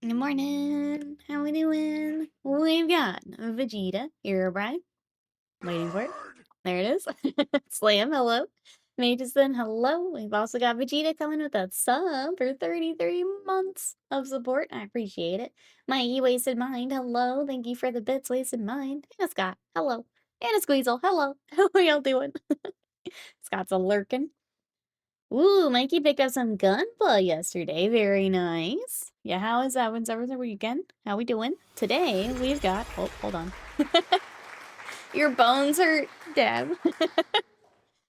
Good morning. How we doing? We've got Vegeta, Herobrine, waiting for it. There it is. Slam, hello. Mageson, hello. We've also got Vegeta coming with that sub for 33 months of support. I appreciate it. My Wasted Mind, hello. Thank you for the bits, Wasted Mind. And Scott, hello. And a Squeezel, hello. How are y'all doing? Scott's a lurking. Ooh, Mikey picked up some gunpla yesterday. Very nice. Yeah, how is that? When's everything weekend? How we doing? Today, we've got... Oh, hold on. Your bones hurt, Deb.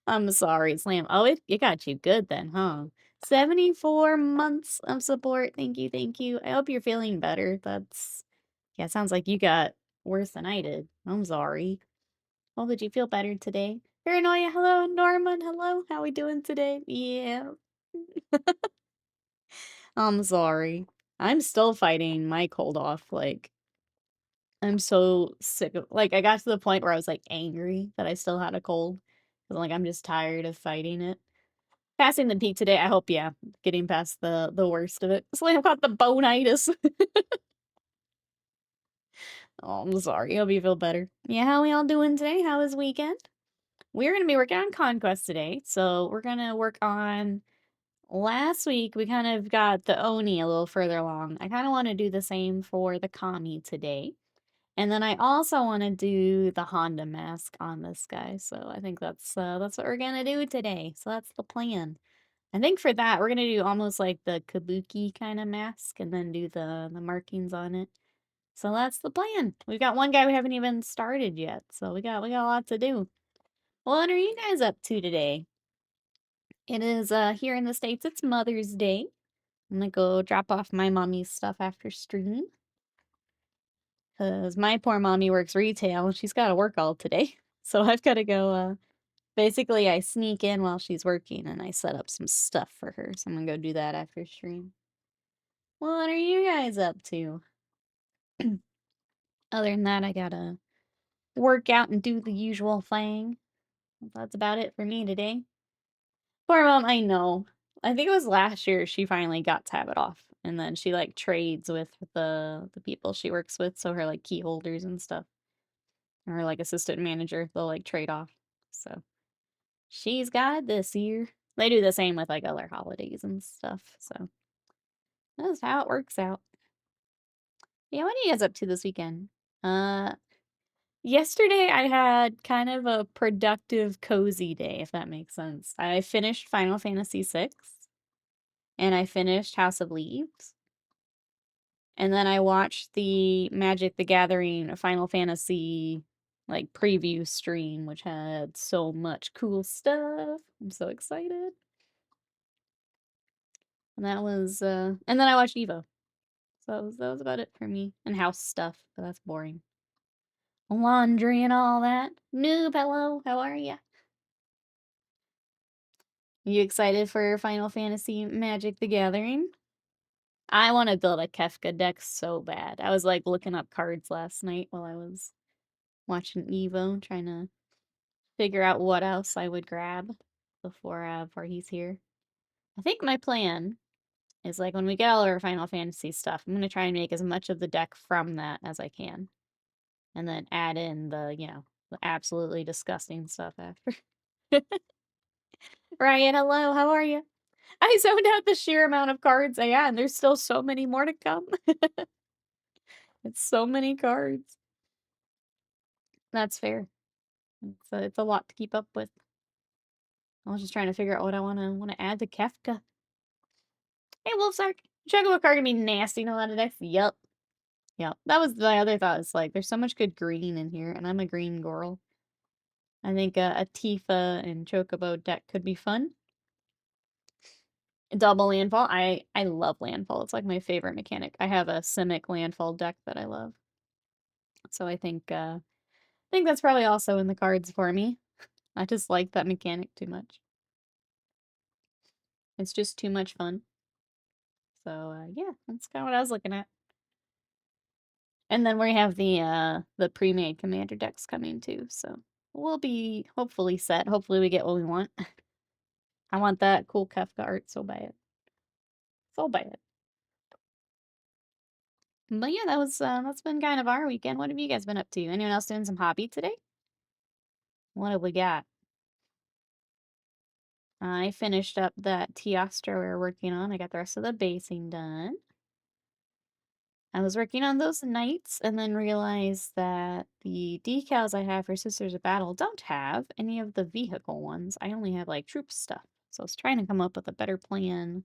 I'm sorry, Slam. Oh, it got you good then, huh? 74 months of support. Thank you, thank you. I hope you're feeling better. That's... Yeah, it sounds like you got worse than I did. I'm sorry. Well, did you feel better today? Paranoia, hello. Norman, hello. How we doing today? Yeah. I'm sorry. I'm still fighting my cold off, like, I'm so sick of like, I got to the point where I was, like, angry that I still had a cold, 'cause, like, I'm just tired of fighting it. Passing the peak today, I hope, yeah, getting past the worst of it. Slam got the bone-itis. Oh, I'm sorry, hope you feel better. Yeah, how we all doing today? How was weekend? We're gonna be working on Conquest today, so we're gonna work on last week, we kind of got the Oni a little further along. I kind of want to do the same for the Kami today. And then I also want to do the Honda mask on this guy. So I think that's what we're gonna do today. So that's the plan. I think for that we're gonna do almost like the Kabuki kind of mask and then do the markings on it. So that's the plan. We've got one guy we haven't even started yet. So we got a lot to do. What are you guys up to today? It is here in the States, it's Mother's Day. I'm gonna go drop off my mommy's stuff after stream. Because my poor mommy works retail and she's got to work all today. So I've got to go, basically, I sneak in while she's working and I set up some stuff for her. So I'm gonna go do that after stream. What are you guys up to? Other than that, I gotta work out and do the usual thing. That's about it for me today. Poor mom, I know. I think it was last year she finally got to have it off. And then she like trades with the people she works with, so her like key holders and stuff. Or like assistant manager, they'll like trade off. So she's got it this year. They do the same with like other holidays and stuff. So that's how it works out. Yeah, what are you guys up to this weekend? Uh Yesterday I had kind of a productive, cozy day, if that makes sense. I finished Final Fantasy VI and I finished House of Leaves. And then I watched the Magic the Gathering Final Fantasy like preview stream, which had so much cool stuff. I'm so excited. And that was and then I watched Evo. So that was about it for me. And house stuff, but that's boring. Laundry and all that. Noob, hello, how are ya? You excited for Final Fantasy Magic the Gathering? I want to build a Kefka deck so bad. I was like looking up cards last night while I was watching Evo, trying to figure out what else I would grab before he's here. I think my plan is like when we get all of our Final Fantasy stuff, I'm gonna try and make as much of the deck from that as I can. And then add in the, the absolutely disgusting stuff after. Ryan, hello, how are you? I zoned out the sheer amount of cards. Yeah, and there's still so many more to come. It's so many cards. That's fair. It's a lot to keep up with. I was just trying to figure out what I wanna add to Kefka. Hey, Wolfsark, Chocobo card gonna be nasty in a lot of decks. Yup. Yep. That was my other thought. It's like there's so much good green in here, and I'm a green girl. I think a Tifa and Chocobo deck could be fun. Double landfall. I love landfall. It's like my favorite mechanic. I have a Simic landfall deck that I love. So I think that's probably also in the cards for me. I just like that mechanic too much. It's just too much fun. So yeah, that's kind of what I was looking at. And then we have the pre-made commander decks coming too, so we'll be hopefully set. Hopefully we get what we want. I want that cool Kefka art so bad. So bad. But yeah, that's been kind of our weekend. What have you guys been up to? Anyone else doing some hobby today? What have we got? I finished up that Teostra we were working on. I got the rest of the basing done. I was working on those knights and then realized that the decals I have for Sisters of Battle don't have any of the vehicle ones. I only have like troop stuff. So I was trying to come up with a better plan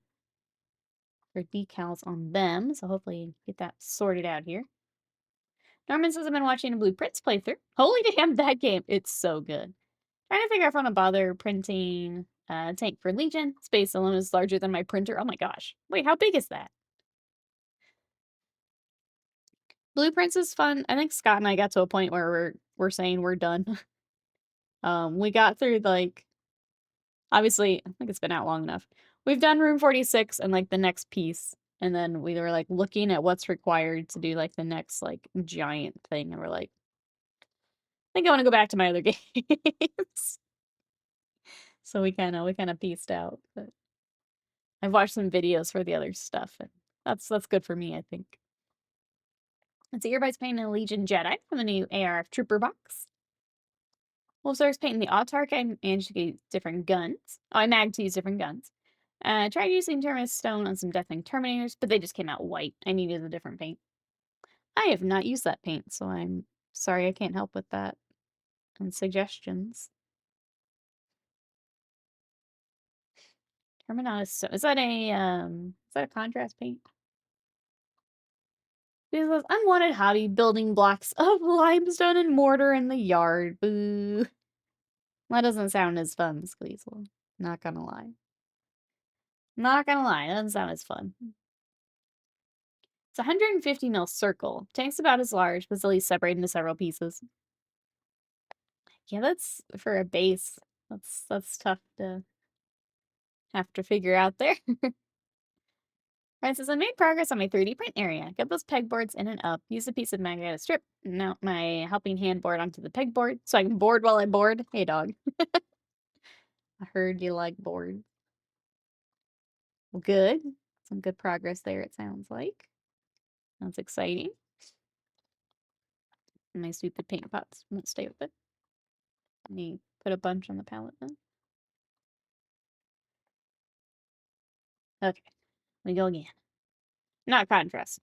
for decals on them. So hopefully get that sorted out here. Norman says I've been watching a Blueprints playthrough. Holy damn, that game. It's so good. Trying to figure out if I want to bother printing a tank for Legion. Space alone is larger than my printer. Oh my gosh. Wait, how big is that? Blueprints is fun. I think Scott and I got to a point where we're saying we're done. We got through like obviously, I think it's been out long enough. We've done room 46 and like the next piece. And then we were like looking at what's required to do like the next like giant thing. And we're like, I think I want to go back to my other games. So we kind of pieced out. But I've watched some videos for the other stuff, and that's good for me, I think. Let's see, everybody's painting a Legion Jedi from the new ARF Trooper box. Wolfstar's painting the Autarch. I managed to get different guns. Oh, I magged to use different guns. Tried using Terminus Stone on some Deathwing Terminators, but they just came out white. I needed a different paint. I have not used that paint, so I'm sorry I can't help with that. And suggestions. Terminus, is that a contrast paint? Because unwanted hobby building blocks of limestone and mortar in the yard. Boo. That doesn't sound as fun, Squeezle. Not gonna lie. Not gonna lie, that doesn't sound as fun. It's a 150 mil circle. Tank's about as large, but it's at least separated into several pieces. Yeah, that's for a base. That's tough to have to figure out there. Right, says I made progress on my 3D print area. Get those pegboards in and up. Use a piece of magnetic strip. Mount my helping hand board onto the pegboard so I can board while I board. Hey, dog. I heard you like boards. Well, good. Some good progress there, it sounds like. That's exciting. My stupid paint pots won't stay with it. Let me put a bunch on the palette then. Okay, we go again. Not contrast.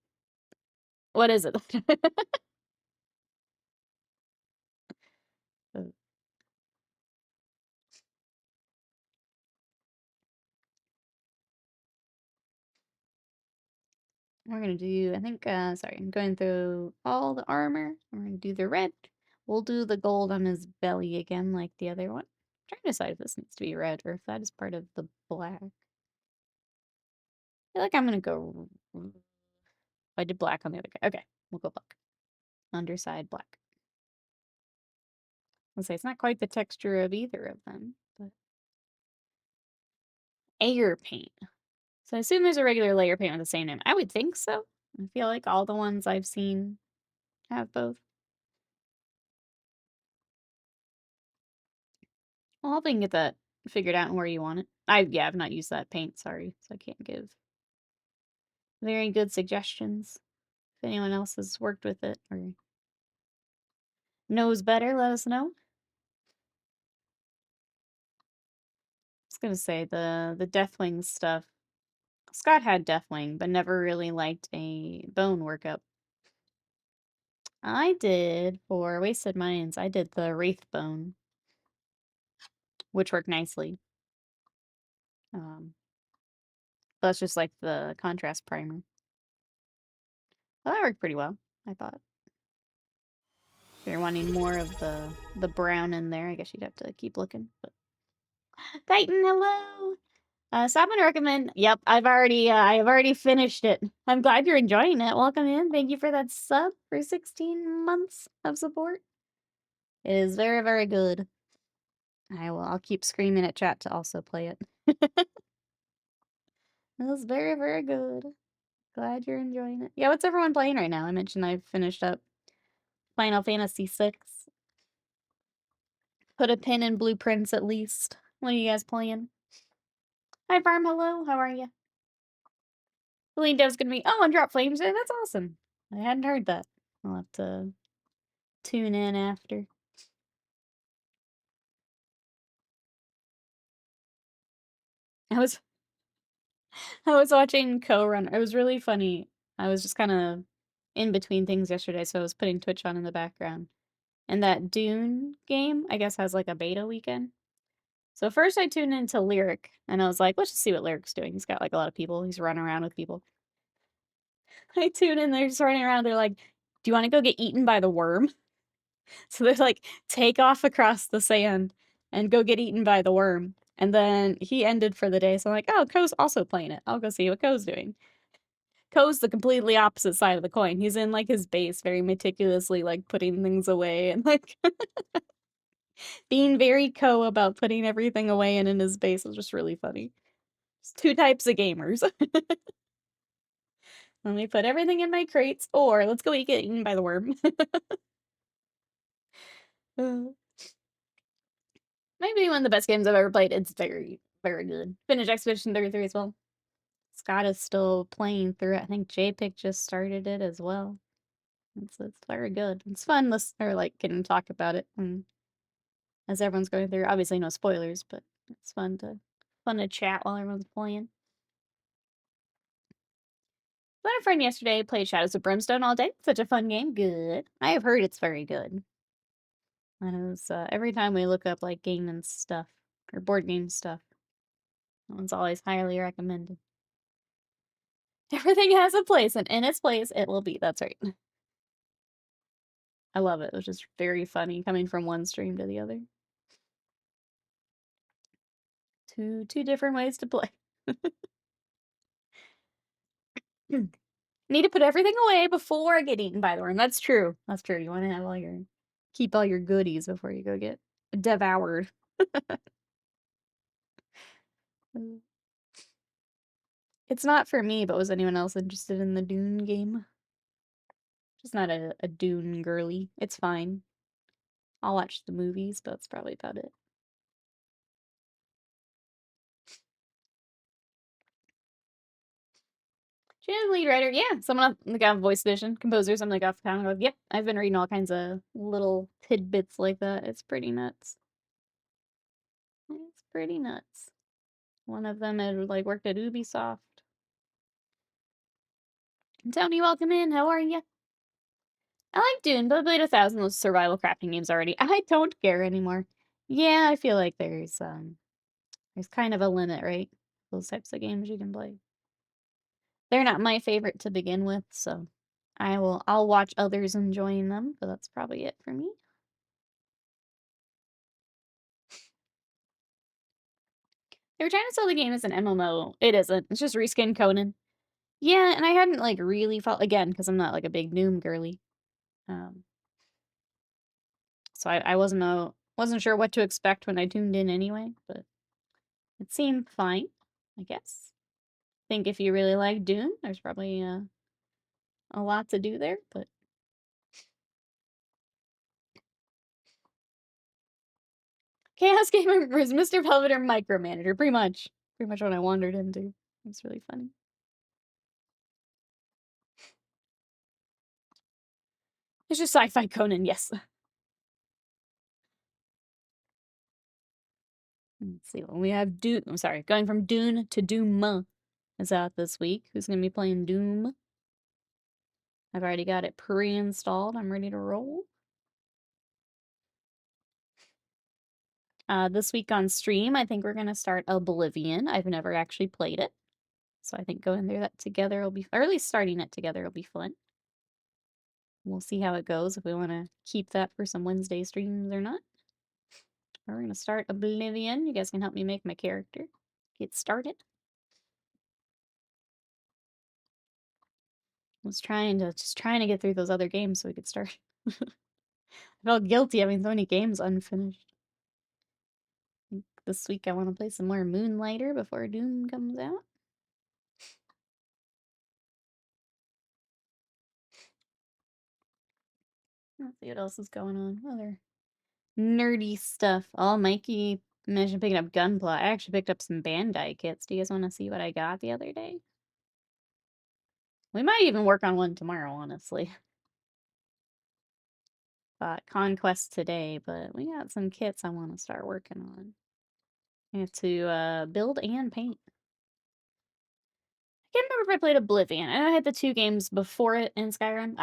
What is it? We're gonna do, I think, sorry, I'm going through all the armor. We're gonna do the red. We'll do the gold on his belly again, like the other one. I'm trying to decide if this needs to be red or if that is part of the black. I feel like I'm gonna go. I did black on the other guy. Okay, we'll go black. Underside black. I'll say it's not quite the texture of either of them, but air paint. So I assume there's a regular layer paint with the same name. I would think so. I feel like all the ones I've seen have both. Well, hopefully you can get that figured out and where you want it. I've not used that paint, sorry, so I can't give very good suggestions. If anyone else has worked with it or knows better, let us know. I was gonna say the Deathwing stuff. Scott had Deathwing, but never really liked a bone workup. I did for Wasted Minds. I did the Wraith Bone, which worked nicely. That's just like the contrast primer. Well, that worked pretty well, I thought. If you're wanting more of the brown in there, I guess you'd have to keep looking. But Titan, hello. So I'm gonna recommend. Yep, I have already finished it. I'm glad you're enjoying it. Welcome in. Thank you for that sub for 16 months of support. It is very, very good. I'll keep screaming at chat to also play it. It was very, very good. Glad you're enjoying it. Yeah, what's everyone playing right now? I mentioned I've finished up Final Fantasy VI. Put a pin in Blueprints at least. What are you guys playing? Hi, Farm. Hello. How are you? Celine Dev's gonna be. Oh, and Drop Flames. That's awesome. I hadn't heard that. I'll have to tune in after. I was I was watching Co-Run. It was really funny. I was just kind of in between things yesterday, so I was putting Twitch on in the background. And that Dune game, I guess, has like a beta weekend. So first I tuned into Lyric, and I was like, let's just see what Lyric's doing. He's got like a lot of people. He's running around with people. I tune in, they're just running around. They're like, do you want to go get eaten by the worm? So they're like, take off across the sand and go get eaten by the worm. And then he ended for the day. So I'm like, oh, Ko's also playing it. I'll go see what Ko's doing. Ko's the completely opposite side of the coin. He's in like his base, very meticulously like putting things away and like being very Ko about putting everything away and in his base was just really funny. There's two types of gamers. Let me put everything in my crates, or let's go get eaten by the worm. Maybe one of the best games I've ever played. It's very, very good. Finished Expedition 33 as well. Scott is still playing through it. I think JPIC just started it as well. It's very good. It's fun or like getting to talk about it as everyone's going through. Obviously no spoilers, but it's fun to chat while everyone's playing. I had a friend yesterday played Shadows of Brimstone all day. Such a fun game. Good. I have heard it's very good. And it was every time we look up like game and stuff or board game stuff, that one's always highly recommended. Everything has a place, and in its place, it will be. That's right. I love it. It was just very funny coming from one stream to the other. Two different ways to play. Need to put everything away before I get eaten by the worm. That's true. That's true. You want to have keep all your goodies before you go get devoured. It's not for me, but was anyone else interested in the Dune game? Just not a Dune girly. It's fine. I'll watch the movies, but that's probably about it. She's lead writer. Yeah, someone on the Gav Voice Edition. Composer, something like off the town. Yep, I've been reading all kinds of little tidbits like that. It's pretty nuts. It's pretty nuts. One of them had like worked at Ubisoft. Tony, welcome in. How are you? I like Dune, but I played 1,000 of those survival crafting games already. I don't care anymore. Yeah, I feel like there's kind of a limit, right? Those types of games you can play. They're not my favorite to begin with, so I'll watch others enjoying them, but that's probably it for me. They were trying to sell the game as an MMO. It isn't. It's just reskin Conan. Yeah, and I hadn't like really felt again because I'm not like a big Doom girly. So I wasn't sure what to expect when I tuned in anyway, but it seemed fine, I guess. I think if you really like Dune, there's probably a lot to do there, but Chaos Gamer was Mr. Velveter micromanager, pretty much what I wandered into. It's really funny. It's just sci-fi Conan, yes. Let's see what we have. Dune. I'm sorry, going from Dune to Doom is out this week. Who's gonna be playing Doom? I've already got it pre-installed. I'm ready to roll. This week on stream, I think we're gonna start Oblivion. I've never actually played it, so I think going through that together will be, or at least starting it together will be fun. We'll see how it goes, if we want to keep that for some Wednesday streams or not. We're gonna start Oblivion. You guys can help me make my character. Get started. Just trying to get through those other games so we could start. I felt guilty having so many games unfinished. This week I want to play some more Moonlighter before Doom comes out. Let's see what else is going on. Other nerdy stuff. Oh, Mikey mentioned picking up Gunpla. I actually picked up some Bandai kits. Do you guys want to see what I got the other day? We might even work on one tomorrow, honestly. Conquest today, but we got some kits I want to start working on. I have to build and paint. I can't remember if I played Oblivion. I know I had the 2 games before it in Skyrim.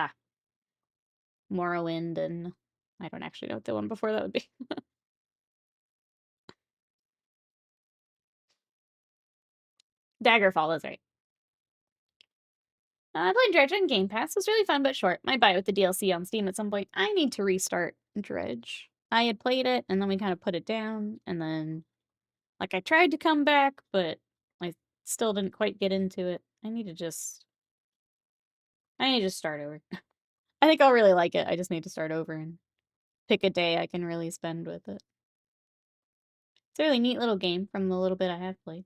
Morrowind, and I don't actually know what the one before that would be. Daggerfall is right. I played Dredge on Game Pass. It was really fun but short. Might buy it with the DLC on Steam at some point. I need to restart Dredge. I had played it, and then we kind of put it down, and then, like, I tried to come back, but I still didn't quite get into it. I need to just start over. I think I'll really like it. I just need to start over and pick a day I can really spend with it. It's a really neat little game from the little bit I have played.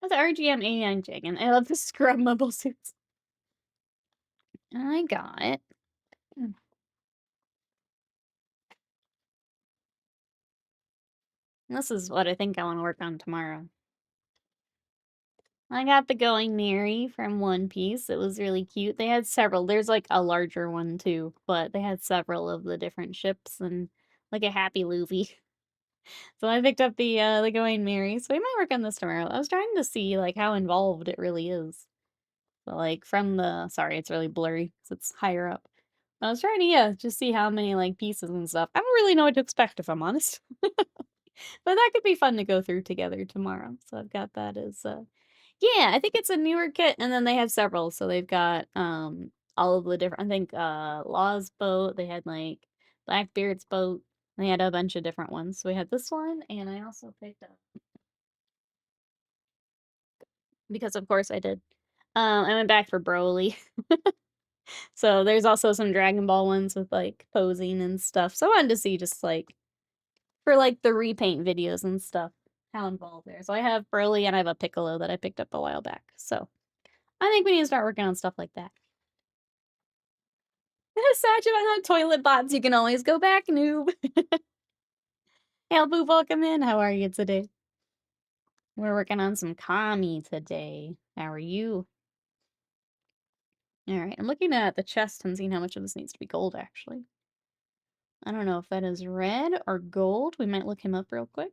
That's RGM 89 chicken. I love the scrub mobile suits. I got it. This is what I think I want to work on tomorrow. I got the Going Merry from One Piece. It was really cute. They had several. There's like a larger one too, but they had several of the different ships and like a Happy Luffy. So I picked up the Going Merry. So we might work on this tomorrow. I was trying to see like how involved it really is. But like from the sorry, it's really blurry because it's higher up. I was trying to just see how many like pieces and stuff. I don't really know what to expect if I'm honest. But that could be fun to go through together tomorrow. So I've got that as yeah, I think it's a newer kit, and then they have several. So they've got all of the different I think Law's boat, they had like Blackbeard's boat, and they had a bunch of different ones. So we had this one, and I also picked up because of course I did. I went back for Broly. So there's also some Dragon Ball ones with like posing and stuff. So I wanted to see just like for like the repaint videos and stuff how involved there. So I have Broly and I have a Piccolo that I picked up a while back. So I think we need to start working on stuff like that. Such about toilet bots. You can always go back, noob. Help, welcome in. How are you today? We're working on some Kami today. How are you? All right, I'm looking at the chest and seeing how much of this needs to be gold, actually. I don't know if that is red or gold. We might look him up real quick.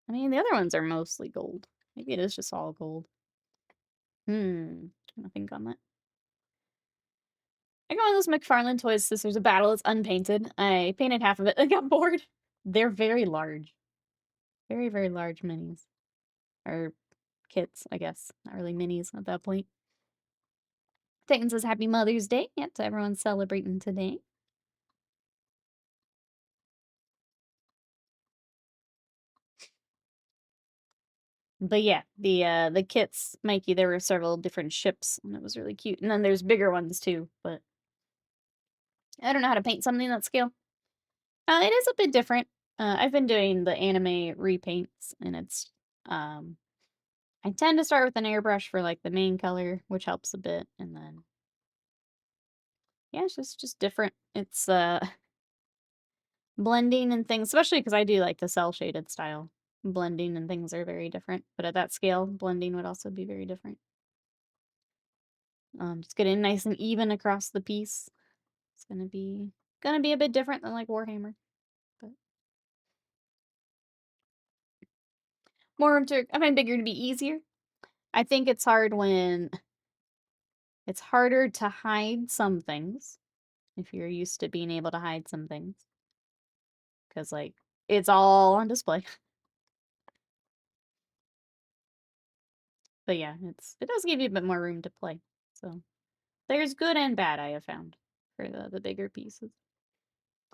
I mean, the other ones are mostly gold. Maybe it is just all gold. I'm gonna think on that. I got one of those McFarlane Toys Sisters of Battle. It's unpainted. I painted half of it and got bored. They're very large. Very, very large minis. Or kits, I guess. Not really minis at that point. Titan says Happy Mother's Day. Yep, so everyone's celebrating today. But yeah, the kits, Mikey, there were several different ships, and it was really cute. And then there's bigger ones too, but I don't know how to paint something that scale. It is a bit different. I've been doing the anime repaints, and it's I tend to start with an airbrush for like the main color, which helps a bit, and then yeah, it's just different. It's blending and things, especially because I do like the cell shaded style. Blending and things are very different, but at that scale, blending would also be very different. Just getting nice and even across the piece. It's gonna be a bit different than like Warhammer, but more room to. I find bigger to be easier. I think it's hard when it's harder to hide some things if you're used to being able to hide some things because like it's all on display. But yeah, it does give you a bit more room to play. So there's good and bad I have found for the bigger pieces.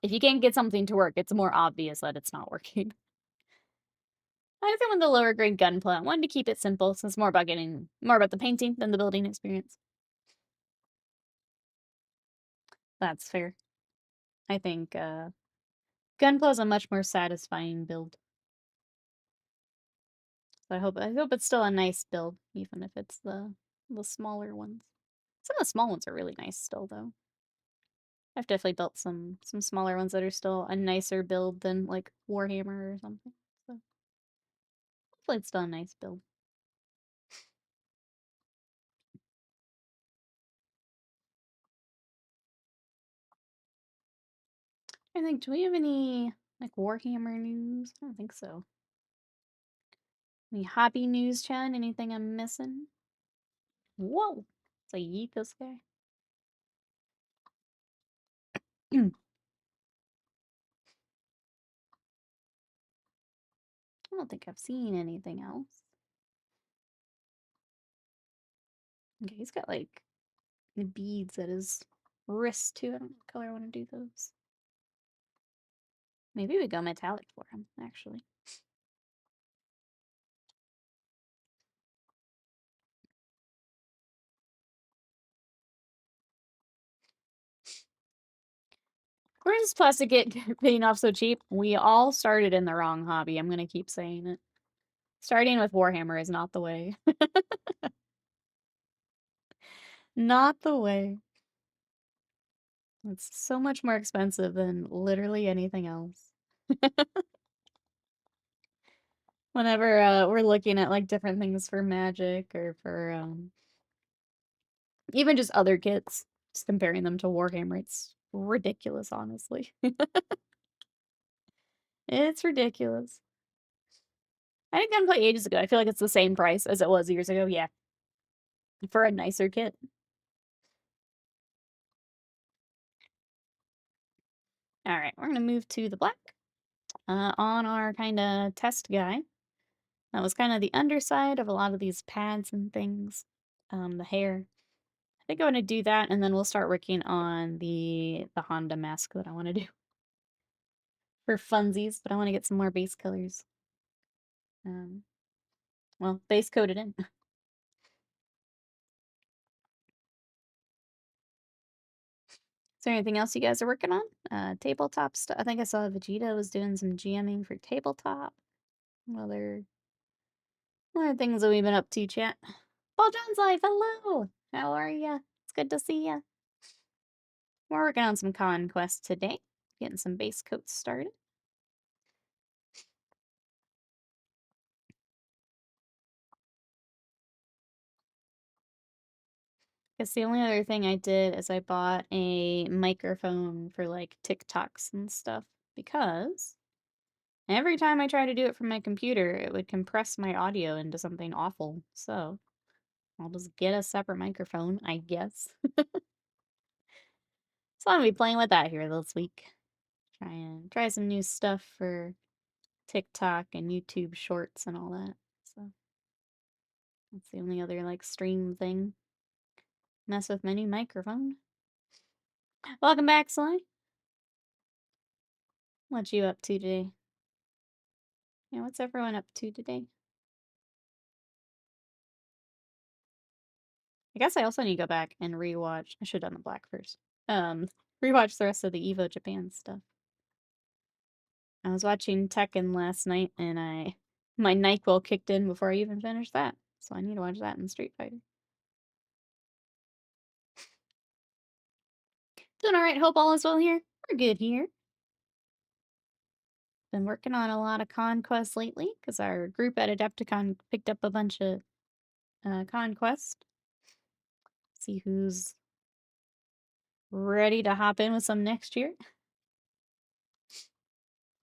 If you can't get something to work, it's more obvious that it's not working. I think with the lower grade gunpla, I wanted to keep it simple since it's more about the painting than the building experience. That's fair. I think gunpla is a much more satisfying build. So I hope it's still a nice build, even if it's the smaller ones. Some of the small ones are really nice still though. I've definitely built some smaller ones that are still a nicer build than like Warhammer or something. So hopefully it's still a nice build. I think, do we have any, like, Warhammer news? I don't think so. Any hobby news, Chad? Anything I'm missing? Whoa! It's like yeet this guy. I don't think I've seen anything else. Okay, he's got like the beads at his wrist too. I don't know what color I want to do those. Maybe we go metallic for him, actually. Where does plastic get paying off so cheap? We all started in the wrong hobby. I'm gonna keep saying it. Starting with Warhammer is not the way. Not the way. It's so much more expensive than literally anything else. Whenever we're looking at like different things for Magic or for even just other kits, just comparing them to Warhammer, it's ridiculous, honestly. It's ridiculous. I did Gunplay ages ago. I feel like it's the same price as it was years ago. Yeah, for a nicer kit. All right, we're gonna move to the black. On our kind of test guy, that was kind of the underside of a lot of these pads and things. The hair. I think I want to do that, and then we'll start working on the Honda mask that I want to do for funsies. But I want to get some more base colors. Well, base coated in. Is there anything else you guys are working on? Tabletop stuff. I think I saw Vegeta was doing some GMing for tabletop. What other things that we've been up to, chat? Paul John's Life, hello! How are ya? It's good to see ya. We're working on some Conquest today. Getting some base coats started. Guess the only other thing I did is I bought a microphone for like TikToks and stuff because every time I try to do it from my computer, it would compress my audio into something awful. So I'll just get a separate microphone, I guess. So I'm gonna be playing with that here this week. Try some new stuff for TikTok and YouTube shorts and all that. So that's the only other like stream thing. Mess with my new microphone. Welcome back, Sly. What you up to today? Yeah, what's everyone up to today? I guess I also need to go back and rewatch. I should have done the black first. Rewatch the rest of the Evo Japan stuff. I was watching Tekken last night and my NyQuil kicked in before I even finished that. So I need to watch that in Street Fighter. Doing alright, hope all is well here. We're good here. Been working on a lot of Conquest lately, because our group at Adepticon picked up a bunch of Conquest. See who's ready to hop in with some next year.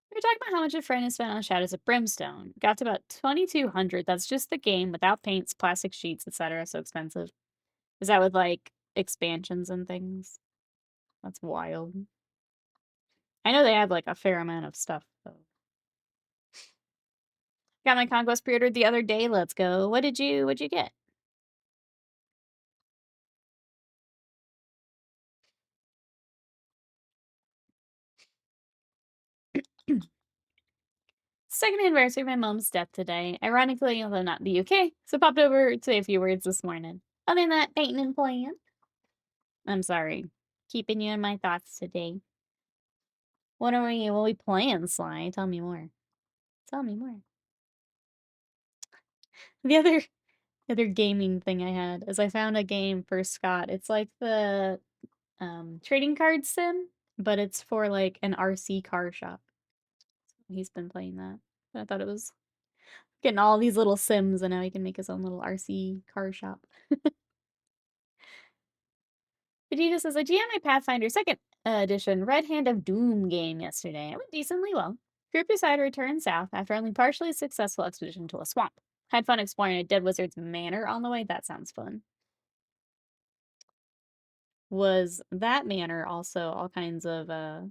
We were talking about how much a friend has spent on Shadows of Brimstone. Got to about 2,200. That's just the game without paints, plastic sheets, etc. So expensive. Is that with like expansions and things? That's wild. I know they have like a fair amount of stuff though. Got my Conquest pre-ordered the other day. Let's go. What'd you get? Second anniversary of my mom's death today. Ironically, although not in the UK, so popped over to say a few words this morning. Other than that, painting and playing. I'm sorry. Keeping you in my thoughts today. What are we playing, Sly? Tell me more. Tell me more. The other gaming thing I had is I found a game for Scott. It's like the trading card sim, but it's for like an RC car shop. He's been playing that. I thought it was getting all these little sims, and now he can make his own little RC car shop. Vegeta says, I GM'd my Pathfinder 2nd edition Red Hand of Doom game yesterday. It went decently well. Group decided to return south after only partially successful expedition to a swamp. Had fun exploring a dead wizard's manor on the way. That sounds fun. Was that manor also all kinds of, I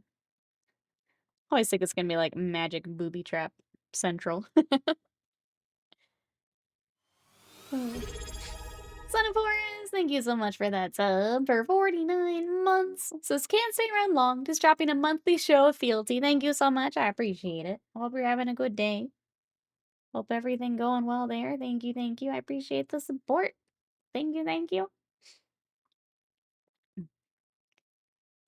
always think it's gonna be like magic booby trap central. Son of Forest, thank you so much for that sub for 49 months. Says, can't stay around long, just dropping a monthly show of fealty. Thank you so much, I appreciate it. Hope you're having a good day. Hope everything going well there. Thank you, I appreciate the support. Thank you,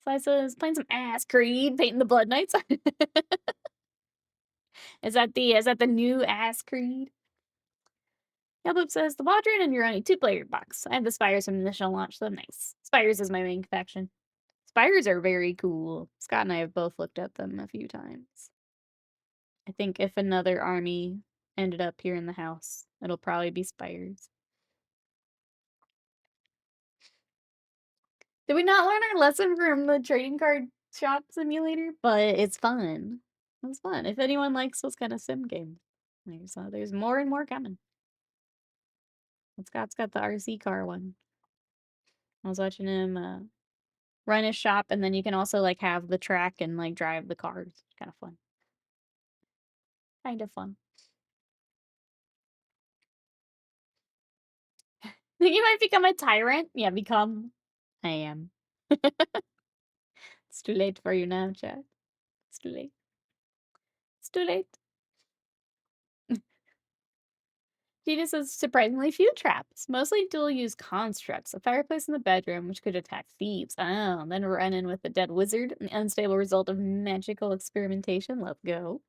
So I says, playing some ass Creed, painting the Blood Knights. Is that the new ass Creed? Yelboop says, the Waldron and Yoroni 2-player box. I have the Spires from the initial launch, so nice. Spires is my main faction. Spires are very cool. Scott and I have both looked at them a few times. I think if another army ended up here in the house, it'll probably be Spires. Did we not learn our lesson from the trading card shop simulator? But it's fun. It was fun. If anyone likes those kind of sim games, there's more and more coming. Scott's got the RC car one. I was watching him run his shop, and then you can also like have the track and like drive the cars. Kind of fun. Kind of fun. Think you might become a tyrant? Yeah, become. I am. It's too late for you now, chat. It's too late. It's too late. Gina says surprisingly few traps, mostly dual-use constructs. A fireplace in the bedroom, which could attack thieves. Oh, then run in with the dead wizard, an unstable result of magical experimentation. Let's go.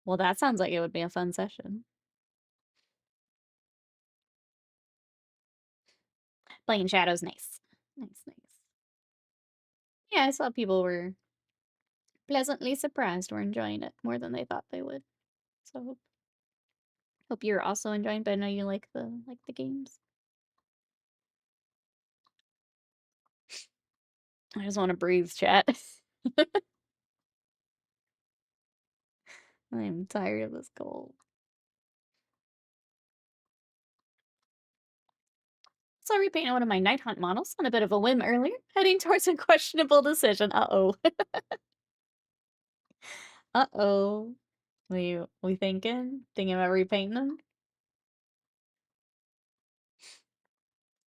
Well, that sounds like it would be a fun session. Playing Shadows, nice. Nice. Yeah, I saw people were pleasantly surprised or enjoying it more than they thought they would. So hope you're also enjoying, but I know you like the games. I just want to breathe, chat. I'm tired of this cold. So I repainted one of my Night Hunt models on a bit of a whim earlier, heading towards a questionable decision. Uh-oh. Uh-oh. We thinking? Thinking about repainting them?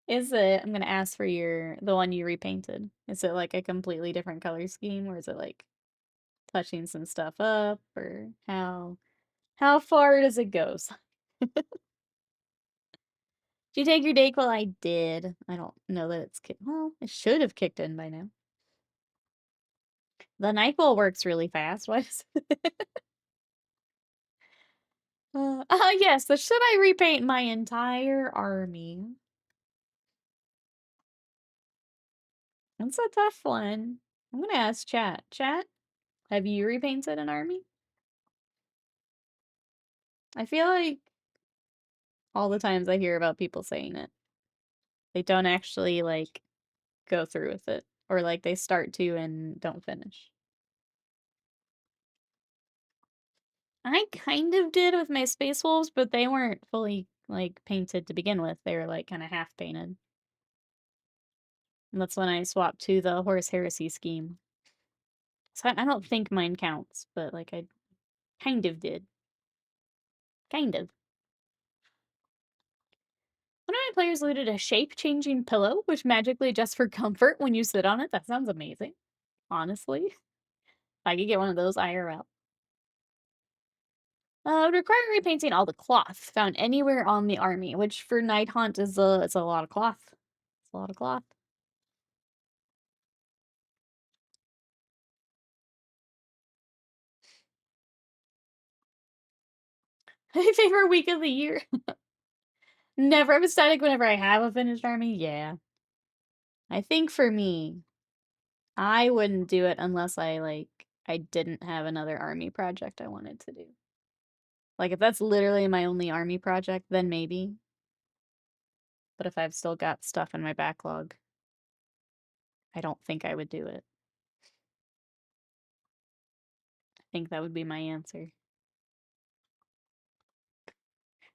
Is it, I'm gonna ask for the one you repainted. Is it like a completely different color scheme, or is it like touching some stuff up, or how far does it go? Did you take your Dayquil? I did. I don't know that it's well, it should have kicked in by now. The NyQuil works really fast. Why does yes, so should I repaint my entire army? That's a tough one. I'm gonna ask chat. Chat, have you repainted an army? I feel like all the times I hear about people saying it, they don't actually like go through with it, or like they start to and don't finish. I kind of did with my Space Wolves, but they weren't fully like painted to begin with. They were like kind of half painted. And that's when I swapped to the Horus Heresy scheme. So I don't think mine counts, but like I kind of did. Kind of. One of my players looted a shape-changing pillow, which magically adjusts for comfort when you sit on it. That sounds amazing. Honestly. If I could get one of those IRL. Would require repainting all the cloth found anywhere on the army, which for Night Hunt is it's a lot of cloth. It's a lot of cloth. My favorite week of the year. Never. I'm ecstatic whenever I have a finished army. Yeah. I think for me, I wouldn't do it unless I didn't have another army project I wanted to do. Like, if that's literally my only army project, then maybe. But if I've still got stuff in my backlog, I don't think I would do it. I think that would be my answer.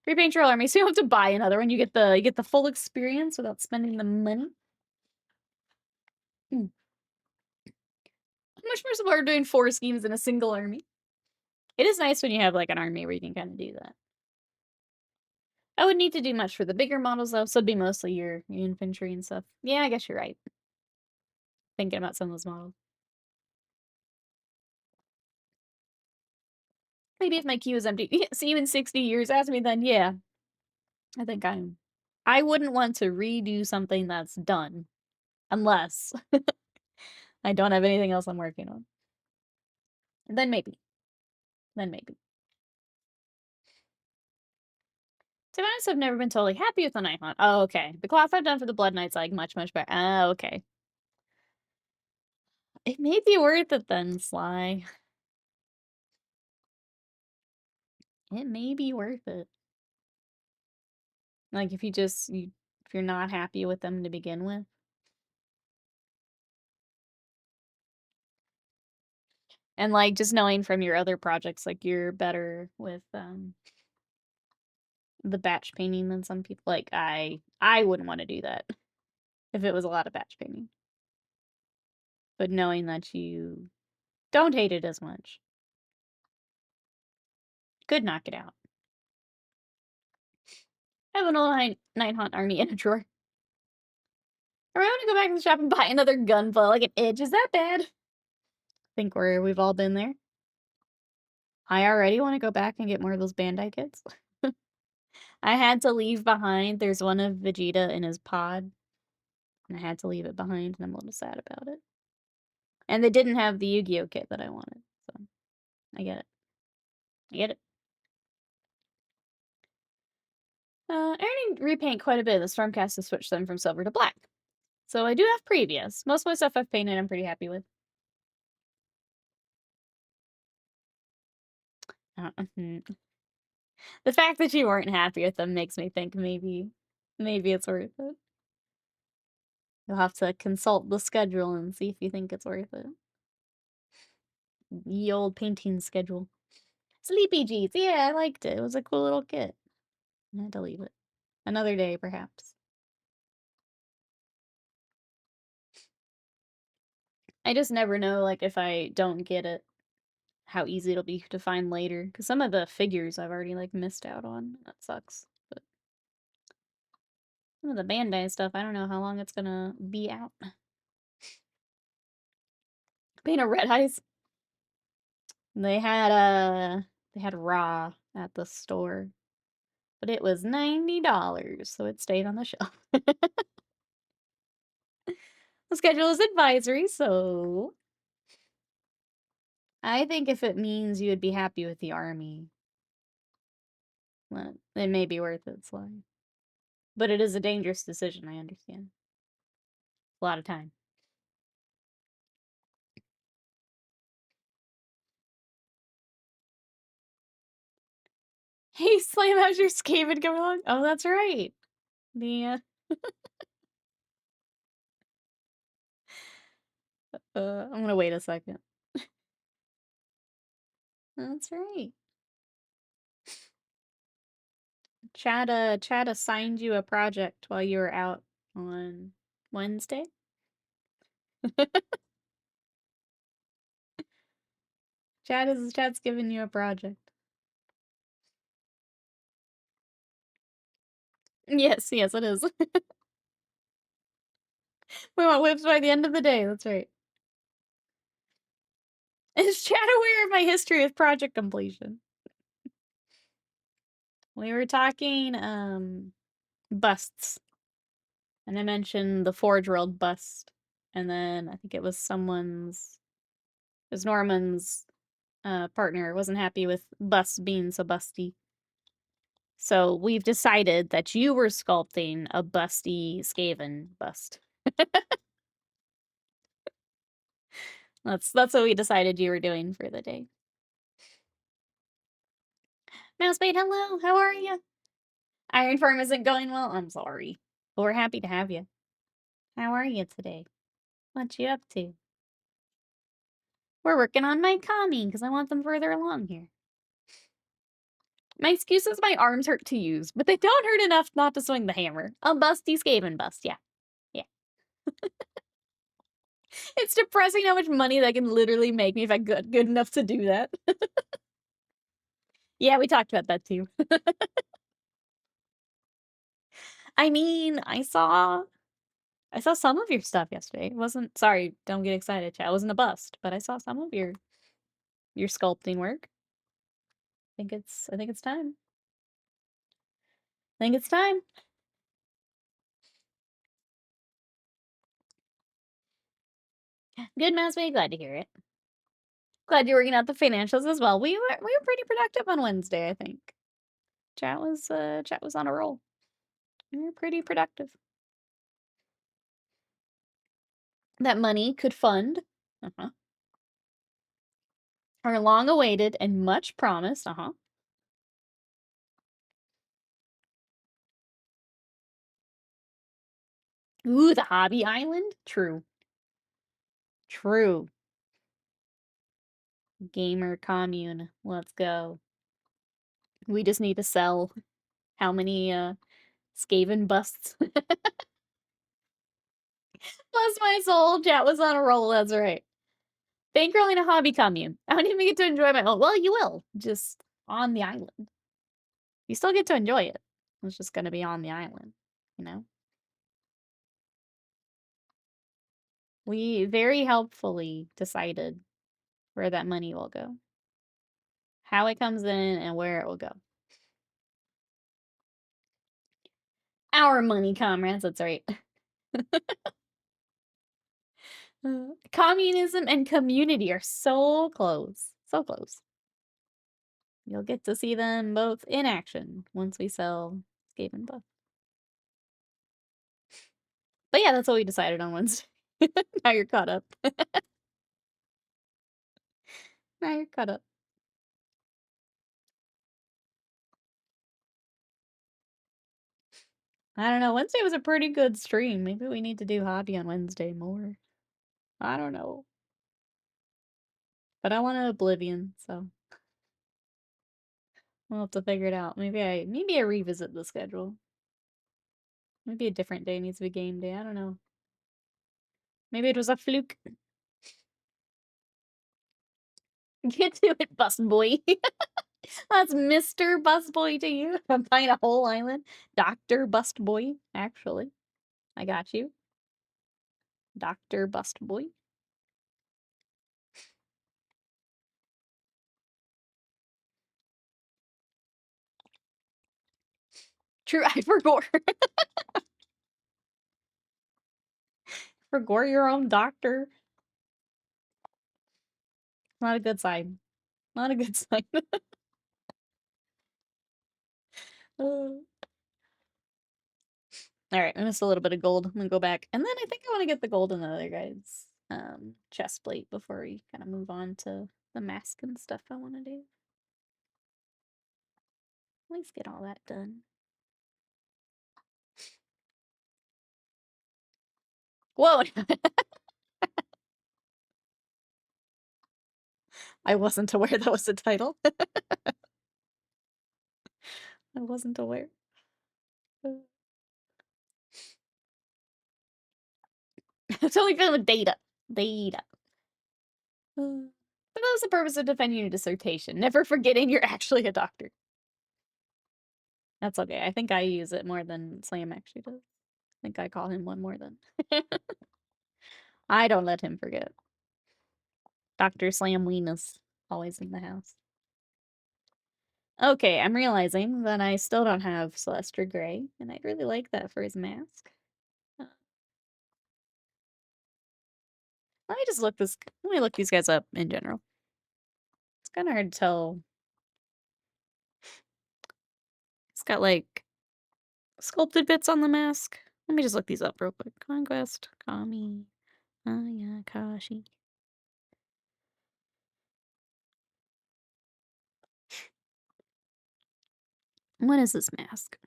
Repaint your army, so you don't have to buy another one. You get the full experience without spending the money. Much more simpler doing 4 schemes in a single army. It is nice when you have like an army where you can kind of do that. I wouldn't need to do much for the bigger models though, so it'd be mostly your infantry and stuff. Yeah, I guess you're right. Thinking about some of those models. Maybe if my queue is empty. See you in 60 years. Ask me then. Yeah. I think I wouldn't want to redo something that's done. Unless I don't have anything else I'm working on. Then maybe. To be honest, I've never been totally happy with the Night Hunt. Oh, okay. The cloth I've done for the Blood Knight's like much, much better. Oh, okay. It may be worth it then, Sly. It may be worth it. Like if you're not happy with them to begin with. And like just knowing from your other projects, like you're better with the batch painting than some people. Like I wouldn't want to do that if it was a lot of batch painting. But knowing that you don't hate it as much could knock it out. I have an old Night Hunt army in a drawer. Or I want to go back to the shop and buy another gunpla, like an edge. Is that bad? I think we've all been there. I already want to go back and get more of those Bandai kits. I had to leave behind. There's one of Vegeta in his pod. And I had to leave it behind, and I'm a little sad about it. And they didn't have the Yu-Gi-Oh kit that I wanted, so I get it. I already repaint quite a bit of the Stormcast to switch them from silver to black. So I do have previous. Most of my stuff I've painted I'm pretty happy with. The fact that you weren't happy with them makes me think maybe it's worth it. You'll have to consult the schedule and see if you think it's worth it. The old painting schedule. Sleepy G's. Yeah, I liked it. It was a cool little kit. I had to leave it. Another day, perhaps. I just never know, like, if I don't get it, how easy it'll be to find later. Because some of the figures I've already, like, missed out on. That sucks. But some of the Bandai stuff, I don't know how long it's gonna be out. Paint a red eyes. They had raw at the store. But it was $90, so it stayed on the shelf. The schedule is advisory, so I think if it means you would be happy with the army, well, it may be worth it, Sly. But it is a dangerous decision, I understand. A lot of time. Hey, Slam, how's your Skaven coming along? Oh, that's right. The, I'm gonna wait a second. That's right. Chad assigned you a project while you were out on Wednesday. Chad's giving you a project. Yes, it is. We want whips by the end of the day, that's right. Is Chad aware of my history with project completion? We were talking, busts. And I mentioned the Forge World bust. And then I think it was Norman's partner wasn't happy with busts being so busty. So we've decided that you were sculpting a busty Skaven bust. That's what we decided you were doing for the day. Mousebait, hello, how are you? Iron Farm isn't going well? I'm sorry. But we're happy to have you. How are you today? What you up to? We're working on my kami because I want them further along here. My excuse is my arms hurt to use, but they don't hurt enough not to swing the hammer. A busty Skaven bust, yeah. Yeah. It's depressing how much money that can literally make me if I good enough to do that. Yeah, we talked about that too. I mean, I saw some of your stuff yesterday. It wasn't sorry, don't get excited, chat. It wasn't a bust, but I saw some of your sculpting work. I think it's time. I think it's time. Good, Mouseway. Glad to hear it. Glad you're working out the financials as well. We were pretty productive on Wednesday, I think. Chat was on a roll. We were pretty productive. That money could fund our long-awaited and much promised ooh, the hobby island. True. Gamer commune. Let's go. We just need to sell how many Skaven busts. Bless my soul, chat was on a roll, that's right. Bankrolling a hobby commune. I don't even get to enjoy my own. Well, you will, just on the island. You still get to enjoy it. It's just gonna be on the island, you know? We very helpfully decided where that money will go. How it comes in and where it will go. Our money, comrades, that's right. Communism and community are so close. So close. You'll get to see them both in action once we sell Skaven Buff. But yeah, that's what we decided on Wednesday. Now you're caught up. Now you're caught up. I don't know. Wednesday was a pretty good stream. Maybe we need to do hobby on Wednesday more. I don't know. But I want an Oblivion, so we'll have to figure it out. Maybe I revisit the schedule. Maybe a different day needs to be game day. I don't know. Maybe it was a fluke. Get to it, bus boy. That's Mr. Busboy to you. I'm buying a whole island. Dr. Bustboy, actually. I got you. Dr. Bustboy. True, I forgot. Forgot your own doctor. Not a good sign. Not a good sign. Alright, I missed a little bit of gold. I'm gonna go back. And then I think I want to get the gold in the other guy's chest plate before we kind of move on to the mask and stuff I want to do. At least get all that done. Whoa! I wasn't aware that was the title. I wasn't aware. It's only filled with data. Data. But that was the purpose of defending your dissertation. Never forgetting you're actually a doctor. That's okay. I think I use it more than Slam actually does. I think I call him one more than. I don't let him forget. Dr. Slam Weenus. Always in the house. Okay, I'm realizing that I still don't have Celestra Gray, and I'd really like that for his mask. Let me just look this. Let me look these guys up in general. It's kind of hard to tell. It's got like sculpted bits on the mask. Let me just look these up real quick. Conquest, Kami, Ayakashi. What is this mask?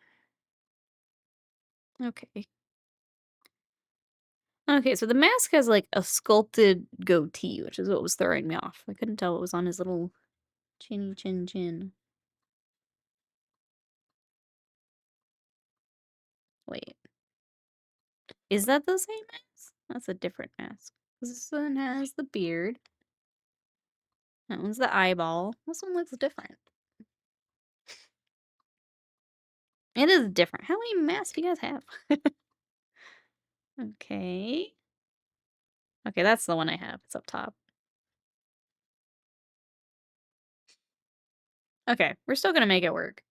Okay. Okay, so the mask has, like, a sculpted goatee, which is what was throwing me off. I couldn't tell what was on his little chinny chin. Wait, is that the same mask? That's a different mask. This one has the beard. That one's the eyeball. This one looks different. It is different. How many masks do you guys have? Okay. Okay, that's the one I have. It's up top. Okay, we're still gonna make it work.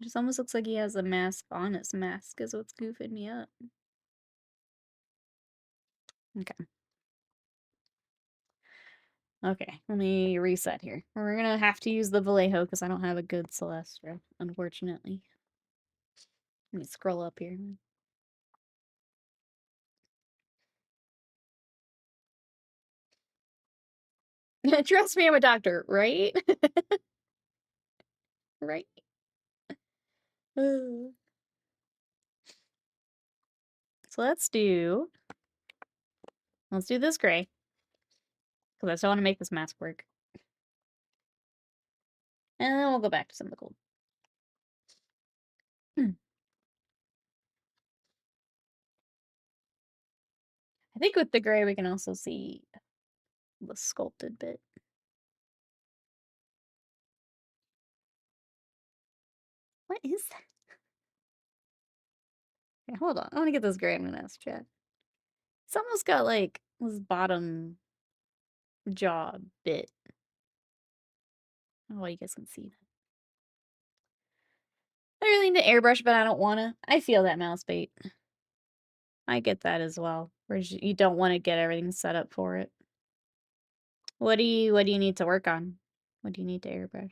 It just almost looks like he has a mask on his mask is what's goofing me up. Okay. Okay, let me reset here. We're gonna have to use the Vallejo because I don't have a good Celestra, unfortunately. Let me scroll up here. Trust me, I'm a doctor, right? Right? So let's do this gray because I still want to make this mask work. And then we'll go back to some of the gold. I think with the gray, we can also see the sculpted bit. What is that? Okay, hold on. I want to get this gray. I'm going to ask chat. It's almost got like this bottom jaw bit. Oh, you guys can see that. I really need to airbrush, but I don't want to. I feel that mouse bait. I get that as well. Where you don't want to get everything set up for it. What do you need to work on? What do you need to airbrush?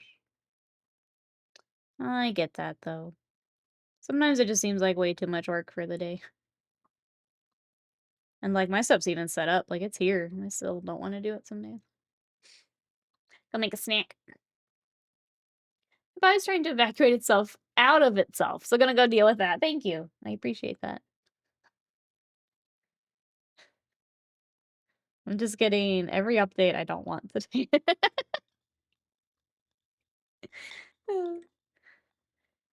I get that though. Sometimes it just seems like way too much work for the day. And like my stuff's even set up, like it's here. I still don't want to do it some days. Go make a snack. The body's trying to evacuate itself out of itself, so gonna go deal with that. Thank you. I appreciate that. I'm just getting every update I don't want today.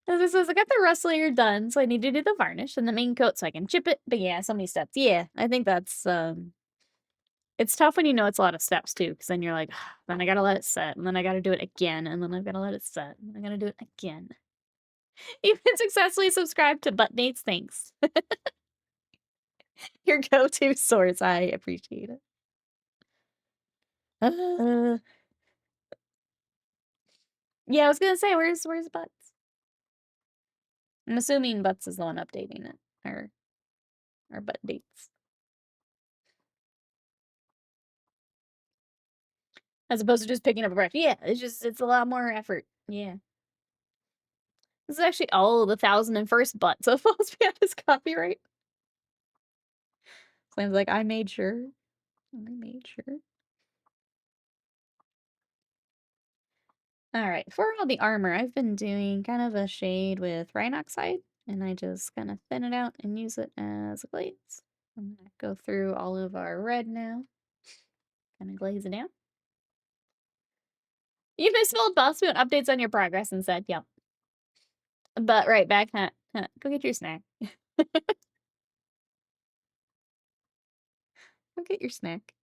As it says, I got the rust layer done, so I need to do the varnish and the main coat so I can chip it. But yeah, so many steps. Yeah, I think that's it's tough when you know it's a lot of steps too, because then you're like, then I gotta let it set, and then I gotta do it again, and then I've gotta let it set, and I gotta do it again. You've been successfully subscribed to Buttmates, thanks. Your go-to source, I appreciate it. Yeah, I was gonna say, where's Butts? I'm assuming Butts is the one updating it, or Butt dates. As opposed to just picking up a brush. Yeah, it's a lot more effort. Yeah. This is actually, oh, the 1001st butt, so it falls beyond his copyright. Slam's like, I made sure. I made sure. Alright, for all the armor, I've been doing kind of a shade with Rhinoxide, and I just kind of thin it out and use it as a glaze. I'm gonna go through all of our red now. Kind of glaze it down. You misspelled Boss Spoon updates on your progress and said, yep. But right back, huh? Go get your snack. Go get your snack.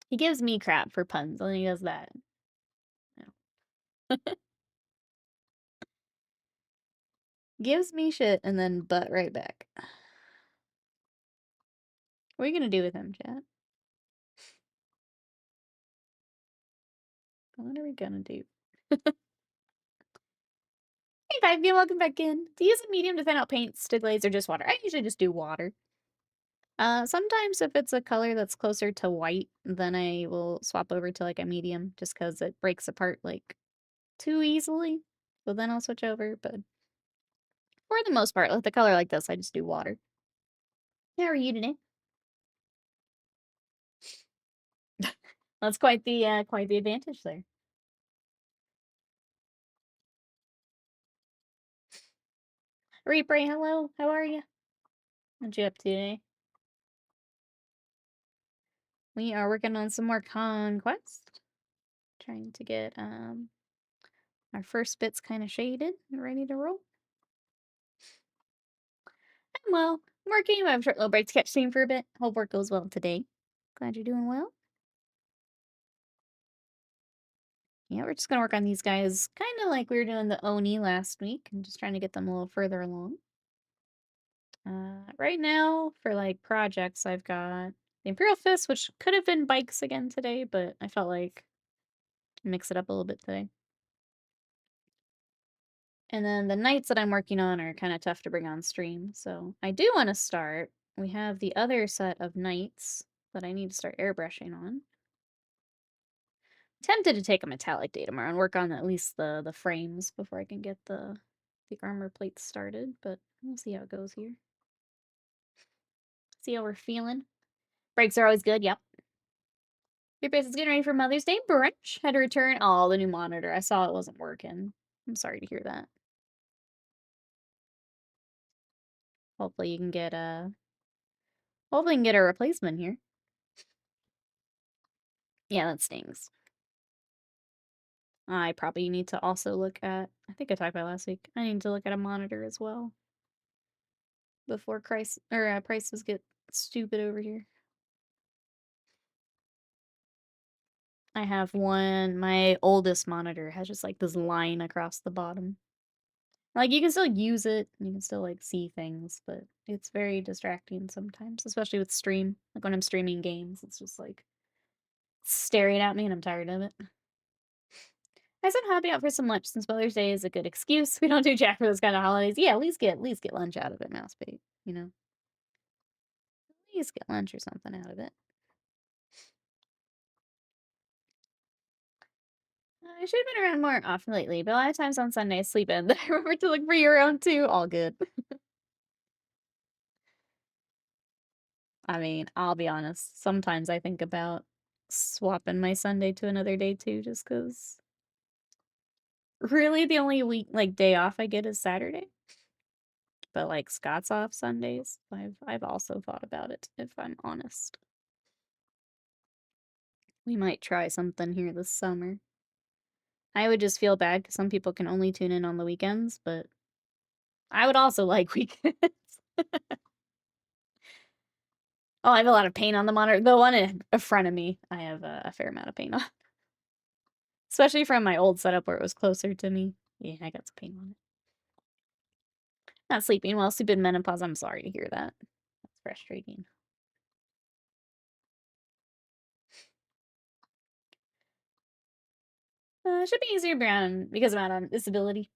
He gives me crap for puns, and he does that. No. Gives me shit and then butt right back. What are you gonna do with him, chat? What are we gonna do? Hey, 5 welcome back in. Do you use a medium to thin out paints to glaze or just water? I usually just do water. Sometimes if it's a color that's closer to white, then I will swap over to like a medium just because it breaks apart like too easily. So then I'll switch over, but for the most part, with a color like this, I just do water. How are you today? That's quite the advantage there. Reaper, hello. How are you? What you up to today? We are working on some more Conquest. Trying to get our first bits kind of shaded and ready to roll. I'm well. I'm working. I have a short little break to catch steam for a bit. Hope work goes well today. Glad you're doing well. Yeah, we're just gonna work on these guys kind of like we were doing the Oni last week and just trying to get them a little further along. Right now, for like projects, I've got the Imperial Fist, which could have been bikes again today, but I felt like mix it up a little bit today. And then the knights that I'm working on are kind of tough to bring on stream, so I do want to start. We have the other set of knights that I need to start airbrushing on. Tempted to take a metallic day tomorrow and work on at least the frames before I can get the armor plates started, but we'll see how it goes here. See how we're feeling. Breaks are always good, yep. Your base is getting ready for Mother's Day brunch. Had to return. Oh, the new monitor. I saw it wasn't working. I'm sorry to hear that. Hopefully you can get a replacement here. Yeah, that stings. I probably need to also look at, I think I talked about last week, I need to look at a monitor as well. Before prices get stupid over here. I have one, my oldest monitor has just like this line across the bottom. Like you can still use it, you can still like see things, but it's very distracting sometimes, especially with stream. Like when I'm streaming games, it's just like staring at me and I'm tired of it. I said happy out for some lunch since Mother's Day is a good excuse. We don't do jack for those kind of holidays. Yeah, at least get lunch out of it, Mousebait, you know. At least get lunch or something out of it. I should have been around more often lately, but a lot of times on Sunday I sleep in. I remember to look for you around too. All good. I mean, I'll be honest. Sometimes I think about swapping my Sunday to another day too, just because really the only day off I get is Saturday. But like Scott's off Sundays. I've also thought about it, if I'm honest. We might try something here this summer. I would just feel bad because some people can only tune in on the weekends, but I would also like weekends. Oh, I have a lot of paint on the monitor. The one in front of me, I have a fair amount of paint on. Especially from my old setup where it was closer to me. Yeah, I got some paint on it. Not sleeping well, stupid menopause. I'm sorry to hear that. That's frustrating. It should be easier Brown because I'm out on disability.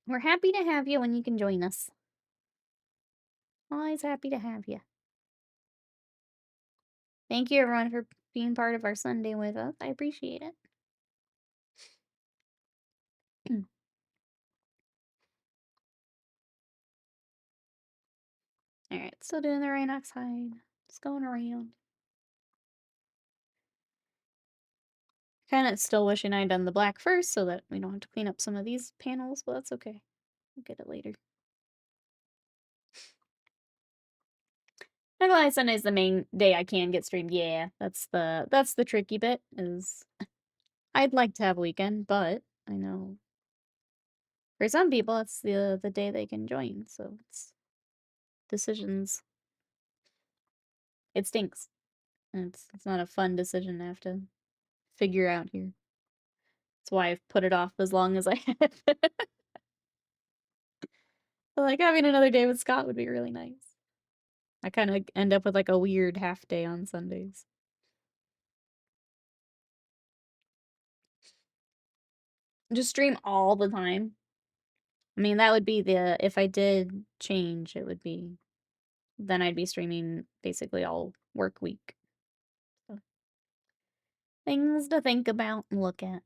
We're happy to have you when you can join us. Always happy to have you. Thank you everyone for being part of our Sunday with us. I appreciate it. Alright, still doing the Rhinox hide. Just going around. Kinda still wishing I'd done the black first so that we don't have to clean up some of these panels, but that's okay. We'll get it later. Not gonna lie, Sunday's the main day I can get streamed. Yeah, that's the tricky bit, is I'd like to have a weekend, but I know for some people it's the day they can join, so it's decisions. It stinks. And it's not a fun decision to have to figure out here. That's why I've put it off as long as I have. Like having another day with Scott would be really nice. I kind of end up with like a weird half day on Sundays. Just stream all the time. I mean, that would be if I did change, it would be, then I'd be streaming basically all work week. So, things to think about and look at.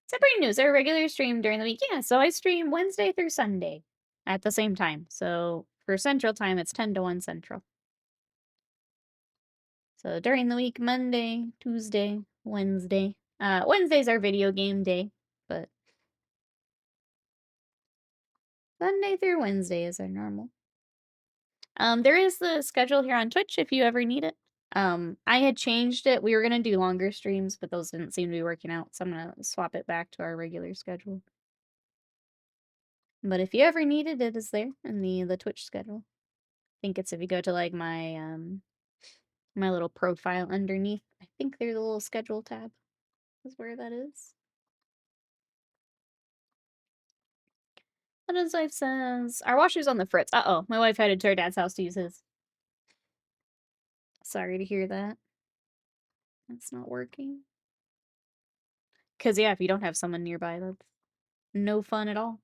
Separating news, our regular stream during the week. Yeah, so I stream Wednesday through Sunday at the same time. So for Central Time, it's 10 to 1 Central. So during the week, Monday, Tuesday, Wednesday. Wednesday's our video game day, but Sunday through Wednesday is our normal. There is the schedule here on Twitch if you ever need it. I had changed it. We were gonna do longer streams, but those didn't seem to be working out, so I'm gonna swap it back to our regular schedule. But if you ever need it, it is there in the Twitch schedule. I think it's if you go to like my little profile underneath. I think there's a little schedule tab. Is where that is. What his wife says? Our washer's on the fritz. Uh-oh, my wife headed to her dad's house to use his. Sorry to hear that. That's not working. Because, yeah, if you don't have someone nearby, that's no fun at all.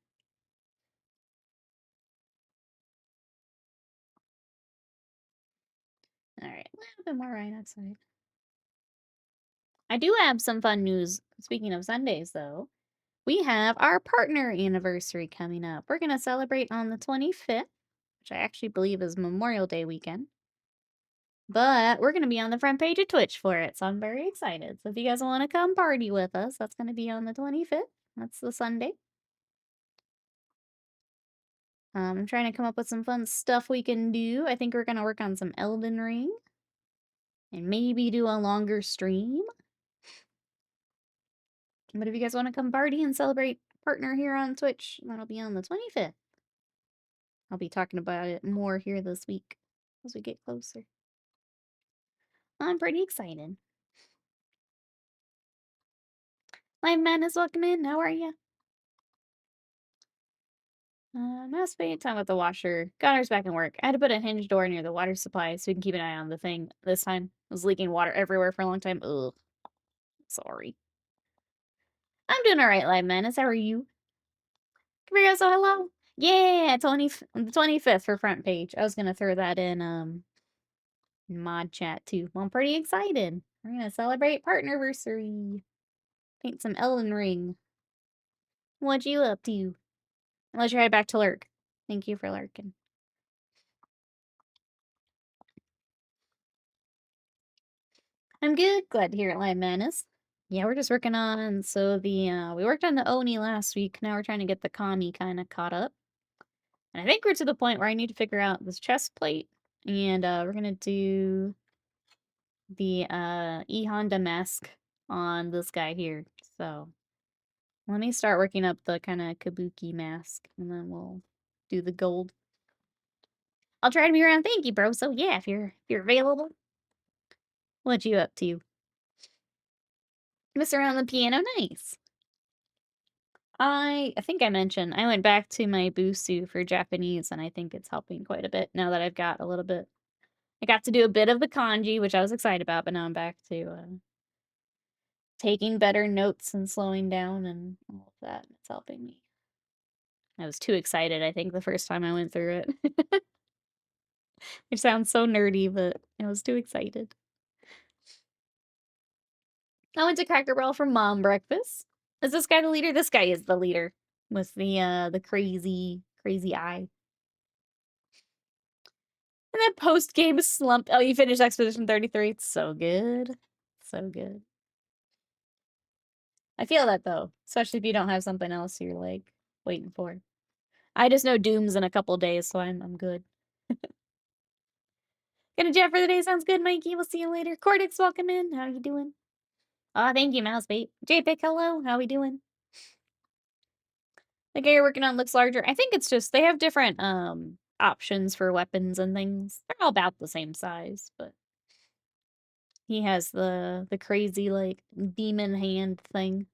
Alright, a little bit more right outside. I do have some fun news. Speaking of Sundays, though, we have our partner anniversary coming up. We're going to celebrate on the 25th, which I actually believe is Memorial Day weekend. But we're going to be on the front page of Twitch for it, so I'm very excited. So if you guys want to come party with us, that's going to be on the 25th. That's the Sunday. I'm trying to come up with some fun stuff we can do. I think we're going to work on some Elden Ring. And maybe do a longer stream. But if you guys want to come party and celebrate partner here on Twitch, that'll be on the 25th. I'll be talking about it more here this week as we get closer. I'm pretty excited. Live Madness, welcome in. How are you? Masturbate time with the washer. Gunner's back in work. I had to put a hinge door near the water supply so we can keep an eye on the thing. This time, it was leaking water everywhere for a long time. Ugh. Sorry. I'm doing alright, Live Madness. How are you? Come here, so hello. Yeah, the 25th for front page. I was gonna throw that in mod chat too. Well, I'm pretty excited. We're gonna celebrate partnerversary. Paint some Elden Ring. What you up to? Unless you're headed back to lurk. Thank you for lurking. I'm good. Glad to hear it, Live Madness. Yeah, we're just working on, so we worked on the Oni last week. Now we're trying to get the Kami kind of caught up. And I think we're to the point where I need to figure out this chest plate. And we're gonna do the E-Honda mask on this guy here. So let me start working up the kind of kabuki mask, and then we'll do the gold. I'll try to be around. Thank you, bro. So yeah, if you're available, what you up to? Miss around the piano, nice. I think I mentioned I went back to my Busu for Japanese, and I think it's helping quite a bit now that I've got a little bit. I got to do a bit of the kanji, which I was excited about, but now I'm back to taking better notes and slowing down and all of that. It's helping me. I was too excited, I think, the first time I went through it. It sounds so nerdy, but I was too excited. I went to Cracker Barrel for mom breakfast. Is this guy the leader? This guy is the leader with the crazy eye. And then post-game slump. Oh, you finished Expedition 33? It's so good. So good. I feel that, though. Especially if you don't have something else you're, like, waiting for. I just know Doom's in a couple days, so I'm good. Gonna jet for the day. Sounds good, Mikey. We'll see you later. Cortex, welcome in. How you doing? Aw, thank you, Mousebait. JPic, hello. How we doing? The guy you're working on looks larger. I think it's just they have different options for weapons and things. They're all about the same size, but he has the crazy like demon hand thing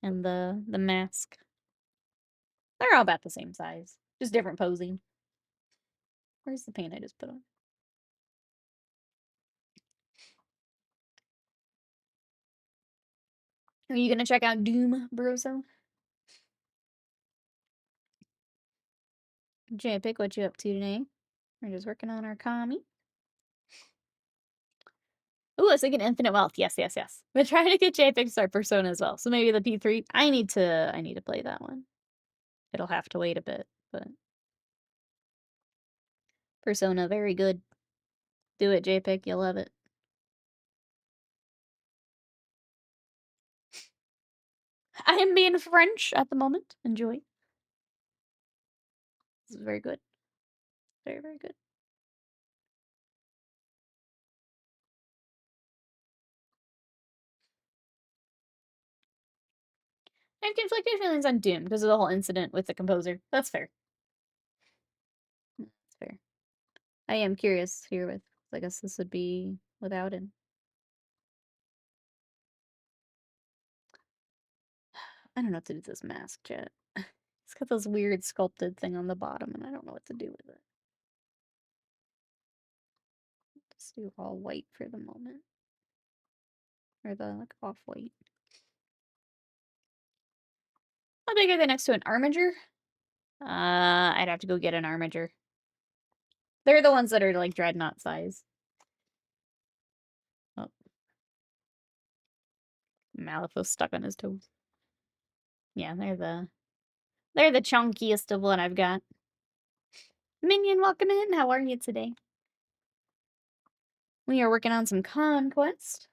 and the mask. They're all about the same size, just different posing. Where's the paint I just put on? Are you gonna check out Doom, Broso? JPic, what you up to today? We're just working on our Kami. Ooh, I was thinking Infinite Wealth. Yes, yes, yes. We're trying to get JPic to start Persona as well. So maybe the P3. I need to play that one. It'll have to wait a bit, but Persona, very good. Do it, JPic. You'll love it. I am being French at the moment. Enjoy. This is very good. Very, very good. I have conflicted feelings on Doom because of the whole incident with the composer. That's fair. That's fair. I am curious here with, I guess this would be without him. I don't know what to do with this mask yet. It's got this weird sculpted thing on the bottom, and I don't know what to do with it. Just do all white for the moment. Or the, like, off-white. How big are they next to an armature? I'd have to go get an armature. They're the ones that are, like, dreadnought size. Oh. Malifaux's stuck on his toes. Yeah, they're the chunkiest of what I've got. Minion, welcome in. How are you today? We are working on some Conquest.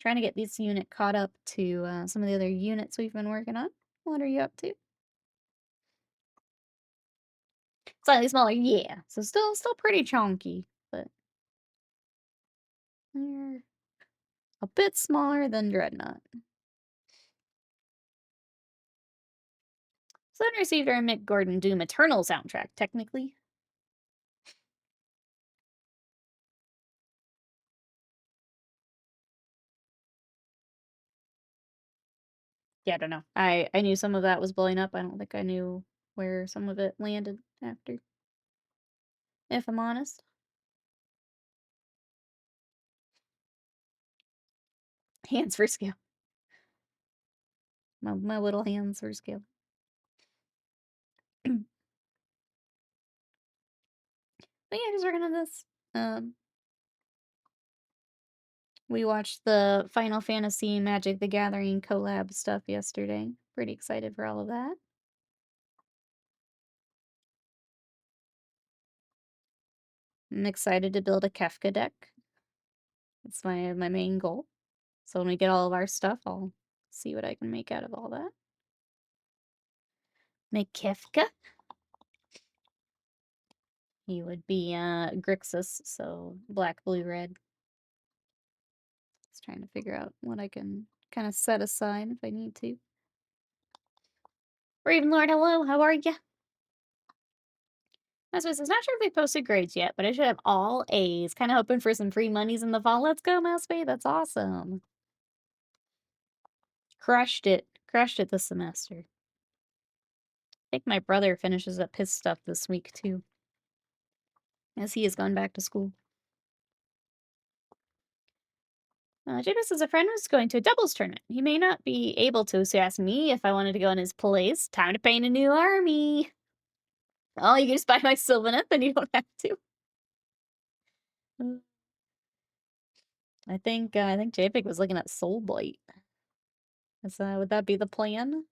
Trying to get this unit caught up to some of the other units we've been working on. What are you up to? Slightly smaller, yeah. So still pretty chunky, but they're a bit smaller than Dreadnought. So then received our Mick Gordon Doom Eternal soundtrack, technically. Yeah, I don't know. I knew some of that was blowing up. I don't think I knew where some of it landed after. If I'm honest. Hands for scale. My little hands for scale. But yeah, just working on this. We watched the Final Fantasy Magic the Gathering collab stuff yesterday. Pretty excited for all of that. I'm excited to build a Kefka deck. That's my main goal. So when we get all of our stuff, I'll see what I can make out of all that. Make Kefka. He would be Grixis, so black, blue, red. Just trying to figure out what I can kind of set aside if I need to. Raven Lord, hello, how are ya? I was not sure if they posted grades yet, but I should have all A's. Kind of hoping for some free monies in the fall. Let's go, Mousebay. That's awesome. Crushed it. Crushed it this semester. I think my brother finishes up his stuff this week, too. As he has gone back to school. James says a friend was going to a doubles tournament. He may not be able to, so he asked me if I wanted to go in his place. Time to paint a new army. Oh, you can just buy my Sylvaneth, then you don't have to. I think JPEG was looking at Soulblight. Would that be the plan?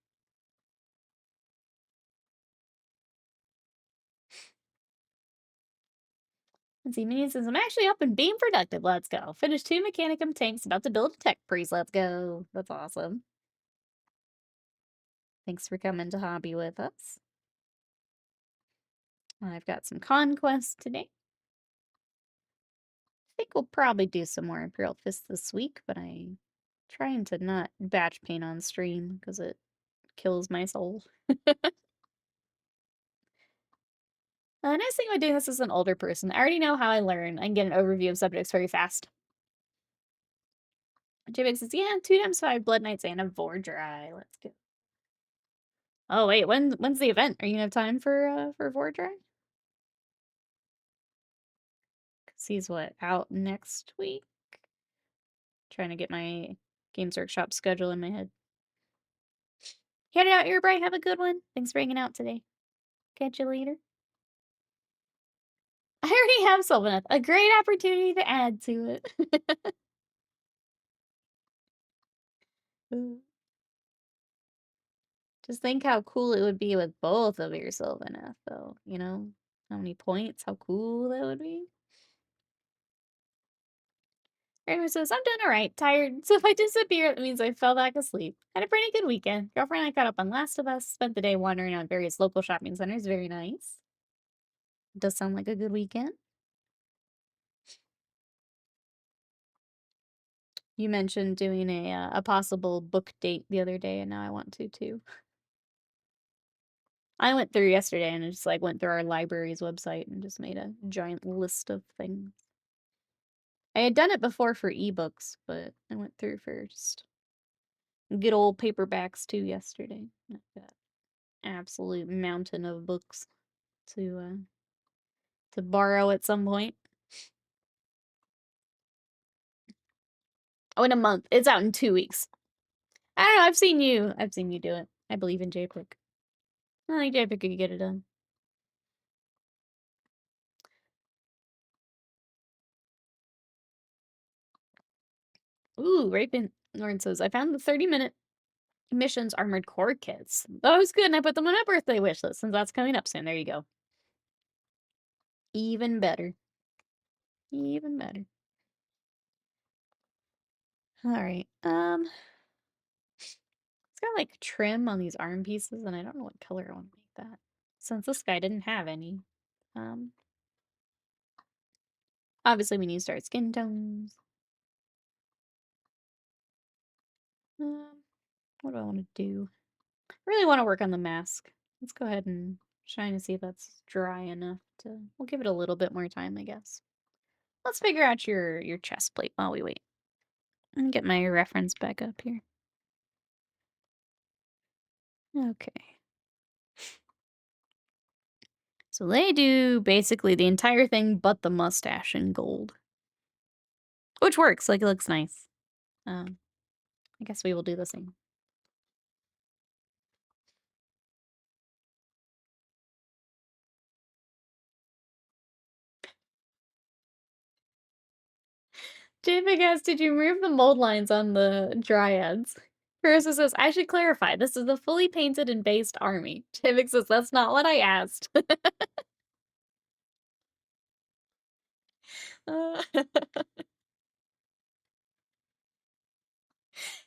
Let's see, Minion says, I'm actually up and being productive. Let's go. Finished 2 Mechanicum tanks, about to build a tech priest. Let's go. That's awesome. Thanks for coming to hobby with us. I've got some Conquest today. I think we'll probably do some more Imperial Fist this week, but I'm trying to not batch paint on stream because it kills my soul. The nice thing about doing this as an older person, I already know how I learn. I can get an overview of subjects very fast. JBX says, yeah, 2x5 Blood Knights and a Vordry. Let's go. Oh wait, when's the event? Are you gonna have time for Vordry? Cause he's out next week? Trying to get my Games Workshop schedule in my head. Head out, Earbright. Have a good one. Thanks for hanging out today. Catch you later. I already have Sylvaneth. A great opportunity to add to it. Just think how cool it would be with both of your Sylvaneth, though. You know? How many points? How cool that would be. Raymond says, I'm doing alright. Tired. So if I disappear, it means I fell back asleep. Had a pretty good weekend. Girlfriend and I caught up on Last of Us. Spent the day wandering around various local shopping centers. Very nice. Does sound like a good weekend. You mentioned doing a possible book date the other day, and now I want to too. I went through yesterday and just like went through our library's website and just made a giant list of things. I had done it before for ebooks, but I went through for just good old paperbacks too yesterday. I've got absolute mountain of books to borrow at some point. Oh, in a month. It's out in 2 weeks. I don't know. I've seen you do it. I believe in JPIC. I think JPIC could get it done. Ooh, Rapin Lauren says, I found the 30-minute missions armored core kits. That was good, and I put them on my birthday wish list since that's coming up soon. There you go. Even better. Even better. Alright, it's got, like, trim on these arm pieces, and I don't know what color I want to make that. Since this guy didn't have any. Obviously we need to start skin tones. What do I want to do? I really want to work on the mask. Let's go ahead and try to see if that's dry enough to... We'll give it a little bit more time, I guess. Let's figure out your chest plate while we wait. And get my reference back up here. Okay. So they do basically the entire thing but the mustache in gold. Which works, like it looks nice. I guess we will do the same. JPEG asks, did you remove the mold lines on the dryads? Carissa says, I should clarify, this is the fully painted and based army. JPEG says, that's not what I asked.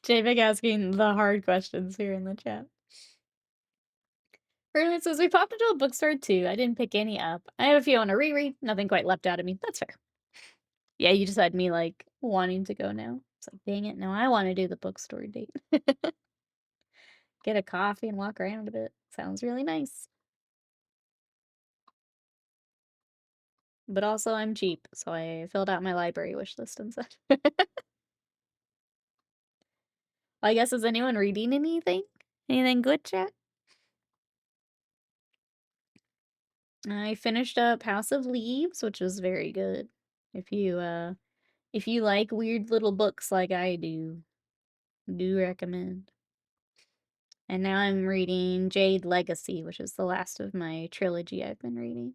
JPEG asking the hard questions here in the chat. Bernard says, we popped into a bookstore too. I didn't pick any up. I have a few on a reread. Nothing quite leapt out at me. That's fair. Yeah, you just had me, like, wanting to go now. It's like, dang it, no, I want to do the bookstore date. Get a coffee and walk around a bit. Sounds really nice. But also, I'm cheap, so I filled out my library wish list instead. I guess, is anyone reading anything? Anything good, chat? I finished up House of Leaves, which was very good. If you like weird little books like I do recommend. And now I'm reading Jade Legacy, which is the last of my trilogy I've been reading.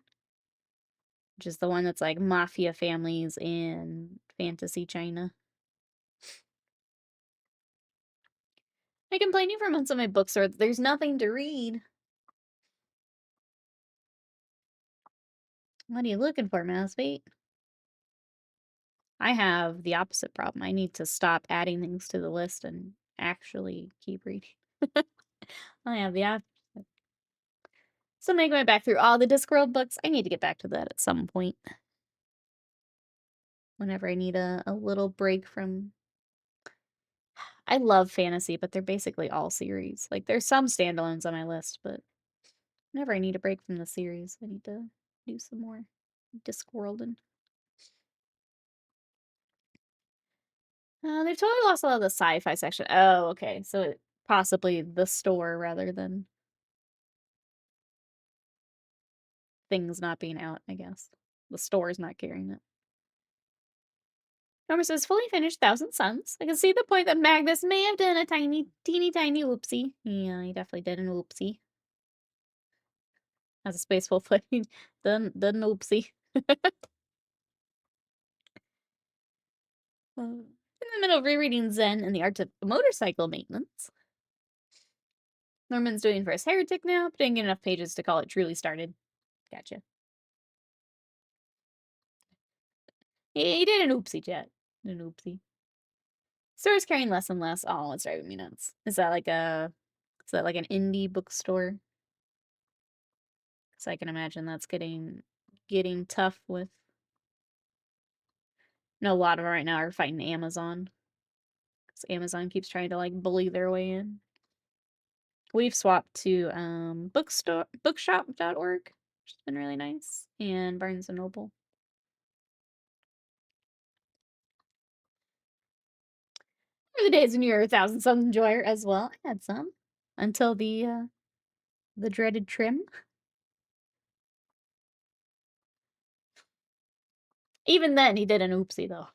Which is the one that's like mafia families in fantasy China. I complaining for months on my bookstore that there's nothing to read. What are you looking for, Mousebait? I have the opposite problem. I need to stop adding things to the list and actually keep reading. I have the opposite. So making my way back through all the Discworld books. I need to get back to that at some point. Whenever I need a little break from... I love fantasy, but they're basically all series. Like, there's some standalones on my list, but whenever I need a break from the series, I need to do some more Discworlding. They've totally lost a lot of the sci-fi section. Oh, okay. So it, possibly the store rather than things not being out, I guess. The store's not carrying it. Norma says, fully finished Thousand Suns. I can see the point that Magnus may have done a teeny tiny whoopsie. Yeah, he definitely did an whoopsie. As a space wolf playing, done an whoopsie. In the middle of rereading Zen and the Art of Motorcycle Maintenance. Norman's doing First Heretic now, but didn't get enough pages to call it truly started. Gotcha. He did an oopsie, chat. An oopsie. Store's carrying less and less. Oh, it's driving me nuts. Is that like an indie bookstore? So I can imagine that's getting getting tough with... No, a lot of them right now are fighting Amazon. Because Amazon keeps trying to, like, bully their way in. We've swapped to bookshop.org, which has been really nice, and Barnes & Noble. For the days when you were a Thousand Suns enjoyer as well. I had some. Until the dreaded trim. Even then, he did an oopsie, though.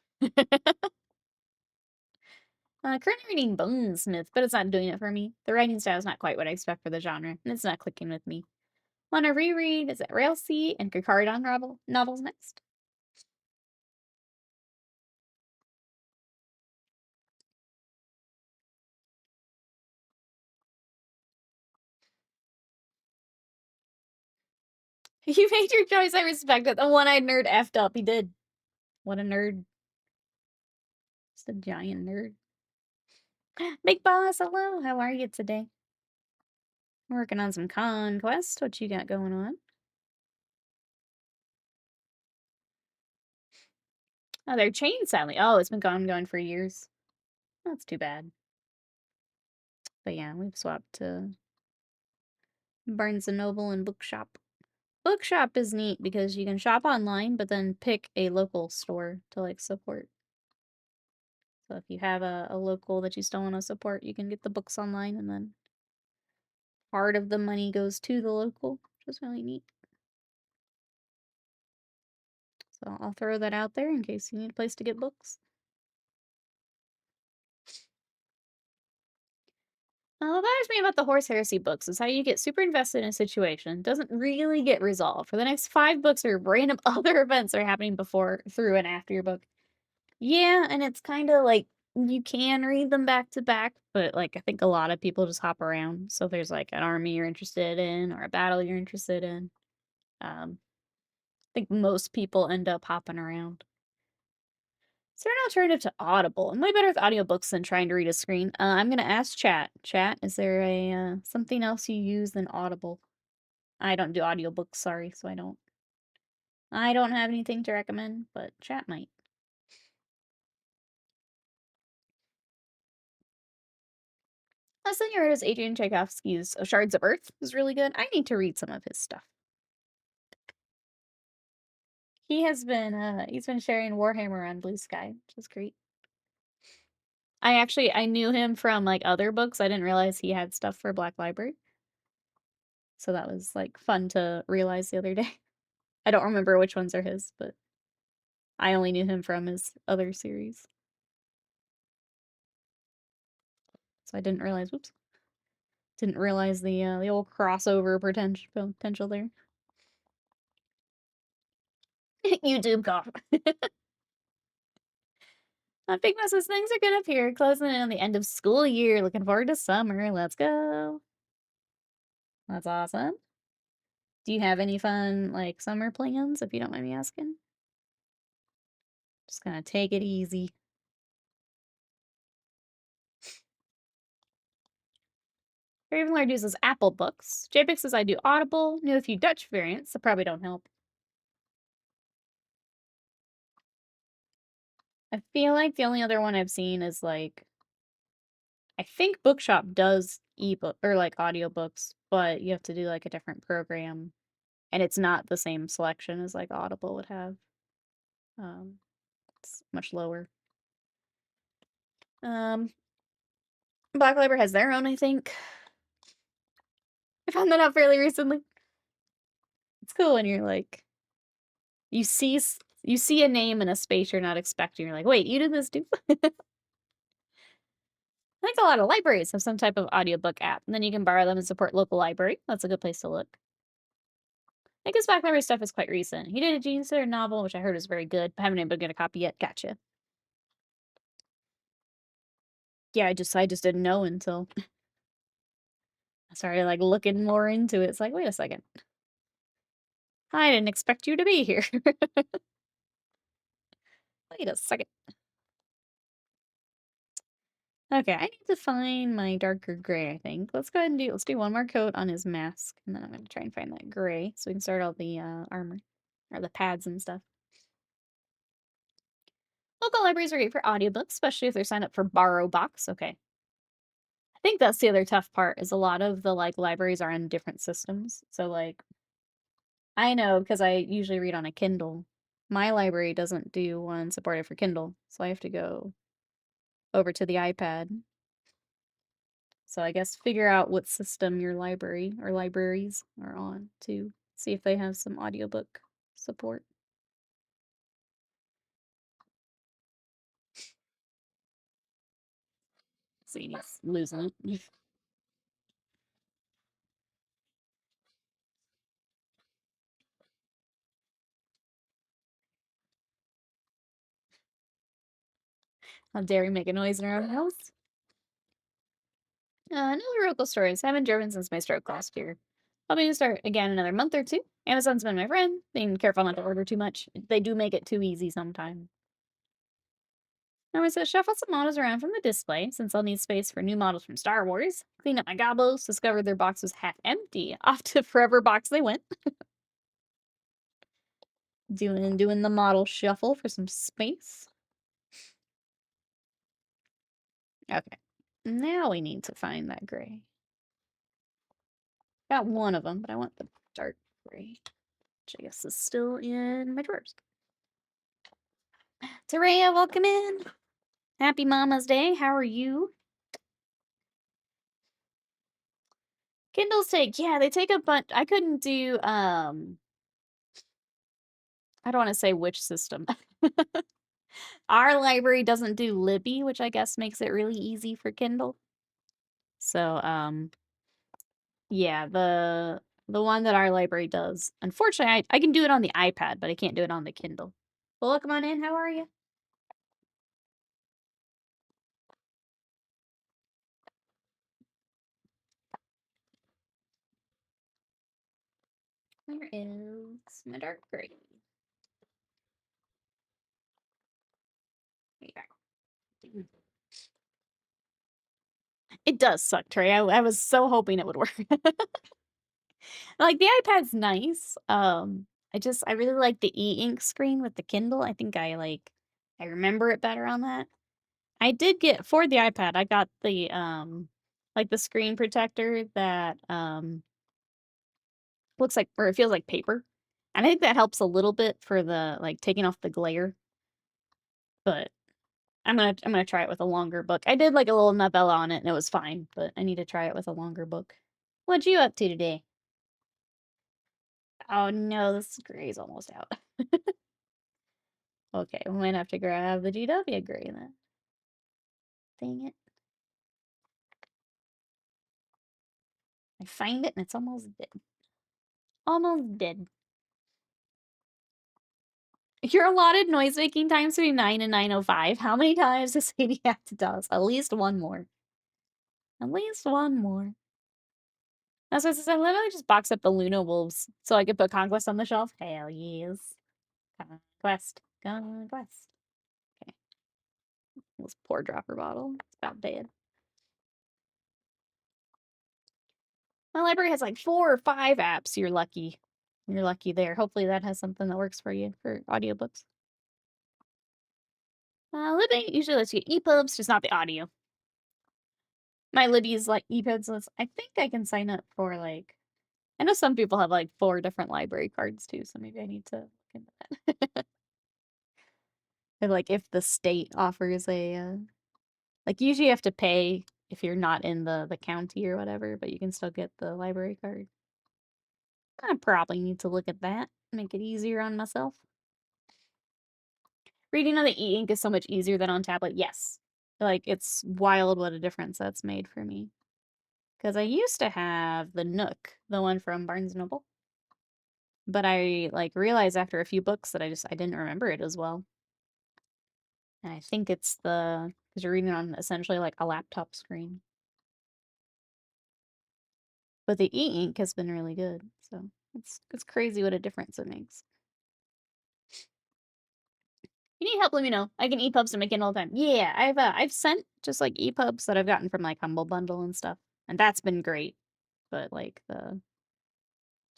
Currently reading Bonesmith, but it's not doing it for me. The writing style is not quite what I expect for the genre, and it's not clicking with me. Want to reread? Is it Railsea and Kikardon novels next? You made your choice. I respect it. The one-eyed nerd effed up. He did. What a nerd. Just a giant nerd. Big Boss, hello. How are you today? Working on some Conquest. What you got going on? Oh, they're chained sadly. Oh, it's been going for years. That's too bad. But yeah, we've swapped to Barnes & Noble and Bookshop. Bookshop is neat because you can shop online, but then pick a local store to, like, support. So if you have a local that you still want to support, you can get the books online, and then part of the money goes to the local, which is really neat. So I'll throw that out there in case you need a place to get books. What bothers me about the Horse Heresy books is how you get super invested in a situation, doesn't really get resolved. For the next 5 books, or random other events are happening before, through, and after your book. Yeah, and it's kind of like, you can read them back to back, but, like, I think a lot of people just hop around. So if there's, like, an army you're interested in, or a battle you're interested in, I think most people end up hopping around. Is there an alternative to Audible? Am I better with audiobooks than trying to read a screen? I'm gonna ask chat. Chat, is there a something else you use than Audible? I don't do audiobooks, sorry, so I don't have anything to recommend, but chat might. Last thing I read is Adrian Tchaikovsky's Shards of Earth is really good. I need to read some of his stuff. He's been sharing Warhammer on Blue Sky, which is great. I knew him from, like, other books. I didn't realize he had stuff for Black Library. So that was, like, fun to realize the other day. I don't remember which ones are his, but I only knew him from his other series. So I didn't realize, whoops. Didn't realize the old crossover potential there. YouTube cough. Big Moses, things are good up here. Closing in on the end of school year. Looking forward to summer. Let's go. That's awesome. Do you have any fun, like, summer plans, if you don't mind me asking? Just gonna take it easy. Ravenlord uses Apple Books. JPEG says I do Audible. Knew a few Dutch variants that probably don't help. I feel like the only other one I've seen is, like, I think Bookshop does ebook or, like, audiobooks, but you have to do, like, a different program, and it's not the same selection as, like, Audible would have. It's much lower. Black Library has their own, I think. I found that out fairly recently. It's cool when you're like, you see a name in a space you're not expecting. You're like, wait, you did this too? I think a lot of libraries have some type of audiobook app, and then you can borrow them and support local library. That's a good place to look. I think his Black Library stuff is quite recent. He did a Gene Sitter novel, which I heard is very good, but haven't been able to get a copy yet. Gotcha. Yeah, I just didn't know until I started, like, looking more into it. It's like, wait a second. I didn't expect you to be here. Wait a second. Okay, I need to find my darker gray, I think. Let's go ahead and let's do one more coat on his mask, and then I'm gonna try and find that gray so we can start all the armor. or the pads and stuff. Local libraries are great for audiobooks, especially if they're signed up for Borrow Box. Okay. I think that's the other tough part is a lot of the like libraries are on different systems. So like I know because I usually read on a Kindle. My library doesn't do one supported for Kindle, so I have to go over to the iPad. So I guess figure out what system your library or libraries are on to see if they have some audiobook support. See, he's losing it. How dare you make a noise in our own house? Another local stories. I haven't driven since my stroke last year. Hoping to start again in another month or two. Amazon's been my friend. Being careful not to order too much. They do make it too easy sometimes. Now, it says shuffle some models around from the display since I'll need space for new models from Star Wars. Clean up my gobos, discovered their box was half empty. Off to Forever Box they went. doing the model shuffle for some space. Okay. Now we need to find that gray. Got one of them, but I want the dark gray, which I guess is still in my drawers. Taraya, welcome in. Happy Mama's Day. How are you? Kindles take, yeah, they take a bunch. I couldn't do, I don't want to say which system. Our library doesn't do Libby, which I guess makes it really easy for Kindle. So, yeah, the one that our library does. Unfortunately, I can do it on the iPad, but I can't do it on the Kindle. Well, come on in. How are you? Where is my dark gray? It does suck, Trey. I was so hoping it would work. Like the iPad's nice. I really like the e-ink screen with the Kindle. I think I remember it better on that. I did get for the iPad, I got the like the screen protector that looks like or it feels like paper. And I think that helps a little bit for the like taking off the glare. But I'm gonna try it with a longer book. I did like a little novella on it and it was fine, but I need to try it with a longer book. What you up to today? Oh no, this gray's almost out. Okay, we might have to grab the GW gray then. Dang it. I find it and it's almost dead. Almost dead. Your allotted noise making times between 9 and 9:05. How many times does Sadie have to do? At least one more. At least one more. That's what I said. I literally just box up the Luna Wolves so I could put Conquest on the shelf. Hell yes. Conquest. Conquest. Okay. This poor dropper bottle. It's about dead. My library has like 4 or 5 apps. You're lucky. You're lucky there. Hopefully that has something that works for you for audiobooks. Libby usually lets you get EPUBs, just not the audio. My Libby is like EPUBs list. I think I can sign up for like I know some people have like 4 different library cards too, so maybe I need to look into that. Or like if the state offers a like usually you have to pay if you're not in the county or whatever, but you can still get the library card. I probably need to look at that, make it easier on myself. Reading on the e-ink is so much easier than on tablet. Yes. Like, it's wild what a difference that's made for me. Because I used to have the Nook, the one from Barnes & Noble. But I, like, realized after a few books that I didn't remember it as well. And I think it's because you're reading on essentially like a laptop screen. But the e-ink has been really good. So, it's crazy what a difference it makes. You need help, let me know. I can EPUBs to make it all the time. Yeah, I've sent just like EPUBs that I've gotten from like Humble Bundle and stuff. And that's been great. But like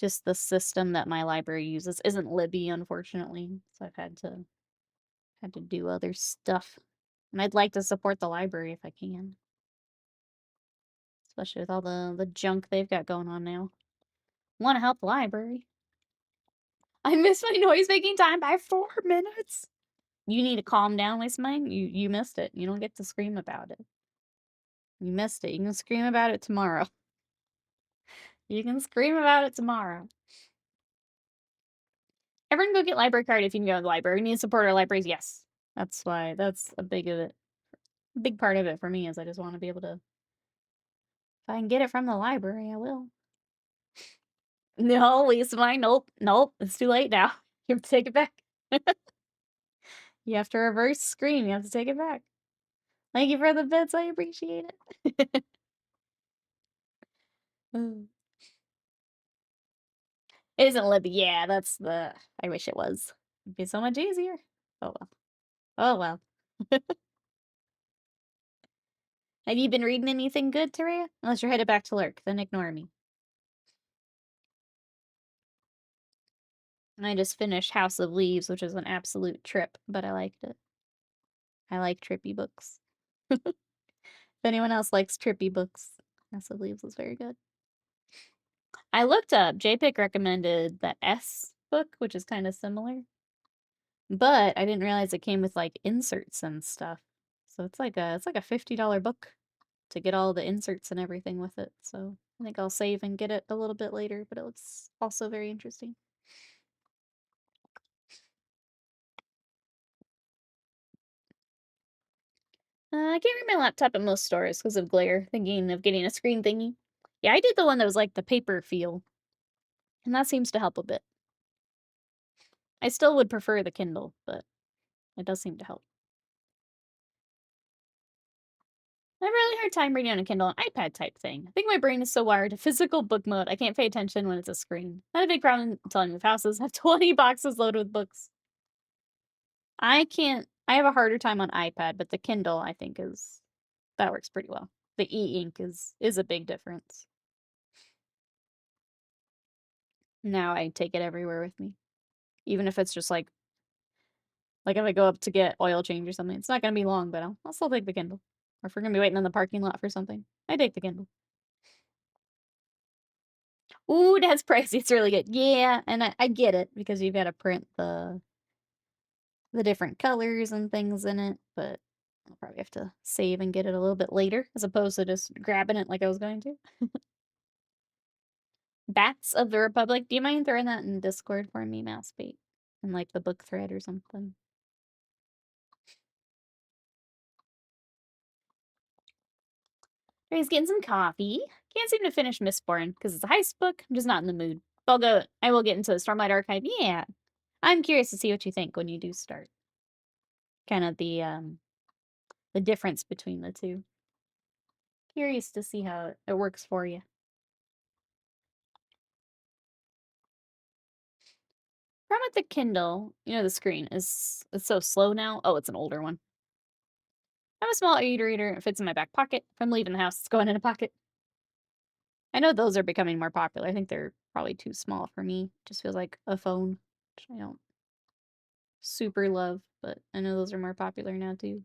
Just the system that my library uses isn't Libby, unfortunately, so I've had to do other stuff. And I'd like to support the library if I can. Especially with all the junk they've got going on now. Want to help the library. I missed my noise-making time by 4 minutes! You need to calm down, Mine. You missed it. You don't get to scream about it. You missed it. You can scream about it tomorrow. You can scream about it tomorrow. Everyone go get library card if you can go to the library. We need to support our libraries, yes. That's why, that's a big of it. A big part of it for me is I just want to be able to... If I can get it from the library, I will. No, Lisa Mine, nope, nope. It's too late now. You have to take it back. You have to reverse screen. You have to take it back. Thank you for the bits. I appreciate it. It isn't Libby. Yeah, that's the... I wish it was. It'd be so much easier. Oh well. Oh well. Have you been reading anything good, Taria? Unless you're headed back to Lurk, then ignore me. I just finished House of Leaves, which is an absolute trip, but I liked it. I like trippy books. If anyone else likes trippy books, House of Leaves was very good. I looked up, JPIC recommended that S book, which is kind of similar. But I didn't realize it came with like inserts and stuff. So it's like a $50 book to get all the inserts and everything with it. So I think I'll save and get it a little bit later, but it looks also very interesting. I can't read my laptop at most stores because of glare, thinking of getting a screen thingy. Yeah, I did the one that was like the paper feel, and that seems to help a bit. I still would prefer the Kindle, but it does seem to help. I have a really hard time reading on a Kindle and iPad type thing. I think my brain is so wired to physical book mode, I can't pay attention when it's a screen. Not a big problem until I move houses. I have 20 boxes loaded with books. I have a harder time on iPad, but the Kindle, I think, that works pretty well. The e-ink is a big difference. Now I take it everywhere with me. Even if it's just like if I go up to get oil change or something, it's not gonna be long, but I'll still take the Kindle. Or if we're gonna be waiting in the parking lot for something, I take the Kindle. Ooh, that's pricey. It's really good. Yeah, and I get it because you've got to print the different colors and things in it, but I'll probably have to save and get it a little bit later as opposed to just grabbing it like I was going to. Bats of the Republic. Do you mind throwing that in Discord for me, Mousebait? In like the book thread or something. He's getting some coffee. Can't seem to finish Mistborn because it's a heist book. I'm just not in the mood. I will get into the Stormlight Archive. Yeah. I'm curious to see what you think when you do start. Kind of the difference between the two. Curious to see how it works for you. Problem with the Kindle, the screen it's so slow now. Oh, it's an older one. I have a small e-reader. It fits in my back pocket. If I'm leaving the house, it's going in a pocket. I know those are becoming more popular. I think they're probably too small for me. Just feels like a phone, which I don't super love, but I know those are more popular now too.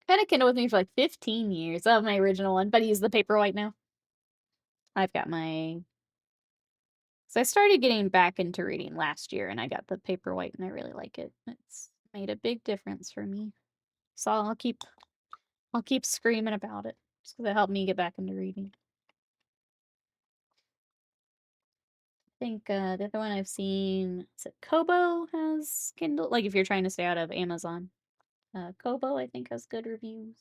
I've had a Kindle with me for like 15 years. I have my original one, but I use the Paperwhite now. I've got So I started getting back into reading last year, and I got the Paperwhite, and I really like it. It's made a big difference for me. So I'll keep screaming about it, just because it helped me get back into reading. I think the other one I've seen, is it Kobo has Kindle? Like if you're trying to stay out of Amazon. Kobo, I think, has good reviews.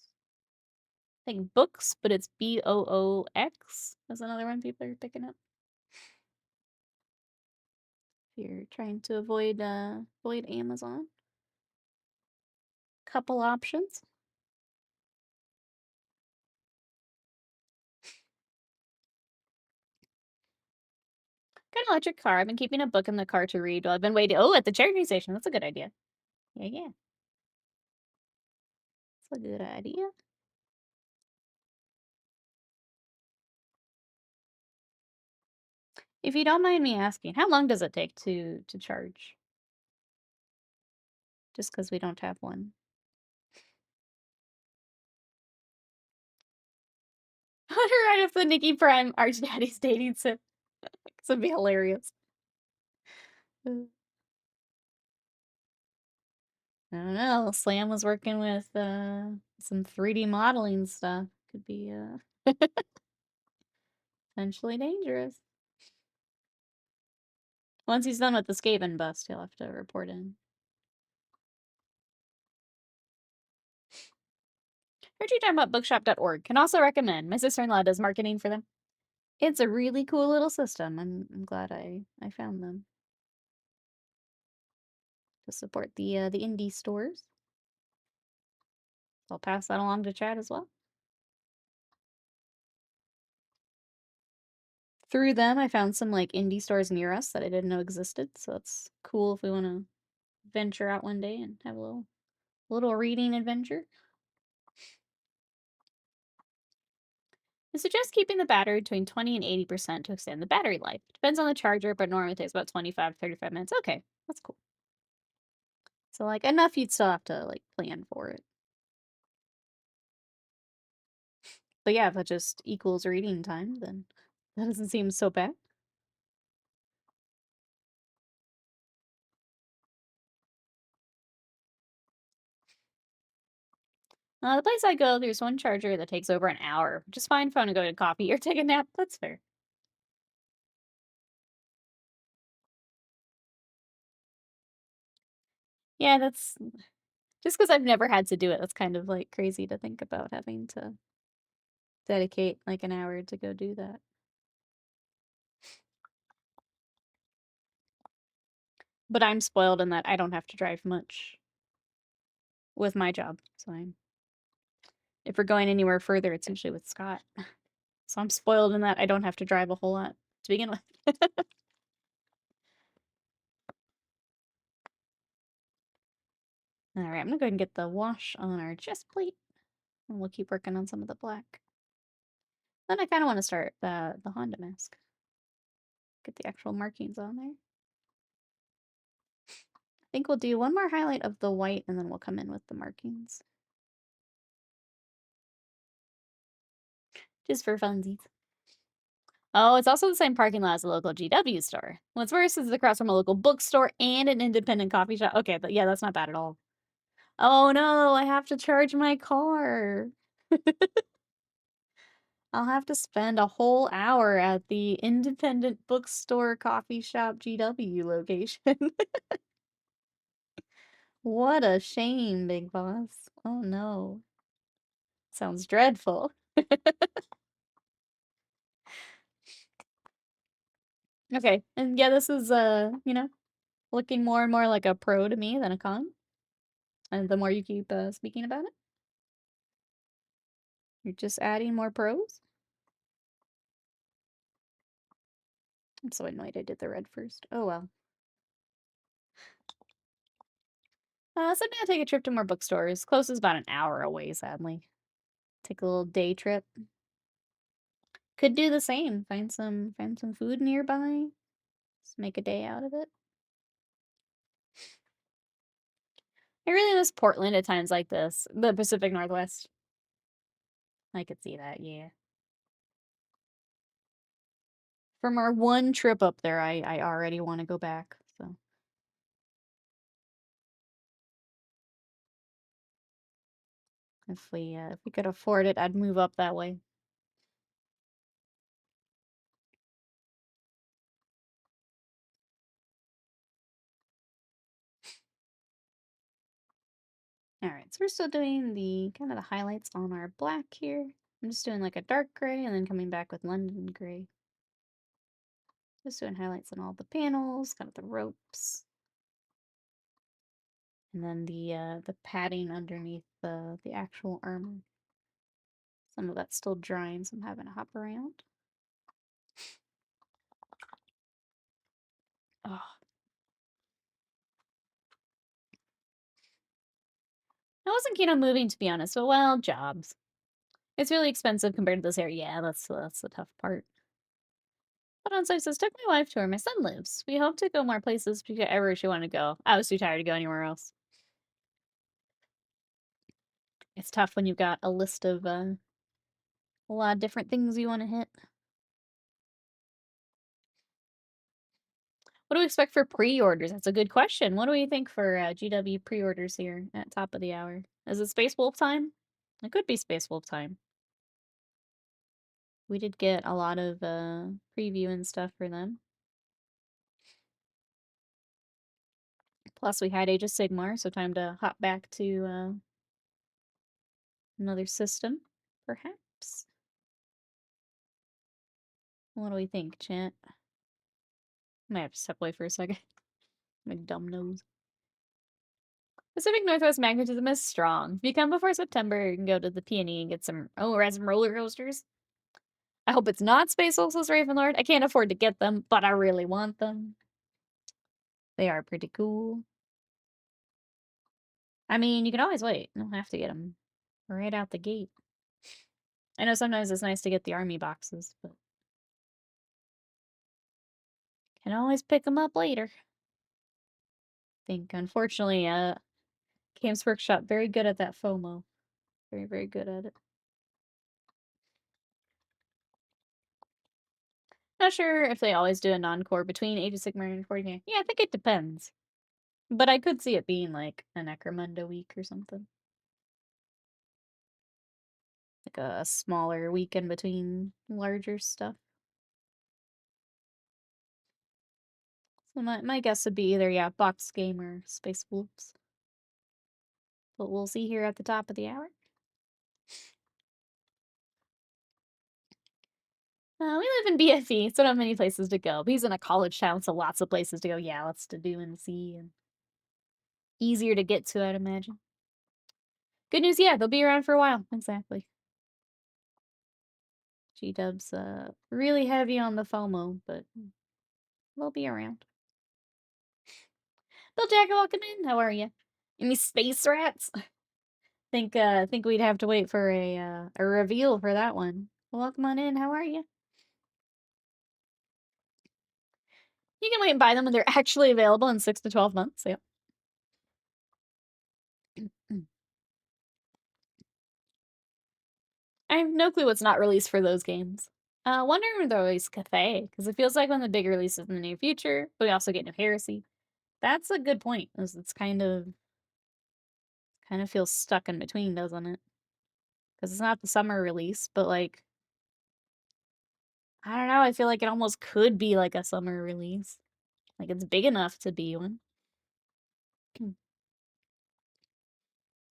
I think Books, but it's Boox is another one people are picking up. If you're trying to avoid Amazon. Couple options. Got an electric car. I've been keeping a book in the car to read while I've been waiting. Oh, at the charging station. That's a good idea. Yeah. That's a good idea. If you don't mind me asking, how long does it take to charge? Just because we don't have one. I wonder right if the Nikki Prime Arch Daddy's dating sim. This would be hilarious. I don't know. Slam was working with some 3D modeling stuff. Could be potentially dangerous. Once he's done with the Skaven bust, he'll have to report in. Heard you talking about bookshop.org. Can also recommend. My sister-in-law does marketing for them. It's a really cool little system. I'm glad I found them to support the indie stores. I'll pass that along to Chad as well. Through them, I found some like indie stores near us that I didn't know existed. So it's cool if we want to venture out one day and have a little reading adventure. I suggest keeping the battery between 20 and 80% to extend the battery life. Depends on the charger, but normally takes about 25 to 35 minutes. Okay, that's cool. So like enough you'd still have to like plan for it. But yeah, if it just equals reading time, then that doesn't seem so bad. The place I go, there's one charger that takes over an hour, which is fine if I want to go get a coffee or take a nap. That's fair. Yeah, that's just because I've never had to do it. That's kind of like crazy to think about having to dedicate like an hour to go do that. But I'm spoiled in that I don't have to drive much with my job. So if we're going anywhere further, it's usually with Scott. So I'm spoiled in that I don't have to drive a whole lot to begin with. All right, I'm gonna go ahead and get the wash on our chest plate, and we'll keep working on some of the black. Then I kind of want to start the Honda mask. Get the actual markings on there. I think we'll do one more highlight of the white, and then we'll come in with the markings. Just for funsies. Oh, it's also the same parking lot as a local GW store. What's worse is it's across from a local bookstore and an independent coffee shop. Okay, but yeah, that's not bad at all. Oh no, I have to charge my car. I'll have to spend a whole hour at the independent bookstore coffee shop GW location. What a shame, Big Boss. Oh no. Sounds dreadful. Okay, and yeah, this is, looking more and more like a pro to me than a con. And the more you keep speaking about it, you're just adding more pros. I'm so annoyed I did the red first. Oh well. Someday I'll take a trip to more bookstores. Close is about an hour away, sadly. Take a little day trip. Could do the same. Find some food nearby. Just make a day out of it. I really miss Portland at times like this. The Pacific Northwest. I could see that, yeah. From our one trip up there, I already want to go back, so. If we could afford it, I'd move up that way. Alright, so we're still doing the kind of the highlights on our black here. I'm just doing like a dark gray and then coming back with London gray. Just doing highlights on all the panels, kind of the ropes. And then the padding underneath the actual armor. Some of that's still drying, so I'm having to hop around. Oh. I wasn't keen on moving, to be honest, but well, jobs. It's really expensive compared to this area. Yeah, that's the tough part. But on site says, took my wife to where my son lives. We hope to go more places because ever she wanted to go. I was too tired to go anywhere else. It's tough when you've got a list of a lot of different things you want to hit. What do we expect for pre-orders? That's a good question. What do we think for GW pre-orders here at top of the hour? Is it Space Wolf time? It could be Space Wolf time. We did get a lot of preview and stuff for them. Plus, we had Age of Sigmar, so time to hop back to another system, perhaps. What do we think, chat? I might have to step away for a second. My dumb nose. Pacific Northwest magnetism is strong. If you come before September, you can go to the Peony and get some roller coasters. I hope it's not Space Solstice Ravenlord. I can't afford to get them, but I really want them. They are pretty cool. I mean, you can always wait. You don't have to get them right out the gate. I know sometimes it's nice to get the army boxes, but can always pick them up later. I think, unfortunately, Games Workshop, very good at that FOMO. Very, very good at it. Not sure if they always do a non-core between Age of Sigmar and 40K. Yeah, I think it depends. But I could see it being like a Necromunda week or something. Like a smaller week in between larger stuff. So my guess would be either, yeah, Box Game or Space Wolves. But we'll see here at the top of the hour. We live in BFE, so not many places to go. But he's in a college town, so lots of places to go. Yeah, lots to do and see, and easier to get to, I'd imagine. Good news, yeah, they'll be around for a while. Exactly. G-Dub's really heavy on the FOMO, but they'll be around. Bill Jack, welcome in. How are you? Any space rats? Think we'd have to wait for a reveal for that one. Welcome on in. How are you? You can wait and buy them when they're actually available in 6 to 12 months. Yep. I have no clue what's not released for those games. Wonder if they'll release Cathay, because it feels like one of the big releases in the near future, but we also get New Heresy. That's a good point. It's kind of feels stuck in between, doesn't it? Because it's not the summer release, but like, I don't know, I feel like it almost could be like a summer release. Like, it's big enough to be one.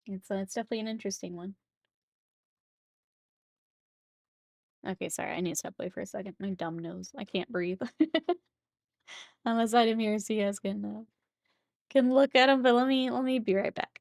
It's definitely an interesting one. Okay, sorry, I need to step away for a second. My dumb nose. I can't breathe. Unless item here so you guys can look at them, but let me be right back.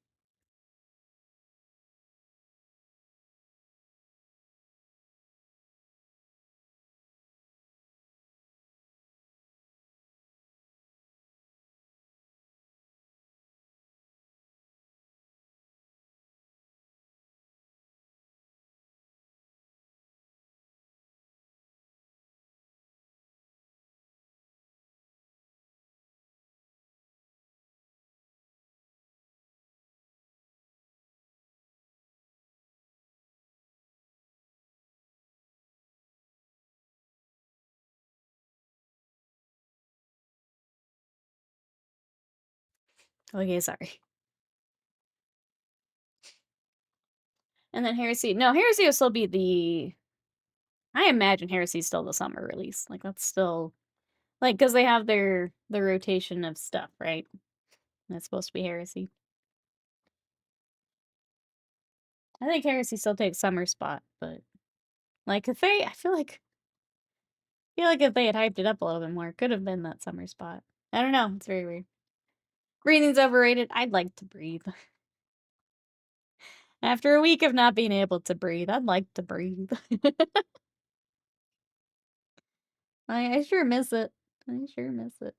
Okay, sorry. And then Heresy. No, Heresy will still be the... I imagine Heresy's still the summer release. Like, that's still... Like, because they have the rotation of stuff, right? That's supposed to be Heresy. I think Heresy still takes summer spot, but... Like, if they... I feel like if they had hyped it up a little bit more, it could have been that summer spot. I don't know. It's very weird. Breathing's overrated. I'd like to breathe. After a week of not being able to breathe, I'd like to breathe. I sure miss it. I sure miss it.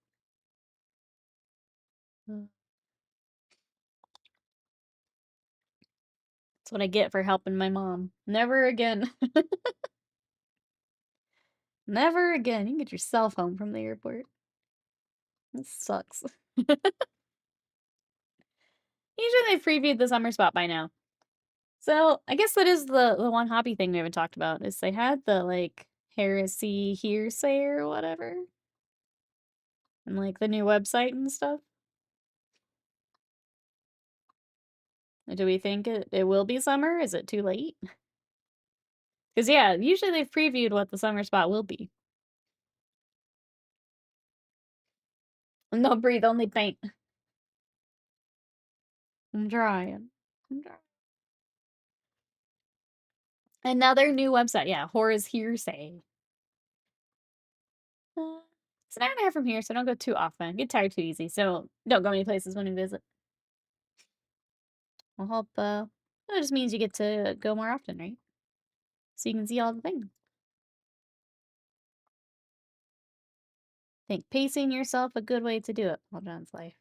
That's what I get for helping my mom. Never again. Never again. You can get yourself home from the airport. This sucks. Usually they've previewed the summer spot by now. So I guess that is the one hobby thing we haven't talked about is they had the like heresy hearsay or whatever. And like the new website and stuff. Do we think it will be summer? Is it too late? Because yeah, usually they've previewed what the summer spot will be. No breathe, only paint. I'm trying. Another new website. Yeah, Horror's Hearsay. It's an hour and a half from here, so don't go too often. Get tired too easy, so don't go many places when you visit. We'll hope, that just means you get to go more often, right? So you can see all the things. Think pacing yourself a good way to do it. Well, John's life.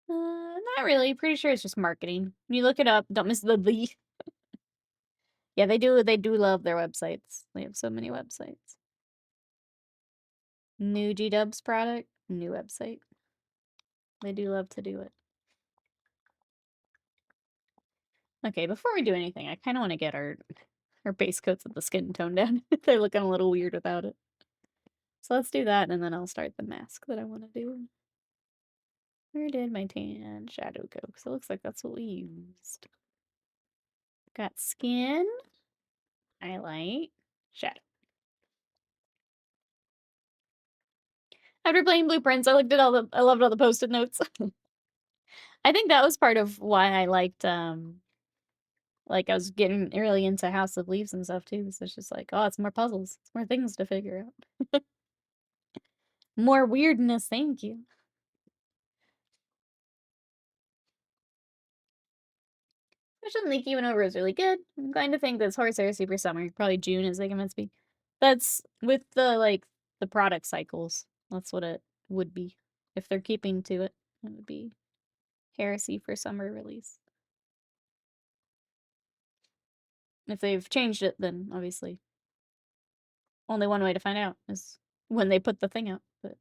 Not really. Pretty sure it's just marketing. When you look it up, don't miss the "the." Yeah, they do love their websites. They have so many websites. New G-Dubs product, new website. They do love to do it. Okay, before we do anything, I kind of want to get our base coats of the skin tone down. They're looking a little weird without it. So let's do that, and then I'll start the mask that I want to do. Where did my tan shadow go? Because it looks like that's what we used. Got skin, highlight, shadow. After playing Blueprints, I loved all the post-it notes. I think that was part of why I liked, like I was getting really into House of Leaves and stuff too. So it's just like, oh, it's more puzzles. It's more things to figure out. More weirdness, thank you. Especially Leaky went over is really good. I'm going to think this Horsehair Super Summer, probably June as they convince me. That's with the product cycles. That's what it would be. If they're keeping to it, it would be Heresy for summer release. If they've changed it, then obviously only one way to find out is when they put the thing out. But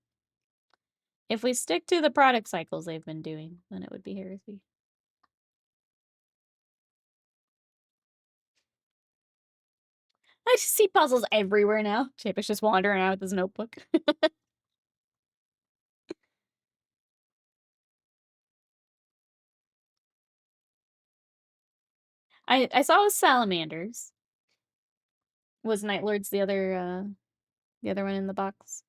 if we stick to the product cycles they've been doing, then it would be Heresy. I just see puzzles everywhere now. Chapek's just wandering around with his notebook. I saw with salamanders. Was Night Lords the other one in the box?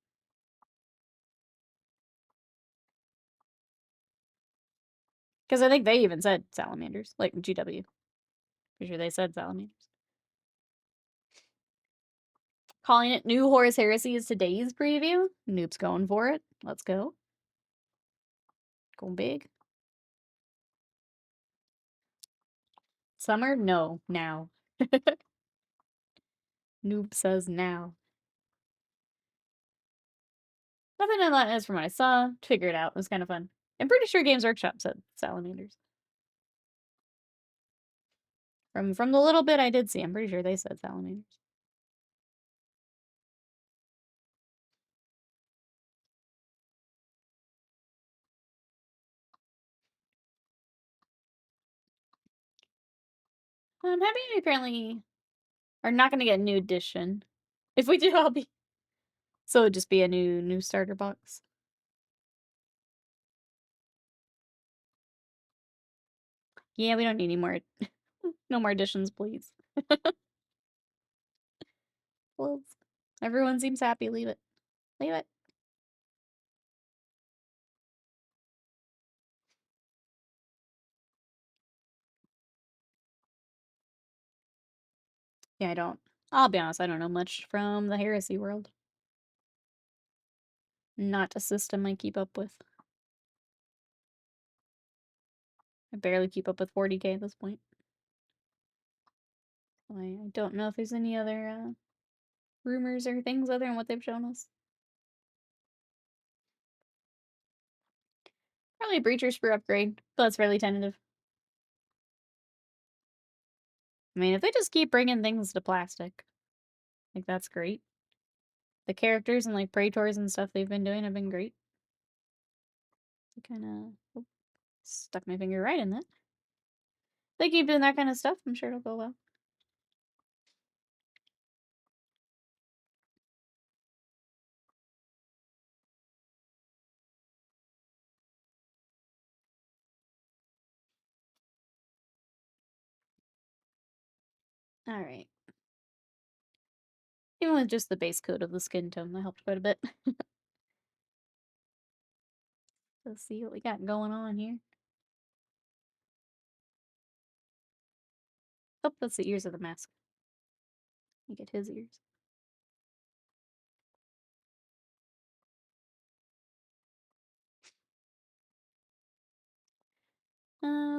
Because I think they even said salamanders, like GW. Pretty sure they said salamanders. Calling it New Horus Heresy is today's preview. Noob's going for it. Let's go. Going big. Summer? No, now. Noob says now. Nothing in that is from what I saw. Figure it out. It was kind of fun. I'm pretty sure Games Workshop said salamanders. From the little bit I did see, I'm pretty sure they said salamanders. I'm happy we apparently are not going to get a new edition. If we do, I'll be... So it'd just be a new starter box. Yeah, we don't need any more. No more editions, please. Well, everyone seems happy. Leave it. Leave it. Yeah, I don't. I'll be honest, I don't know much from the Heresy world. Not a system I keep up with. I barely keep up with 40K at this point. I don't know if there's any other rumors or things other than what they've shown us. Probably a Breacher Sprue upgrade, but that's fairly tentative. I mean, if they just keep bringing things to plastic, Like, that's great. The characters and, like, Praetors and stuff they've been doing have been great. I kinda stuck my finger right in that. They keep doing that kind of stuff, I'm sure it'll go well. Alright. Even with just the base coat of the skin tone, that helped quite a bit. Let's see what we got going on here. Oh, that's the ears of the mask. You get his ears.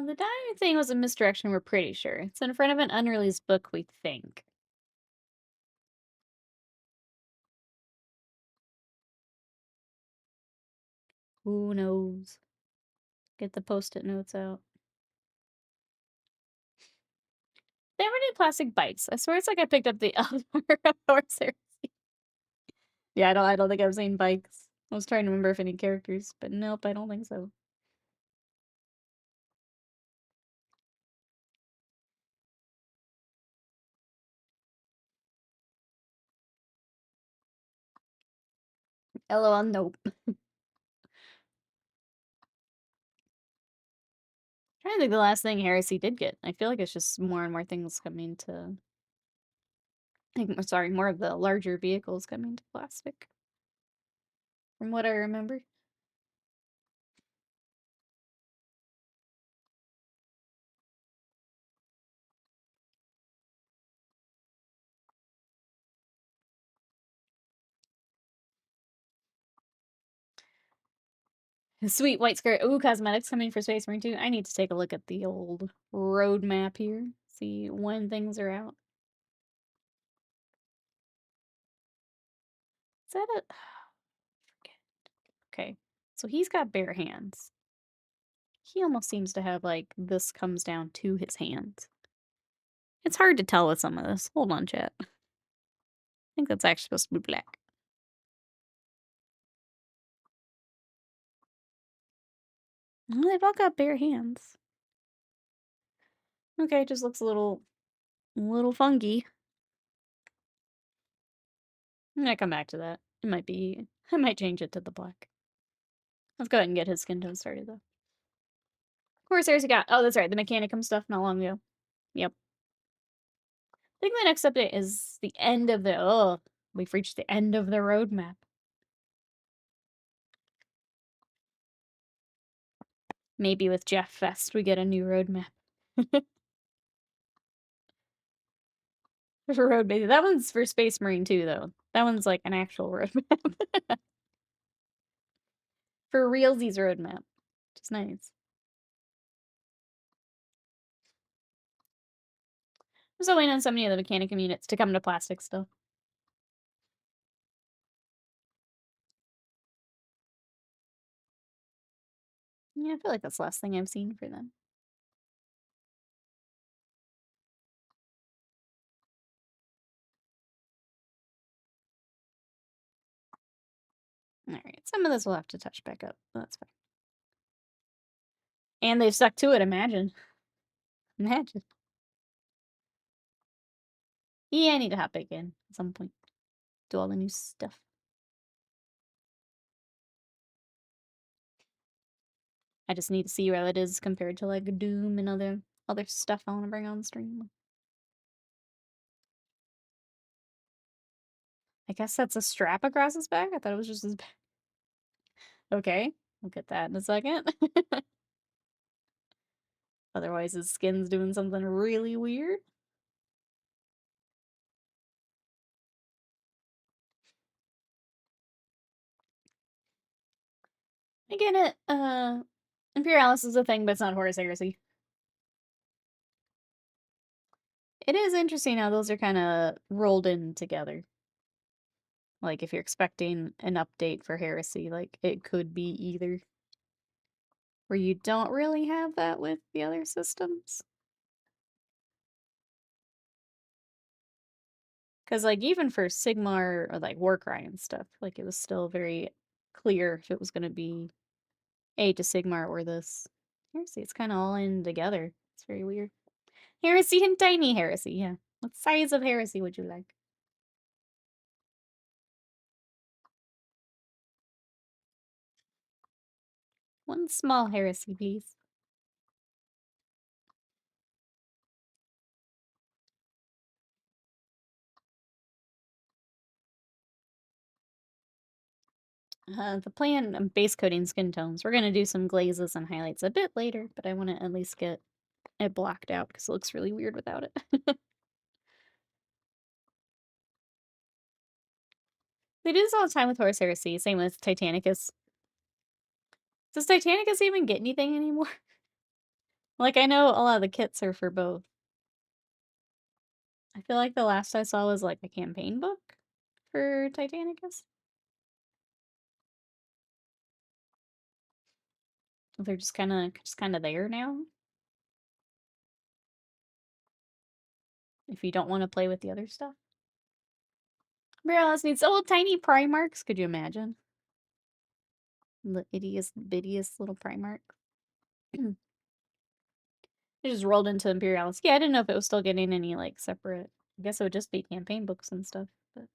The dying thing was a misdirection, we're pretty sure. It's in front of an unreleased book, we think. Who knows? Get the post-it notes out. They ever do plastic bikes? I swear it's like I picked up the other horse heresy. Yeah, I don't think I've seen bikes. I was trying to remember if any characters, but nope, I don't think so. LOL, nope. Trying to think the last thing Heresy did get. I feel like it's just more and more things coming to. Sorry, more of the larger vehicles coming to plastic. From what I remember. Sweet white skirt. Ooh, cosmetics coming for Space Marine 2. I need to take a look at the old roadmap here. See when things are out. Is that a... Forget. Okay. So he's got bare hands. He almost seems to have, like, this comes down to his hands. It's hard to tell with some of this. Hold on, chat. I think that's actually supposed to be black. Oh, they've all got bare hands. Okay, it just looks a little funky. I'm gonna come back to that. It might be... I might change it to the black. Let's go ahead and get his skin tone started, though. Of course, there's a guy. Oh, that's right. The Mechanicum stuff not long ago. Yep. I think the next update is the end of the... Oh, we've reached the end of the roadmap. Maybe with Jeff Fest, we get a new roadmap. For road base. That one's for Space Marine too, though. That one's like an actual roadmap. For realsies roadmap. Which is nice. I'm still waiting on so many of the Mechanicum units to come to plastic still. Yeah, I feel like that's the last thing I've seen for them. Alright, some of this will have to touch back up. That's fine. And they've stuck to it, imagine. Imagine. Yeah, I need to hop back in at some point. Do all the new stuff. I just need to see where that is compared to like Doom and other stuff I want to bring on stream. I guess that's a strap across his back? I thought it was just his back. Okay, we'll get that in a second. Otherwise his skin's doing something really weird. I get it. Imperialis is a thing, but it's not Horus Heresy. It is interesting how those are kind of rolled in together. Like, if you're expecting an update for Heresy, like, it could be either. Where you don't really have that with the other systems. Because, like, even for Sigmar or, like, Warcry and stuff, like, it was still very clear if it was going to be A to Sigmar or this. Heresy, it's kind of all in together. It's very weird. Heresy and tiny heresy, yeah. What size of heresy would you like? One small heresy, please. The plan, base coating skin tones. We're going to do some glazes and highlights a bit later, but I want to at least get it blocked out because it looks really weird without it. They do this all the time with Horus Heresy, same with Titanicus. Does Titanicus even get anything anymore? Like, I know a lot of the kits are for both. I feel like the last I saw was, like, a campaign book for Titanicus. They're just kinda there now. If you don't wanna play with the other stuff. Mirrorless needs little tiny Primarchs, could you imagine? The ittiest bittiest little Primarch. It just rolled into Imperialis. Yeah, I didn't know if it was still getting any, like, separate. I guess it would just be campaign books and stuff, but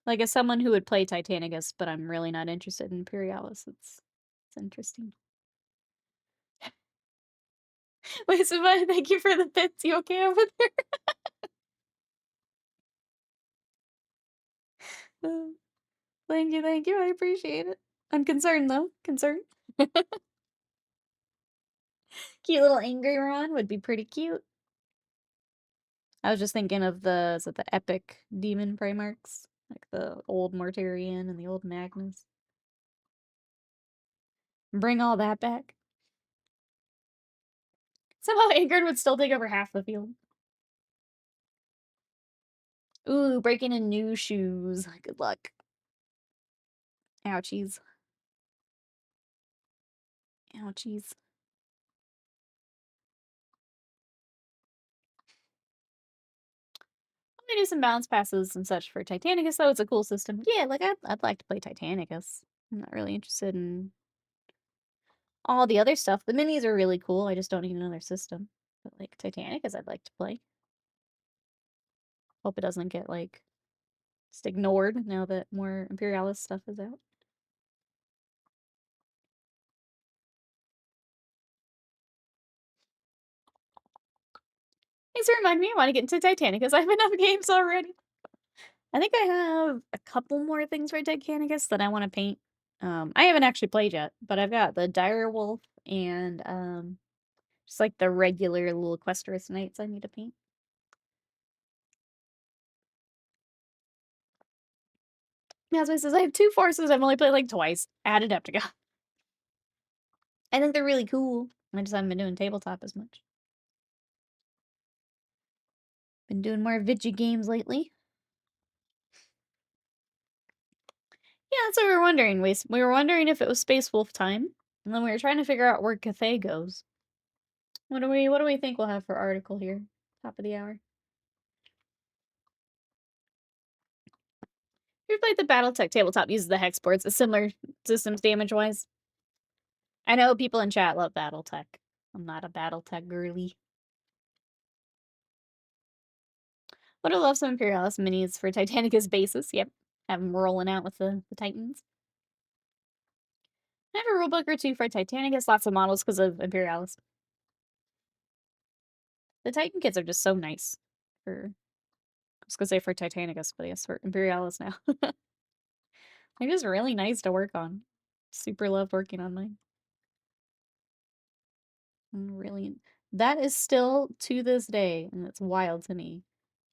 like, as someone who would play Titanicus, but I'm really not interested in Imperialis, it's interesting. Wait, Savannah, thank you for the bits. You okay over there? Thank you. I appreciate it. I'm concerned though. Concerned. Cute little angry Ron would be pretty cute. I was just thinking of is it the epic demon Primarchs? Like the old Mortarion and the old Magnus. Bring all that back. Somehow Ingrid would still take over half the field. Ooh, breaking in new shoes. Good luck. Ouchies. Ouchies. I'm gonna do some balance passes and such for Titanicus, though. It's a cool system. Yeah, like, I'd like to play Titanicus. I'm not really interested in all the other stuff. The minis are really cool. I just don't need another system. But, like, Titanicus I'd like to play. Hope it doesn't get, like, just ignored now that more Imperialist stuff is out. Thanks for reminding me. I want to get into Titanicus. I have enough games already. I think I have a couple more things for Titanicus that I want to paint. I haven't actually played yet, but I've got the Dire Wolf and just like the regular little Equestrus Knights I need to paint. Masway says, I have 2 forces I've only played like twice. Add Adeptica. I think they're really cool. I just haven't been doing tabletop as much. Been doing more Vigi games lately. Yeah, that's what we were wondering. We were wondering if it was Space Wolf time, and then we were trying to figure out where Cathay goes. What do we think we'll have for article here? Top of the hour. We played the BattleTech tabletop uses the hex boards. It's similar systems damage wise. I know people in chat love BattleTech. I'm not a BattleTech girly. Would have loved some Imperialis minis for Titanicus bases. Yep. Have them rolling out with the Titans. I have a rulebook or 2 for Titanicus. Lots of models because of Imperialis. The Titan kits are just so nice. I was gonna say for Titanicus, but yes, for Imperialis now. They're just really nice to work on. Super loved working on mine. Really, that is still to this day, and it's wild to me.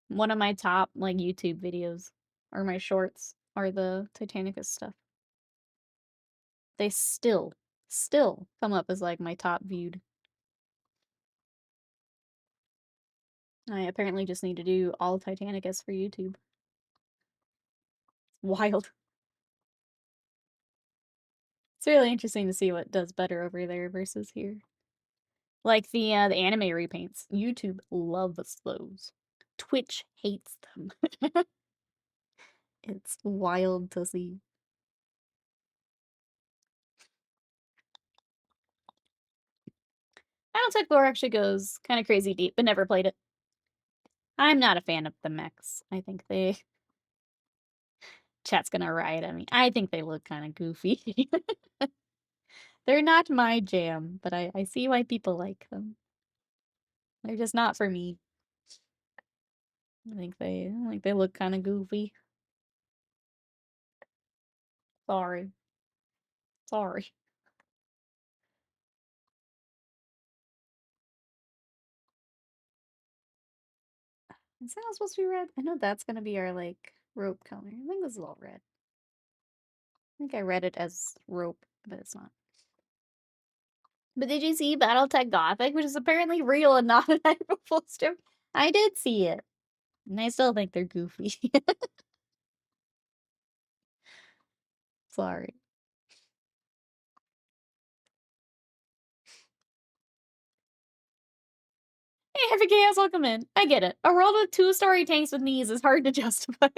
One of my top like YouTube videos or my shorts are the Titanicus stuff. They still come up as like my top viewed. I apparently just need to do all Titanicus for YouTube. Wild. It's really interesting to see what does better over there versus here. Like the anime repaints. YouTube loves those. Twitch hates them. It's wild to see. Battletech lore actually goes kind of crazy deep, but never played it. I'm not a fan of the mechs. I think they... Chat's gonna riot at me. I think they look kind of goofy. They're not my jam, but I see why people like them. They're just not for me. I think they look kind of goofy. Sorry. Sorry. Is that supposed to be red? I know that's gonna be our, like, rope color. I think this is all red. I think I read it as rope, but it's not. But did you see Battletech Gothic, which is apparently real and not an April Fool's joke? I did see it. And I still think they're goofy. Sorry. Hey, Heavy Chaos, welcome in. I get it. A world with 2-story tanks with knees is hard to justify.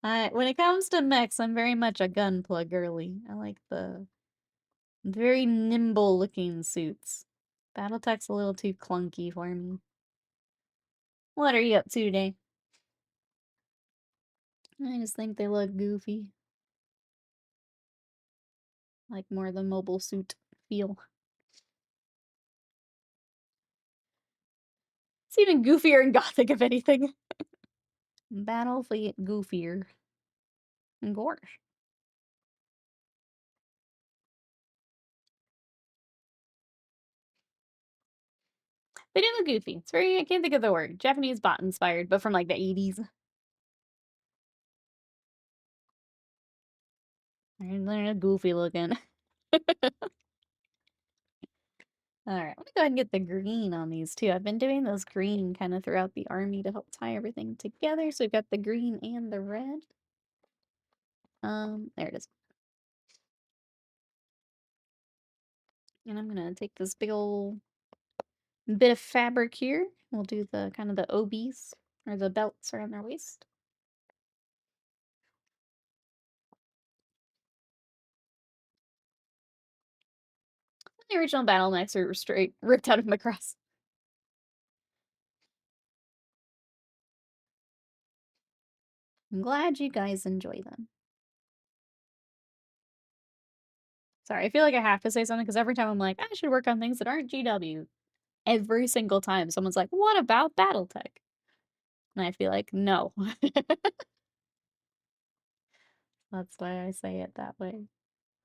When it comes to mechs, I'm very much a gunpla girly. I like the very nimble looking suits. Battletech's a little too clunky for me. What are you up to today? I just think they look goofy. Like more the mobile suit feel. It's even goofier in Gothic, if anything. Battlefleet goofier. Gosh. They do look goofy. It's very, I can't think of the word. Japanese bot inspired, but from like the 80s. They're goofy looking. Alright, I'm gonna go ahead and get the green on these too. I've been doing those green kind of throughout the army to help tie everything together. So we've got the green and the red. There it is. And I'm gonna take this big old bit of fabric here. We'll do the kind of the OBs, or the belts around their waist. The original battle mechs are straight ripped out of Macross. I'm glad you guys enjoy them. Sorry, I feel like I have to say something because every time I'm like, I should work on things that aren't GW. Every single time someone's like, what about Battletech? And I feel like, no. That's why I say it that way.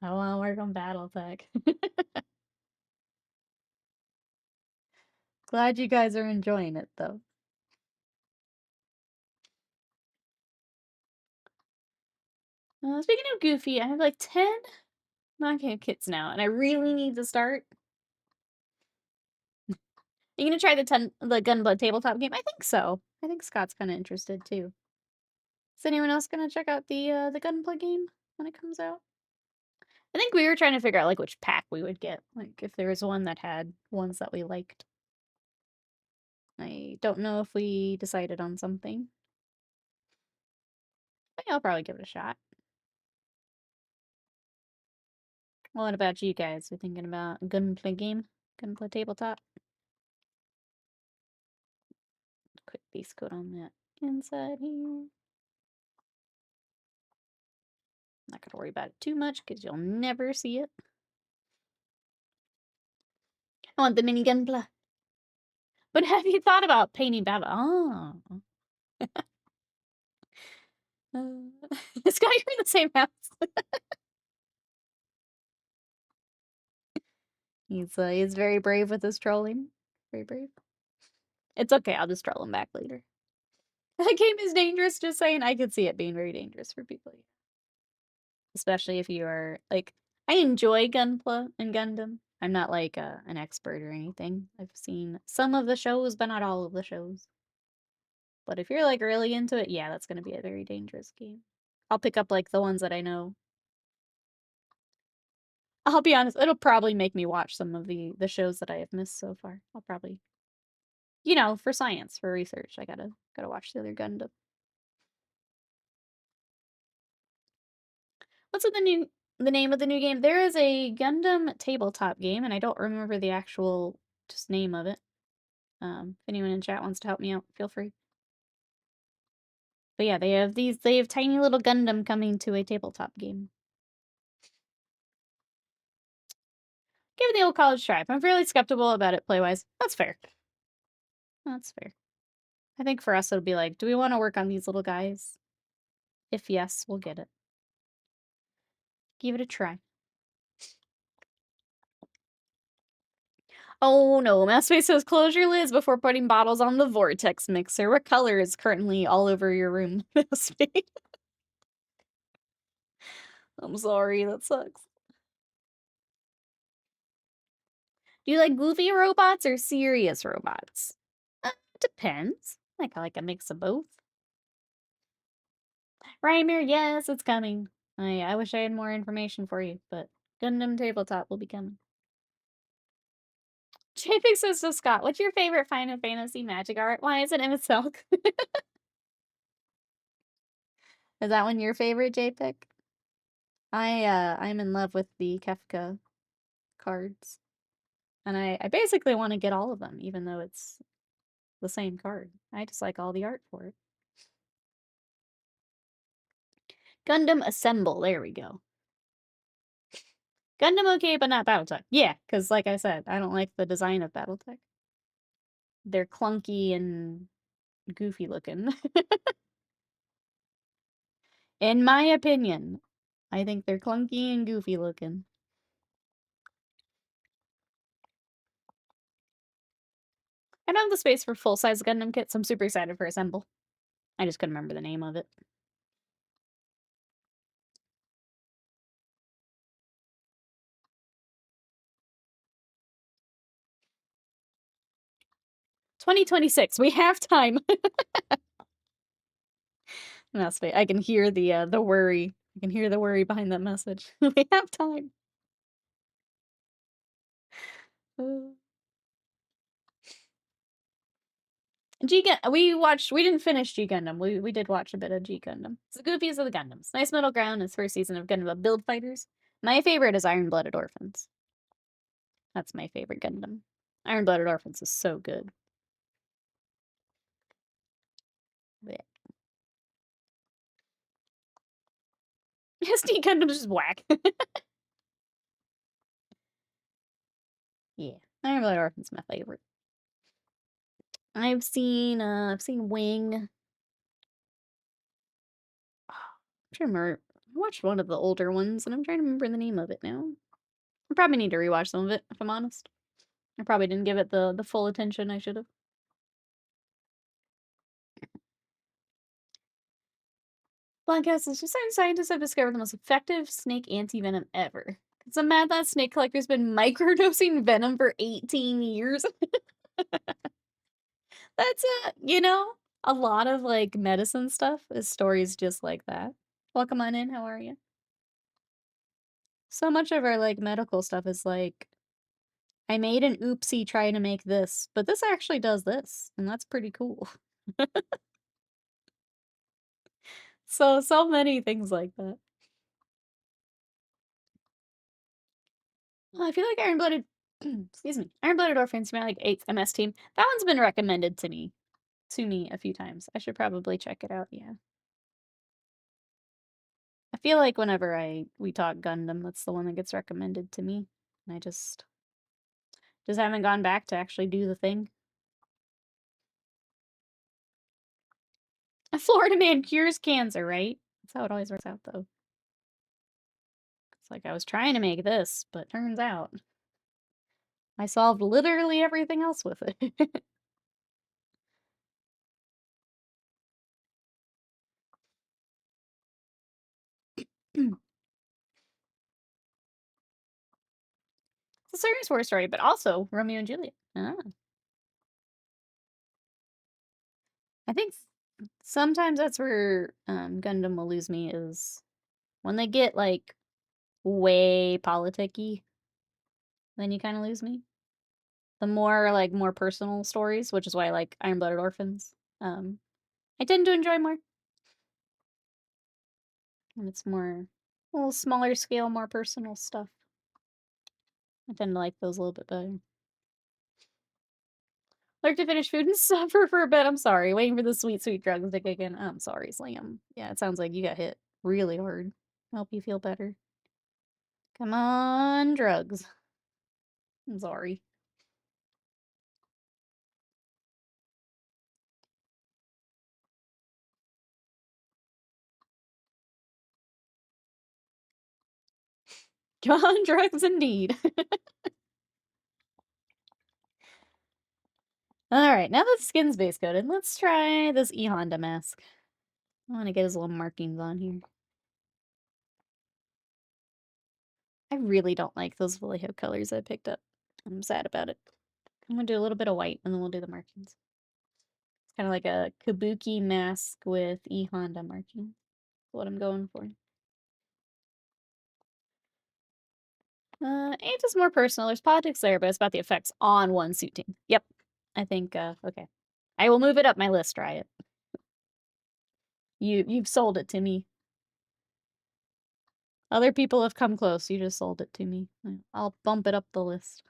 I want to work on Battletech. Glad you guys are enjoying it, though. Speaking of Goofy, I have like 10 knockout kits now, and I really need to start. You gonna try the Gunblood tabletop game? I think so. I think Scott's kind of interested too. Is anyone else gonna check out the Gunblood game when it comes out? I think we were trying to figure out like which pack we would get, like if there was one that had ones that we liked. I don't know if we decided on something. But yeah, I'll probably give it a shot. Well, what about you guys? We thinking about a Gunplay game? Gunplay tabletop? Quick base coat on that inside here. Not gonna worry about it too much because you'll never see it. I want the mini Gunpla. But have you thought about painting Baba? Oh. Scott, you're in the same house. He's very brave with his trolling. Very brave. It's okay, I'll just troll him back later. That game is dangerous, just saying. I could see it being very dangerous for people. Especially if you are, like, I enjoy Gunpla and Gundam. I'm not, like, an expert or anything. I've seen some of the shows, but not all of the shows. But if you're, like, really into it, yeah, that's gonna be a very dangerous game. I'll pick up, like, the ones that I know. I'll be honest, it'll probably make me watch some of the shows that I have missed so far. I'll probably, for science, for research, I gotta watch the other Gundam. What's the name of the new game? There is a Gundam tabletop game, and I don't remember the actual just name of it. If anyone in chat wants to help me out, feel free. But yeah, they have tiny little Gundam coming to a tabletop game. Give it the old college try. I'm fairly skeptical about it play-wise. That's fair. That's fair. I think for us it'll be like, do we want to work on these little guys? If yes, we'll get it. Give it a try. Oh no, Masspace says close your lids before putting bottles on the vortex mixer. What color is currently all over your room, Masspace? I'm sorry, that sucks. Do you like goofy robots or serious robots? Depends. I like a mix of both. Rymir, yes, it's coming. I wish I had more information for you, but Gundam Tabletop will be coming. JPEG says to Scott, what's your favorite Final Fantasy magic art? Why is it Emma Silk? Is that one your favorite, JPEG? I'm in love with the Kefka cards. And I basically want to get all of them, even though it's the same card. I just like all the art for it. Gundam Assemble, there we go. Gundam okay, but not Battletech. Yeah, because like I said, I don't like the design of Battletech. They're clunky and goofy looking. In my opinion, I think they're clunky and goofy looking. I don't have the space for full-size Gundam kits. I'm super excited for Assemble. I just couldn't remember the name of it. "2026, we have time." That's fine. I can hear the worry. I can hear the worry behind that message. We have time. We didn't finish G Gundam. We did watch a bit of G Gundam. It's the goofiest of the Gundams. Nice middle ground. It's first season of Gundam Build Fighters. My favorite is Iron Blooded Orphans. That's my favorite Gundam. Iron Blooded Orphans is so good. Yeah. SD Gundam is just whack. Yeah. Iron Blooded Orphans is my favorite. I've seen Wing. I'm trying to remember. I watched one of the older ones, and I'm trying to remember the name of it now. I probably need to rewatch some of it, if I'm honest. I probably didn't give it the full attention I should have. Blackhouse is just certain scientists have discovered the most effective snake anti-venom ever. It's a mad that snake collector's been microdosing venom for 18 years. That's a lot of like medicine stuff is stories just like that. Welcome on in, how are you? So much of our like medical stuff is like, I made an oopsie trying to make this, but this actually does this, and that's pretty cool. So many things like that. Well, I feel like Iron Blooded, excuse me, Iron Blooded Orphans, my like 8th MS team. That one's been recommended to me a few times. I should probably check it out. Yeah. I feel like whenever we talk Gundam, that's the one that gets recommended to me, and I just haven't gone back to actually do the thing. A Florida man cures cancer, right? That's how it always works out, though. It's like I was trying to make this, but turns out I solved literally everything else with it. It's a serious war story, but also Romeo and Juliet. Ah. I think sometimes that's where Gundam will lose me is when they get like way politicky, then you kind of lose me. The more like more personal stories, which is why I like Iron-Blooded Orphans, I tend to enjoy more. And it's more a little smaller scale, more personal stuff. I tend to like those a little bit better. Like to finish food and suffer for a bit. I'm sorry. Waiting for the sweet, sweet drugs to kick in. I'm sorry, Slam. Yeah, it sounds like you got hit really hard. Help you feel better. Come on, drugs. I'm sorry. Come on, drugs indeed. Alright, now that the skin's base coated, let's try this E-Honda mask. I want to get his little markings on here. I really don't like those Vallejo colors I picked up. I'm sad about it. I'm gonna do a little bit of white and then we'll do the markings. It's kind of like a kabuki mask with E-Honda markings. That's what I'm going for. It's just more personal. There's politics there, but it's about the effects on one suit team. Yep. I think, okay. I will move it up my list, Riot. You've sold it to me. Other people have come close. You just sold it to me. I'll bump it up the list.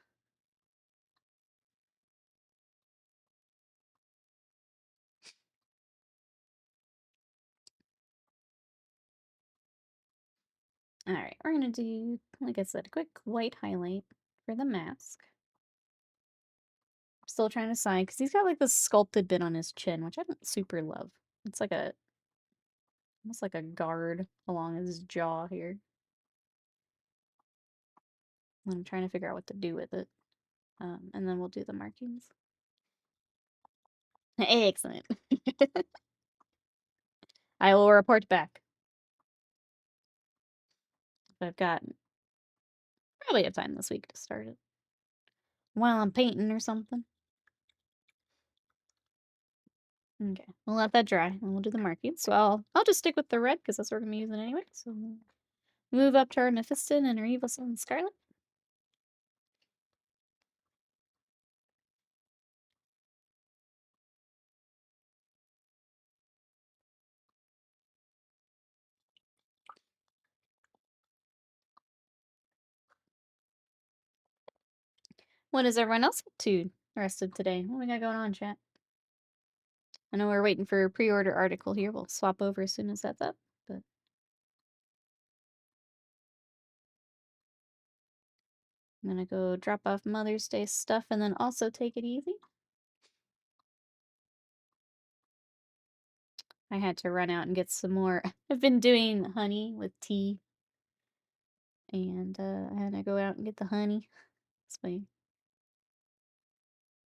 Alright, we're gonna do, like I said, a quick white highlight for the mask. I'm still trying to decide, because he's got like this sculpted bit on his chin, which I don't super love. It's like almost like a guard along his jaw here. I'm trying to figure out what to do with it. And then we'll do the markings. Excellent. I will report back. But I've got probably have time this week to start it. While I'm painting or something. Okay, we'll let that dry and we'll do the markings. So I'll just stick with the red because that's what we're gonna be using anyway. So we'll move up to our Mephiston and our Evil Sun Scarlet. What is everyone else up to the rest of today? What we got going on, chat? I know we're waiting for a pre-order article here. We'll swap over as soon as that's up. But I'm gonna go drop off Mother's Day stuff and then also take it easy. I had to run out and get some more. I've been doing honey with tea. And I had to go out and get the honey. So I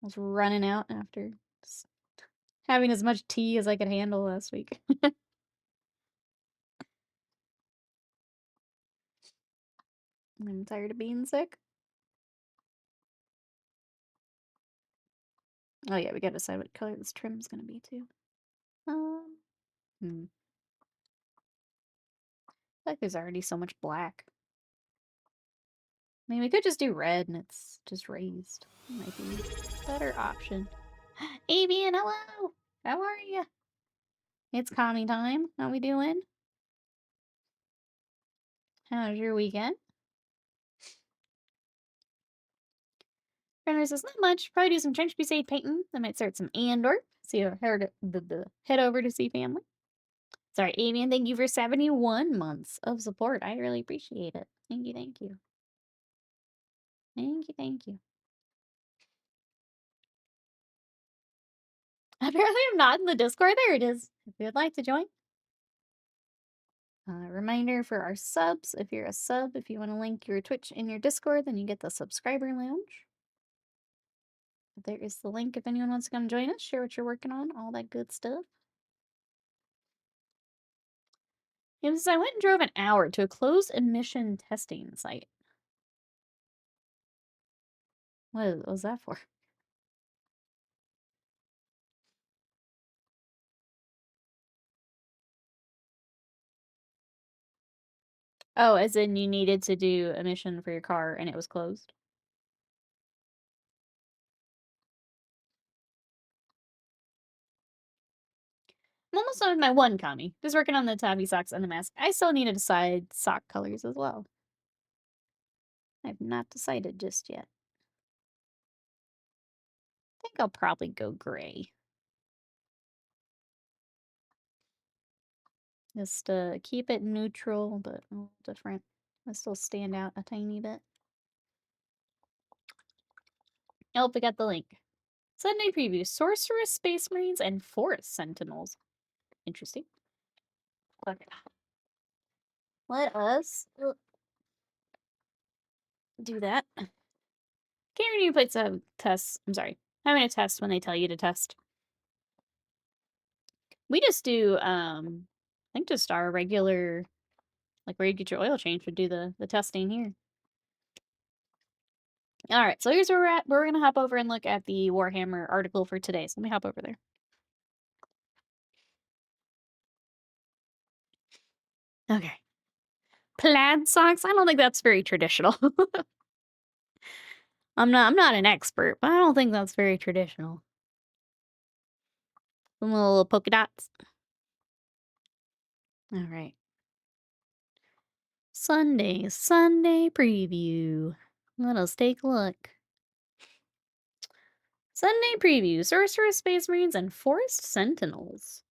was running out after just having as much tea as I could handle last week. I'm tired of being sick. Oh yeah, we gotta decide what color this trim's gonna be too. Hmm. I feel like there's already so much black. I mean, we could just do red and it's just raised. That might be a better option. Avian, hello! How are you? It's commie time. How we doing? How's your weekend? Brenner says, not much. Probably do some Trench Crusade painting. I might start some Andor. See, head over to see family. Sorry, Avian, thank you for 71 months of support. I really appreciate it. Thank you, thank you. Thank you, thank you. Apparently I'm not in the Discord. There it is. If you would like to join. Reminder for our subs, if you're a sub, if you want to link your Twitch in your Discord, then you get the subscriber lounge. There is the link if anyone wants to come join us, share what you're working on, all that good stuff. It was, I went and drove an hour to a closed emission testing site. What was that for? Oh, as in you needed to do a mission for your car and it was closed? I'm almost done with my one kami. Just working on the tabby socks and the mask. I still need to decide sock colors as well. I've not decided just yet. I think I'll probably go gray. Just keep it neutral, but a little different. I still stand out a tiny bit. Oh, we got the link. Sunday preview: Sorceress, Space Marines, and Forest Sentinels. Interesting. Okay. Let us do that. Can't you put some tests? I'm sorry. Having a test when they tell you to test. We just do, I think just our regular, like where you get your oil change would do the testing here. All right, so here's where we're at. We're gonna hop over and look at the Warhammer article for today. So let me hop over there. Okay. Plaid socks? I don't think that's very traditional. I'm not an expert, but I don't think that's very traditional. Some little polka dots. All right. Sunday preview. Let us take a look. Sunday preview: Sorceress, Space Marines, and Forest Sentinels.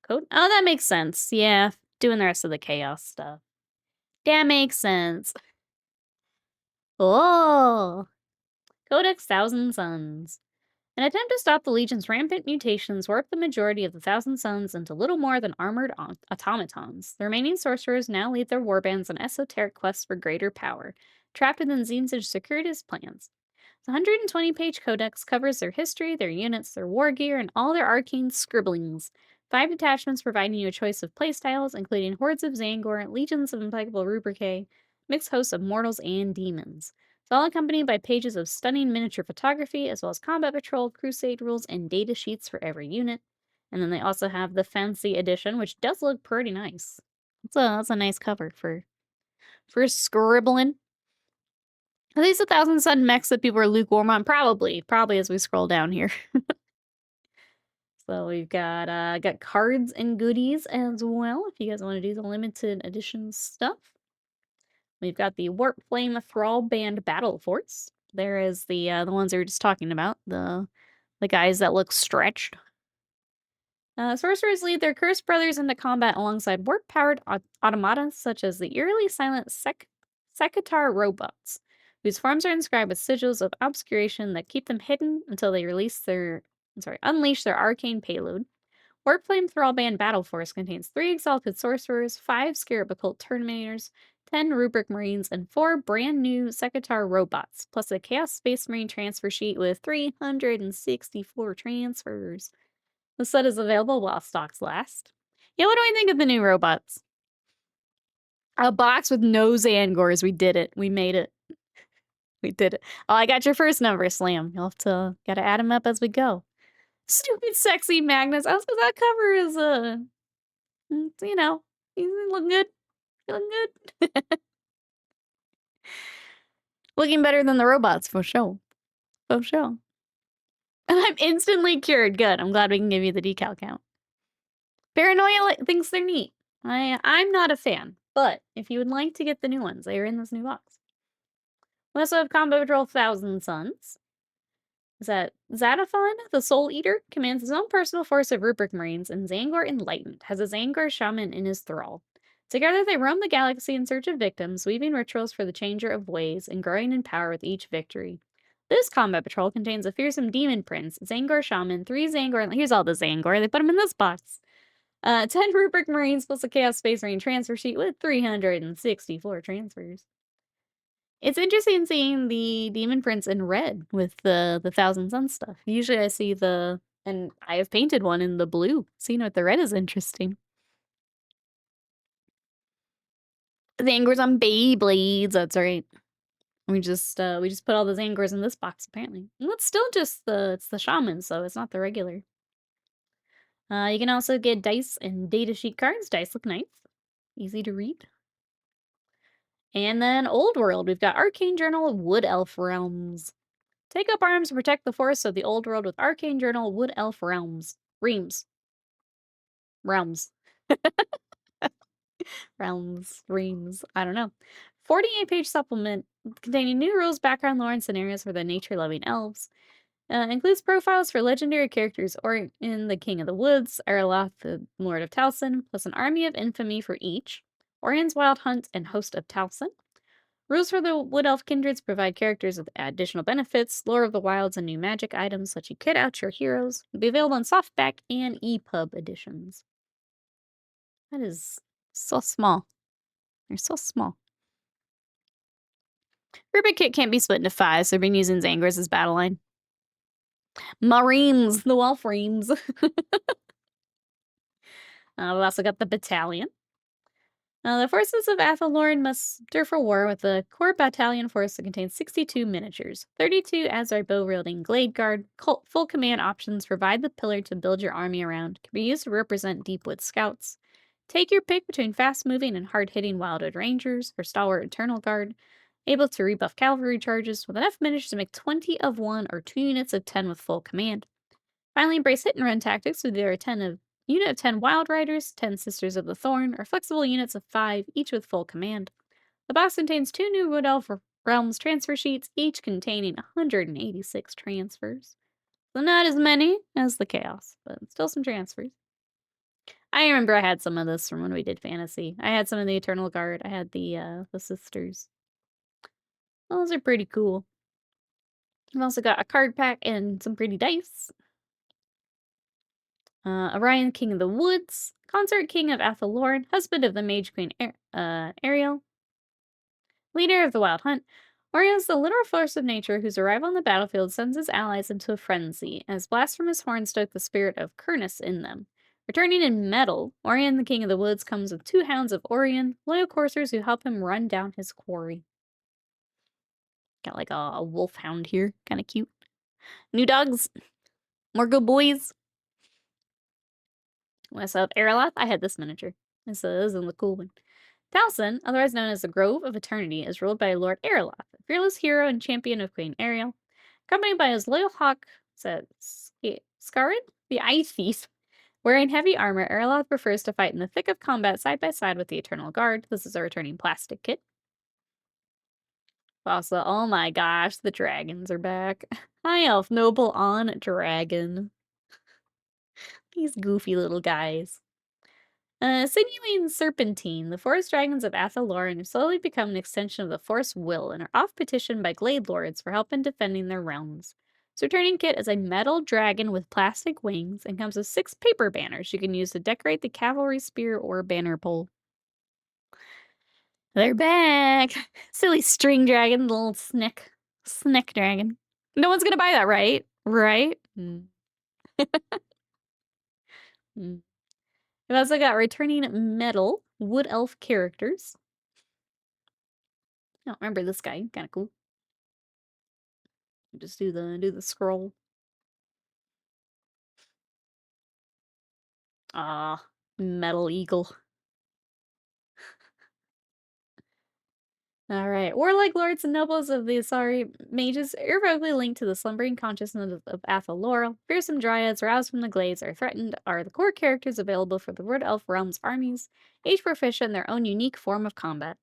Code? Oh, that makes sense. Yeah, doing the rest of the chaos stuff. That makes sense. Oh! Codex Thousand Suns. An attempt to stop the Legion's rampant mutations warped the majority of the Thousand Suns into little more than armored automatons. The remaining sorcerers now lead their warbands on esoteric quests for greater power, trapped within Zinz's circuitous plans. The 120-page codex covers their history, their units, their war gear, and all their arcane scribblings. 5 detachments providing you a choice of playstyles, including hordes of Zangor, legions of implacable Rubricae, mixed hosts of mortals and demons. It's all accompanied by pages of stunning miniature photography, as well as combat patrol, crusade rules, and data sheets for every unit. And then they also have the fancy edition, which does look pretty nice. That's a nice cover for scribbling. Are these 1,000 Sun mechs that people are lukewarm on? Probably as we scroll down here. So we've got cards and goodies as well, if you guys want to do the limited edition stuff. We've got the Warp Flame Thrall Band Battle Force. There is the ones we were just talking about, the guys that look stretched. Sorcerers lead their cursed brothers into combat alongside warp-powered automata such as the eerily silent Sekitar robots, whose forms are inscribed with sigils of obscuration that keep them hidden until they unleash their arcane payload. Warpflame Thrallband Battle Force contains 3 Exalted Sorcerers, 5 Scarab Occult Terminators, 10 Rubric Marines, and 4 brand new Sekitar robots, plus a Chaos Space Marine transfer sheet with 364 transfers. The set is available while stocks last. Yeah, what do I think of the new robots? A box with no Zangors. We did it. We made it. We did it. Oh, I got your first number, Slam. You'll have to gotta add them up as we go. Stupid sexy Magnus. I was that cover is you know, he's looking good. Feeling good. Looking better than the robots for sure. For sure. And I'm instantly cured. Good. I'm glad we can give you the decal count. Paranoia thinks they're neat. I'm not a fan, but if you would like to get the new ones, they are in this new box. We also have Combo Patrol 1,000 Suns. Is that Xanathon, the Soul Eater, commands his own personal force of Rubric Marines, and Zangor Enlightened has a Zangor shaman in his thrall. Together they roam the galaxy in search of victims, weaving rituals for the changer of ways, and growing in power with each victory. This combat patrol contains a fearsome demon prince, Zangor shaman, 3 Zangor, here's all the Zangor, they put them in this box. 10 Rubric Marines plus a Chaos Space Marine transfer sheet with 364 transfers. It's interesting seeing the Demon Prince in red with the Thousand Sun stuff. Usually I see and I have painted one in the blue. Seeing with the red is interesting. The Angors on Beyblades, that's right. We just put all the Angors in this box apparently. And it's still just it's the shaman, so it's not the regular. You can also get dice and data sheet cards. Dice look nice. Easy to read. And then Old World, we've got Arcane Journal Wood Elf Realms. Take up arms to protect the forests of the Old World with Arcane Journal Wood Elf Realms. Realms. Reams. I don't know. 48-page supplement containing new rules, background lore, and scenarios for the nature-loving elves. Includes profiles for legendary characters Orion the King of the Woods, Erloth the Lord of Talcin, plus an army of infamy for each, Orion's Wild Hunt, and Host of Talcin. Rules for the Wood Elf Kindreds provide characters with additional benefits, lore of the wilds, and new magic items let you kit out your heroes. Will be available in softback and EPUB editions. That is so small. They're so small. Rubric kit can't be split into 5, so they've been using Zangris as battle line. Marines, the Wolf Reams. We've also got the battalion. The forces of Athelorn must stir for war with a core battalion force that contains 62 miniatures. 32 Azar bow-wielding Glade Guard. Full command options provide the pillar to build your army around. Can be used to represent Deepwood Scouts. Take your pick between fast-moving and hard-hitting Wildwood Rangers or Stalwart Eternal Guard. Able to rebuff cavalry charges with enough miniatures to make 20 of 1 or 2 units of 10 with full command. Finally, embrace hit-and-run tactics with either a unit of 10 Wild Riders, 10 Sisters of the Thorn, or flexible units of 5, each with full command. The box contains 2 new Wood Elf Realms transfer sheets, each containing 186 transfers. So not as many as the Chaos, but still some transfers. I remember I had some of this from when we did Fantasy. I had some of the Eternal Guard. I had the Sisters. Those are pretty cool. I've also got a card pack and some pretty dice. Orion, King of the Woods, Consort King of Athelorn, husband of the Mage Queen Ariel, leader of the Wild Hunt. Orion is the literal force of nature whose arrival on the battlefield sends his allies into a frenzy, as blasts from his horn stoke the spirit of Kurnus in them. Returning in metal, Orion, the King of the Woods, comes with 2 Hounds of Orion, loyal coursers who help him run down his quarry. Got like a wolfhound here, kind of cute. New dogs, more good boys. West of Erloth, I had this miniature. This is the cool one. Talcin, otherwise known as the Grove of Eternity, is ruled by Lord Erloth, a fearless hero and champion of Queen Ariel. Accompanied by his loyal hawk, Skarid, the Eye Thief. Wearing heavy armor, Erloth prefers to fight in the thick of combat side by side with the Eternal Guard. This is a returning plastic kit. Also, oh my gosh, the dragons are back. High Elf Noble on Dragon. These goofy little guys. Sinuine Serpentine, the forest dragons of Athelorn have slowly become an extension of the forest will and are off-petitioned by Glade Lords for help in defending their realms. Its returning kit is a metal dragon with plastic wings and comes with 6 paper banners you can use to decorate the cavalry spear or banner pole. They're back! Silly string dragon, little snick dragon. No one's gonna buy that, right? Right? We've also got returning metal Wood Elf characters. I don't remember this guy. Kind of cool. Just do the scroll. Ah, Metal Eagle. Alright. Warlike lords and nobles of the Asari mages irrevocably linked to the slumbering consciousness of Athelorl. Fearsome dryads roused from the glades are threatened are the core characters available for the Wood Elf Realms armies, each proficient in their own unique form of combat.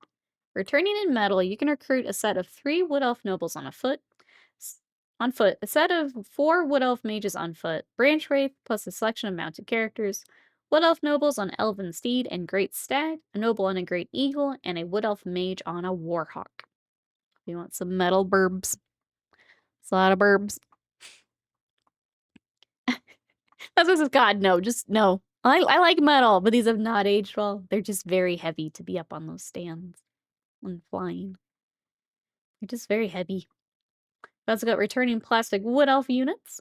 Returning in metal, you can recruit a set of 3 Wood Elf nobles on foot, a set of 4 Wood Elf mages on foot, Branch Wraith plus a selection of mounted characters, Wood Elf nobles on Elven Steed and Great Stag, a noble on a Great Eagle, and a Wood Elf mage on a Warhawk. You want some metal burbs. It's a lot of burbs. That's what God, no, just no. I like metal, but these have not aged well. They're just very heavy to be up on those stands when flying. They're just very heavy. We've also got returning plastic Wood Elf units.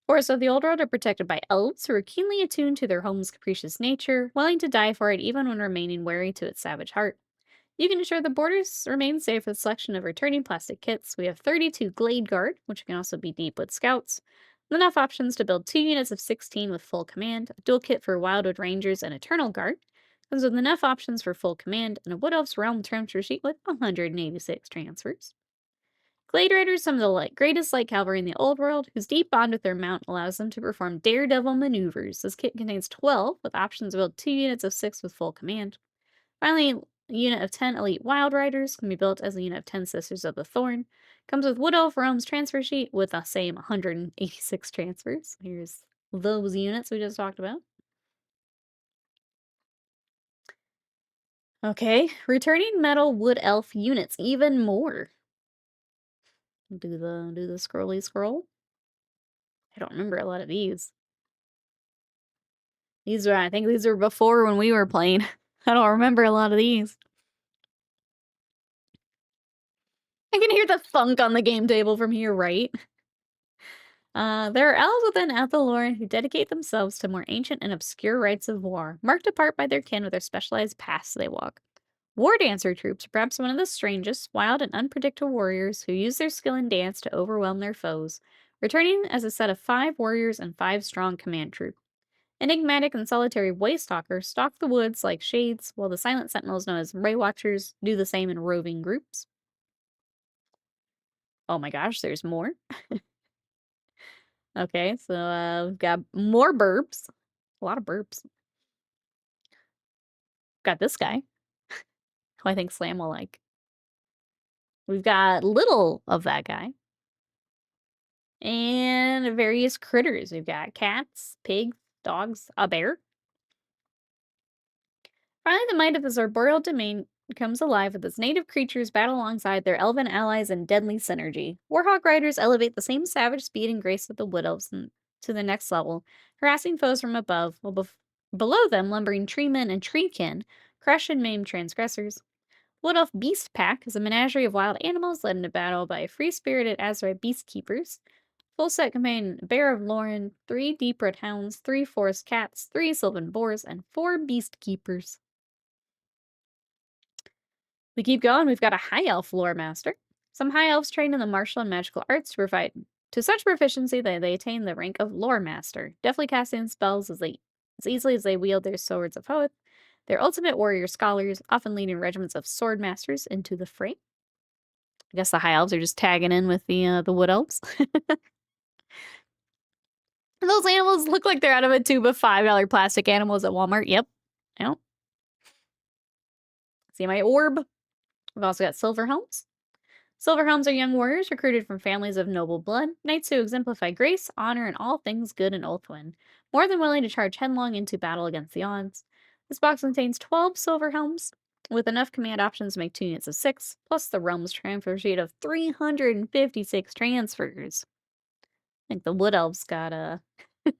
Forests of the Old World are protected by elves who are keenly attuned to their home's capricious nature, willing to die for it even when remaining wary to its savage heart. You can ensure the borders remain safe with a selection of returning plastic kits. We have 32 Glade Guard, which can also be Deepwood Scouts, with enough options to build 2 units of 16 with full command, a dual kit for Wildwood Rangers and Eternal Guard, Comes with enough options for full command and a Wood Elf's Realm transfer sheet with 186 transfers. Glade Riders, some of the greatest light cavalry in the old world, whose deep bond with their mount allows them to perform daredevil maneuvers. This kit contains 12, with options to build 2 units of 6 with full command. Finally, a unit of 10 elite Wild Riders can be built as a unit of 10 Sisters of the Thorn. Comes with Wood Elf Realm's transfer sheet with the same 186 transfers. Here's those units we just talked about. Okay, returning metal Wood Elf units, even more. Do the scrolly scroll. I don't remember a lot of these. I think these were before when we were playing. I don't remember a lot of these. I can hear the thunk on the game table from here, right? There are elves within Athelloren who dedicate themselves to more ancient and obscure rites of war, marked apart by their kin with their specialized paths they walk. War dancer troops are perhaps one of the strangest, wild, and unpredictable warriors who use their skill in dance to overwhelm their foes, returning as a set of 5 warriors and 5 strong command troops. Enigmatic and solitary Waystalkers stalk the woods like shades, while the silent sentinels known as Ray Watchers do the same in roving groups. Oh my gosh, there's more. Okay, so we've got more burps. A lot of burps. Got this guy, who I think Slam will like. We've got little of that guy. And various critters. We've got cats, pigs, dogs, a bear. Finally, the might of this arboreal domain comes alive with its native creatures battle alongside their elven allies in deadly synergy. Warhawk riders elevate the same savage speed and grace of the wood elves to the next level, harassing foes from above, while below them lumbering treemen and treekin crush and maim transgressors. Wood Elf Beast Pack is a menagerie of wild animals led into battle by free-spirited Azrai beast keepers. Full set contain Bear of Lauren, 3 deep red hounds, 3 forest cats, 3 sylvan boars, and 4 beast keepers. We keep going. We've got a high elf lore master. Some high elves trained in the martial and magical arts to provide to such proficiency that they attain the rank of lore master, deftly casting spells as easily as they wield their swords of oath. They're ultimate warrior scholars, often leading regiments of sword masters into the fray. I guess the high elves are just tagging in with the wood elves. Those animals look like they're out of a tube of $5 plastic animals at Walmart. Yep. See my orb? We've also got silver helms. Silver helms are young warriors recruited from families of noble blood, knights who exemplify grace, honor, and all things good in Ulthuan, more than willing to charge headlong into battle against the odds. This box contains 12 silver helms, with enough command options to make 2 units of 6, plus the realm's transfer sheet of 356 transfers. I think the wood elves got they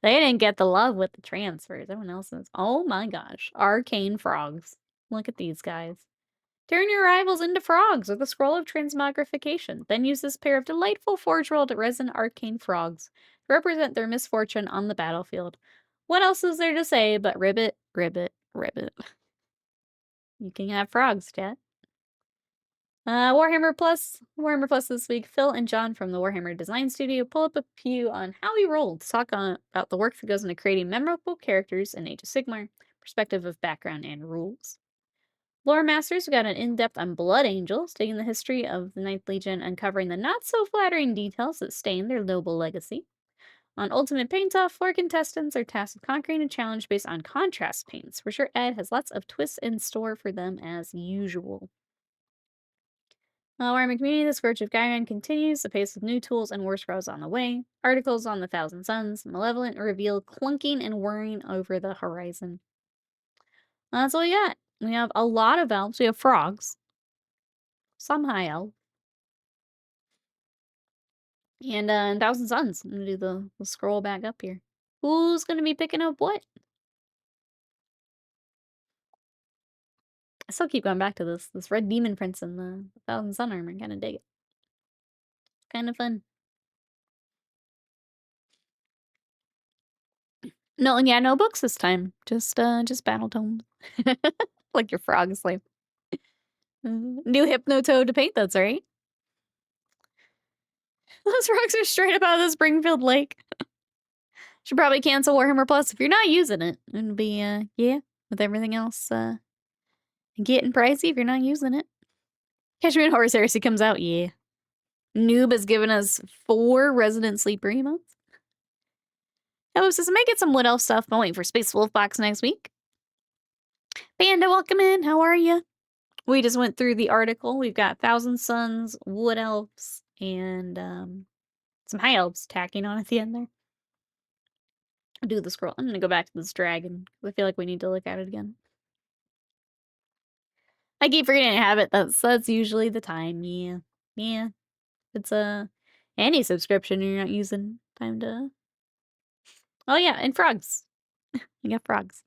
didn't get the love with the transfers. Everyone else is. Oh my gosh. Arcane frogs. Look at these guys. Turn your rivals into frogs with a scroll of transmogrification. Then use this pair of delightful forge rolled resin arcane frogs to represent their misfortune on the battlefield. What else is there to say but ribbit, ribbit, ribbit? You can have frogs, chat. Warhammer Plus this week. Phil and John from the Warhammer Design Studio pull up a pew on how we rolled to talk about the work that goes into creating memorable characters in Age of Sigmar, perspective of background and rules. Lore Masters, we got an in-depth on Blood Angels, taking the history of the Ninth Legion, uncovering the not-so-flattering details that stain their noble legacy. On Ultimate Paint-Off, floor contestants are tasked with conquering a challenge based on contrast paints. We're sure Ed has lots of twists in store for them as usual. Warhammer Community, the Scourge of Gyron continues, the pace of new tools and war scrolls on the way. Articles on the Thousand Suns, Malevolent reveal clunking and whirring over the horizon. That's all we got. We have a lot of elves. We have frogs. Some high elf. And Thousand Suns. I'm gonna do the scroll back up here. Who's gonna be picking up what? I still keep going back to this red demon prince and the Thousand Sun armor. Kinda dig it. Kinda fun. No, yeah, no books this time. Just battle tomes. Like your frog slave. New Hypnotoad to paint, that's right. Those frogs are straight up out of the Springfield Lake. Should probably cancel Warhammer Plus if you're not using it. It'd be, yeah. with everything else getting pricey if you're not using it. Catch Me in Horse Heresy comes out, yeah. Noob has given us 4 Resident Sleeper emotes. Hello, says I might get some Wood Elf stuff. I'm waiting for Space Wolf box next week. Panda, welcome in. How are you? We just went through the article. We've got Thousand Suns, Wood Elves, and some High Elves tacking on at the end there. I'll do the scroll. I'm gonna go back to this dragon. I feel like we need to look at it again. I keep forgetting to have it. That's usually the time. Yeah. Yeah. It's any subscription you're not using. Time to... Oh yeah, and frogs. You got frogs.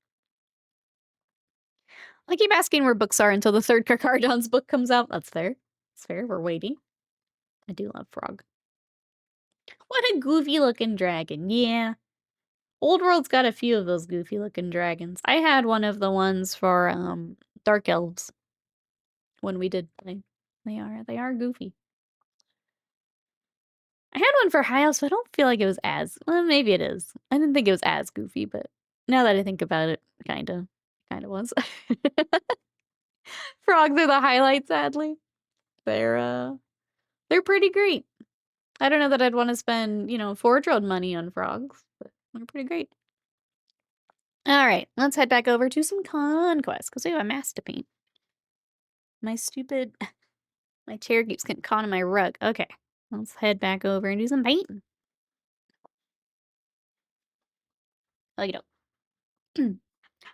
I keep asking where books are until the third Carcardon's book comes out. That's fair. It's fair. We're waiting. I do love frog. What a goofy looking dragon. Yeah. Old World's got a few of those goofy looking dragons. I had one of the ones for Dark Elves when we did play. They are goofy. I had one for High Elves, so I don't feel like it was as... Well, maybe it is. I didn't think it was as goofy, but now that I think about it, kinda was. Frogs are the highlight, sadly. They're pretty great. I don't know that I'd want to spend, Forge World money on frogs, but they're pretty great. Alright, let's head back over to some Conquest, because we have a mask to paint. My chair keeps getting caught in my rug. Okay, let's head back over and do some painting. Oh, you don't.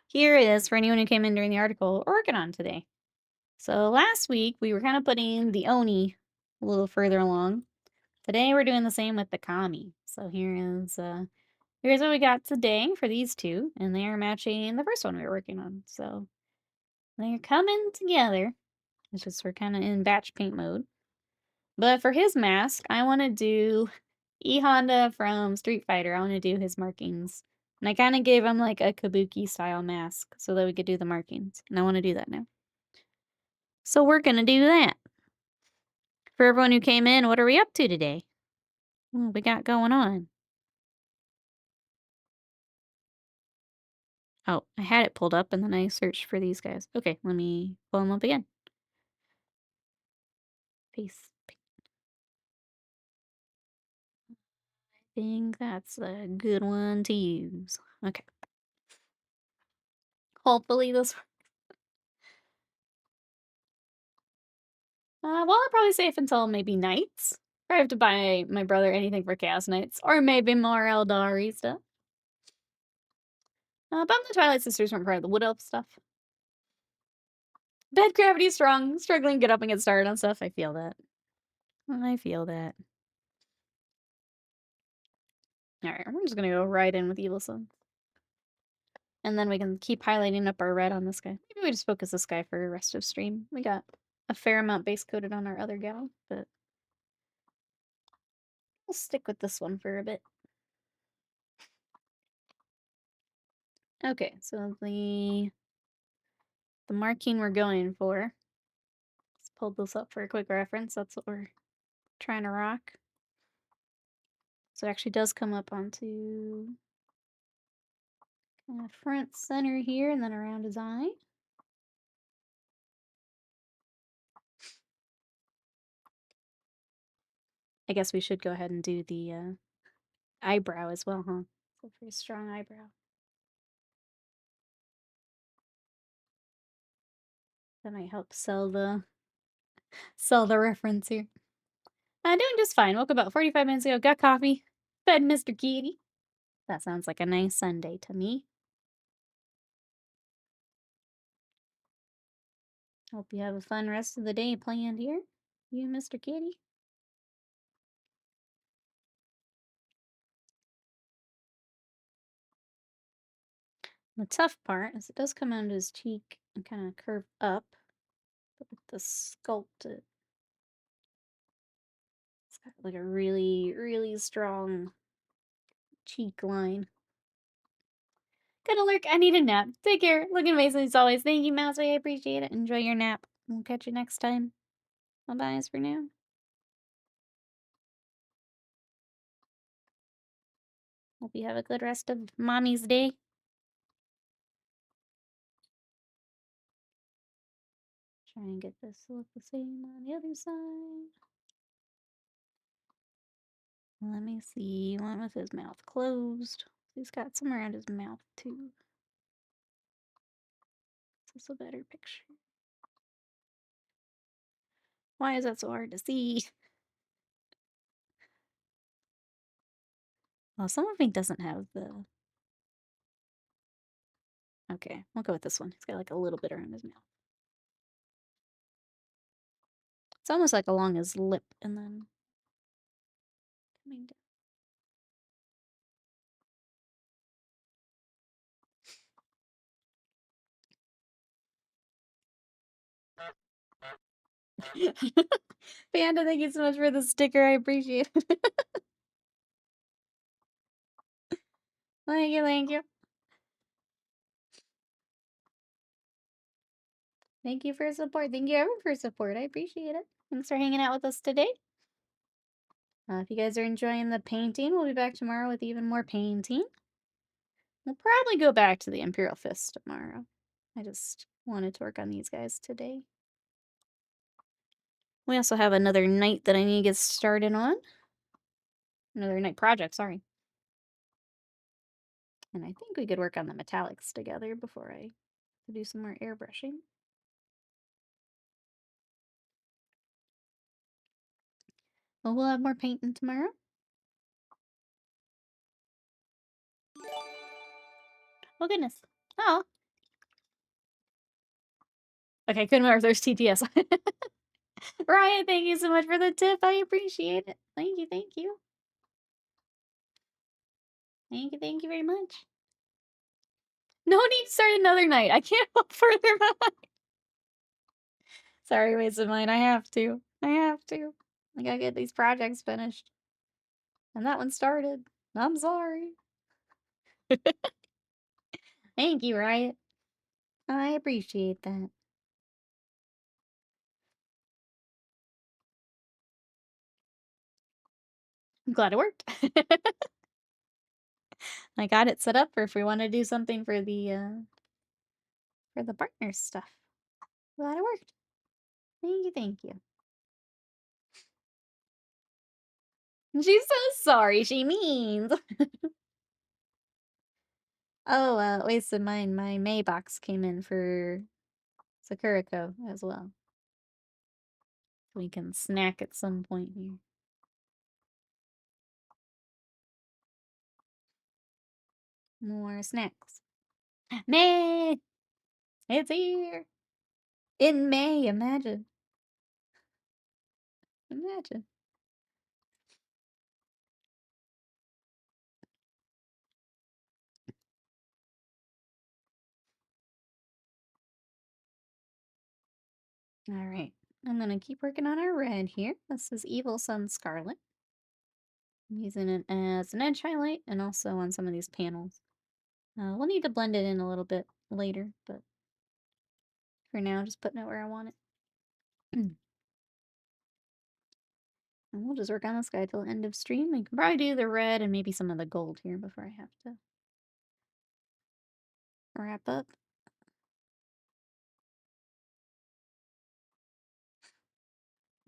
Here it is for anyone who came in during the article we're working on today. So last week, we were kind of putting the Oni a little further along. Today, we're doing the same with the Kami. So here's what we got today for these two, and they are matching the first one we were working on. So they're coming together. It's just we're kind of in batch paint mode. But for his mask, I want to do E Honda from Street Fighter. I want to do his markings. And I kind of gave him like a kabuki style mask so that we could do the markings. And I want to do that now. So we're going to do that. For everyone who came in, what are we up to today? What we got going on? Oh, I had it pulled up and then I searched for these guys. Okay, let me pull them up again. Peace. I think that's a good one to use. Okay. Hopefully this... well, I'm probably safe until maybe nights. I have to buy my brother anything for Chaos Nights. Or maybe more Eldari stuff. But the Twilight Sisters weren't part of the Wood Elf stuff. Bed gravity strong. Struggling to get up and get started on stuff. I feel that. I feel that. Alright, we're just gonna go right in with Evil Sun. And then we can keep highlighting up our red on this guy. Maybe we just focus this guy for the rest of stream. We got a fair amount base coated on our other gal, but we'll stick with this one for a bit. Okay, so the marking we're going for. Let's pull this up for a quick reference. That's what we're trying to rock. So it actually does come up onto kind of front center here and then around his eye. I guess we should go ahead and do the eyebrow as well, huh? So pretty strong eyebrow. That might help sell the reference here. Doing just fine. Woke up about 45 minutes ago, got coffee, fed Mr. Kitty. That sounds like a nice Sunday to me. Hope you have a fun rest of the day planned here. You, Mr. Kitty. The tough part is it does come onto his cheek and kind of curve up. But with the sculpt, it's got like a really, really strong cheek line. Gonna lurk. I need a nap. Take care. Looking amazing as always. Thank you, Mouseway. I appreciate it. Enjoy your nap. We'll catch you next time. Bye-bye for now. Hope you have a good rest of Mommy's day. Try and get this to look the same on the other side. Let me see. One with his mouth closed. He's got some around his mouth too. Is this a better picture? Why is that so hard to see? Well, some of me doesn't have the... Okay, we'll go with this one. He's got like a little bit around his mouth. It's almost like along his lip and then coming down. Panda, thank you so much for the sticker. I appreciate it. Thank you, thank you. Thank you for support. Thank you everyone for support. I appreciate it. Thanks for hanging out with us today. If you guys are enjoying the painting, we'll be back tomorrow with even more painting. We'll probably go back to the Imperial Fist tomorrow. I just wanted to work on these guys today. We also have another night that I need to get started on. Another night project, sorry. And I think we could work on the metallics together before I do some more airbrushing. Well, we'll have more painting tomorrow. Oh, goodness. Oh. Okay, couldn't remember if there's TTS. Ryan, thank you so much for the tip. I appreciate it. Thank you, thank you. Thank you very much. No need to start another night. I can't go further back. Sorry, wasted mine. I have to. I gotta get these projects finished. And that one started. I'm sorry. Thank you, Riot. I appreciate that. I'm glad it worked. I got it set up for if we want to do something for the partner stuff. Glad it worked. Thank you, thank you. She's so sorry. She means. Oh, wasted mine. My May box came in for Sakurako as well. We can snack at some point here. More snacks. May! It's here! In May, imagine. Imagine. Alright. I'm gonna keep working on our red here. This is Evil Sun Scarlet. I'm using it as an edge highlight and also on some of these panels. We'll need to blend it in a little bit later, but for now, just putting it where I want it. And we'll just work on this guy till the end of stream. We can probably do the red and maybe some of the gold here before I have to wrap up.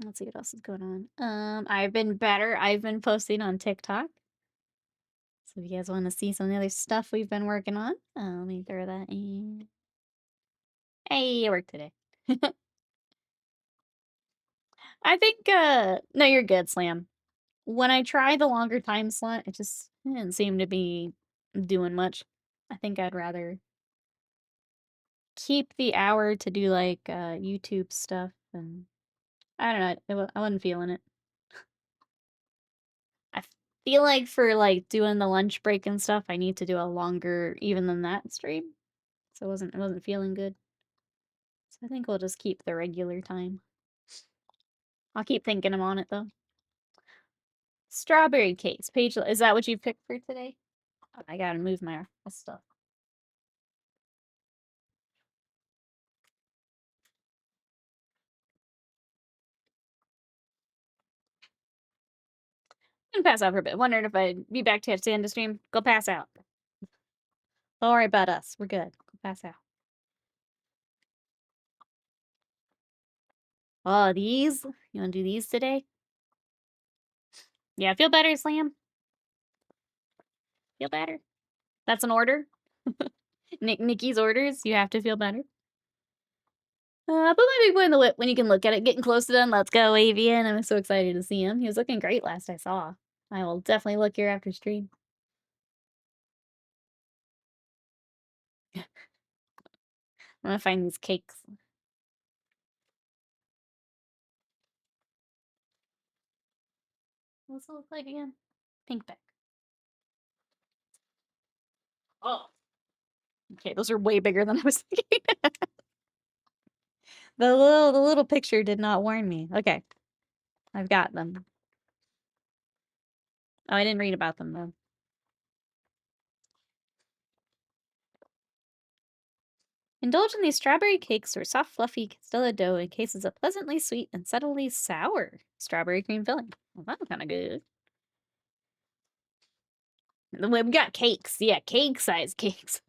Let's see what else is going on. I've been better. I've been posting on TikTok. So if you guys want to see some of the other stuff we've been working on, let me throw that in. Hey, it worked today. I think, no, you're good, Slam. When I tried the longer time slot, it just didn't seem to be doing much. I think I'd rather keep the hour to do like YouTube stuff, and I don't know, I wasn't feeling it. I feel like for like doing the lunch break and stuff, I need to do a longer even than that stream. So it wasn't feeling good. So I think we'll just keep the regular time. I'll keep thinking I'm on it though. Strawberry cakes. Paige, is that what you picked for today? Oh, I gotta move my stuff. I'm gonna pass out for a bit. Wondered if I'd be back to the end of stream. Go pass out. Don't worry about us. We're good. Go pass out. Oh, these? You wanna do these today? Yeah, feel better, Slam? Feel better? That's an order? Nikki's orders, you have to feel better? Put my big boy in the whip when you can look at it. Getting close to done. Let's go, Avian. I'm so excited to see him. He was looking great last I saw. I will definitely look here after stream. I'm gonna find these cakes. What's it look like again? Pink back. Oh. Okay, those are way bigger than I was thinking. The little picture did not warn me. Okay. I've got them. Oh, I didn't read about them though. Indulge in these strawberry cakes or soft, fluffy Castilla dough in cases of pleasantly sweet and subtly sour strawberry cream filling. Well, that's kind of good. We've got cakes. Yeah, cake-sized cakes.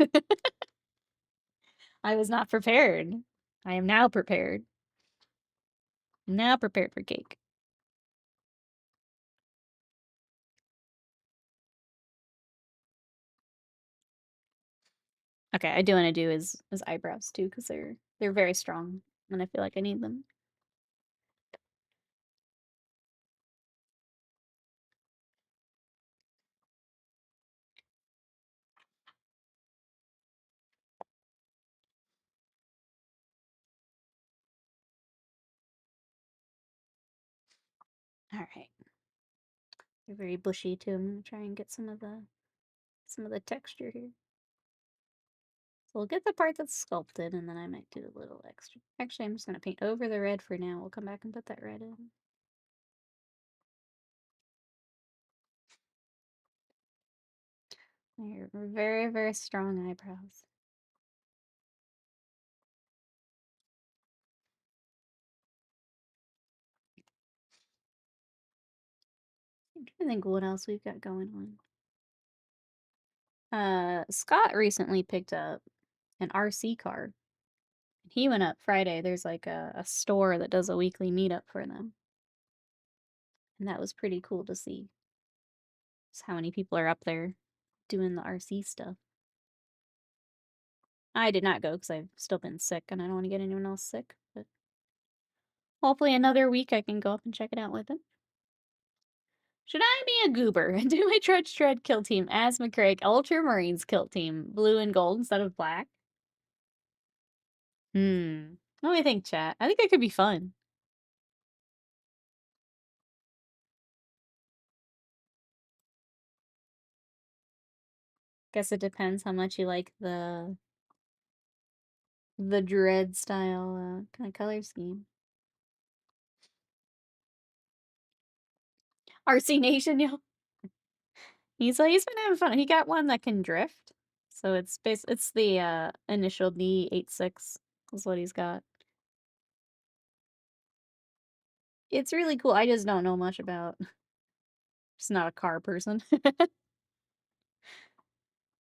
I was not prepared. I am now prepared. Now prepared for cake. Okay, I do want to do his eyebrows too, because they're very strong, and I feel like I need them. All right. They're very bushy too. I'm gonna try and get some of the texture here. So we'll get the part that's sculpted, and then I might do a little extra. Actually, I'm just gonna paint over the red for now. We'll come back and put that red in. They're very, very strong eyebrows. I'm trying to think what else we've got going on. Scott recently picked up an RC car. He went up Friday. There's like a store that does a weekly meetup for them. And that was pretty cool to see. Just how many people are up there doing the RC stuff. I did not go because I've still been sick and I don't want to get anyone else sick. But hopefully another week I can go up and check it out with him. Should I be a goober and do my Trudge Tread kill team as McCraig Ultramarines kill team, blue and gold instead of black? What do you think, chat? I think that could be fun. Guess it depends how much you like the dread style kind of color scheme. RC Nation, yo. He's been having fun. He got one that can drift. So it's the initial D86 is what he's got. It's really cool. I just don't know much about. Just not a car person.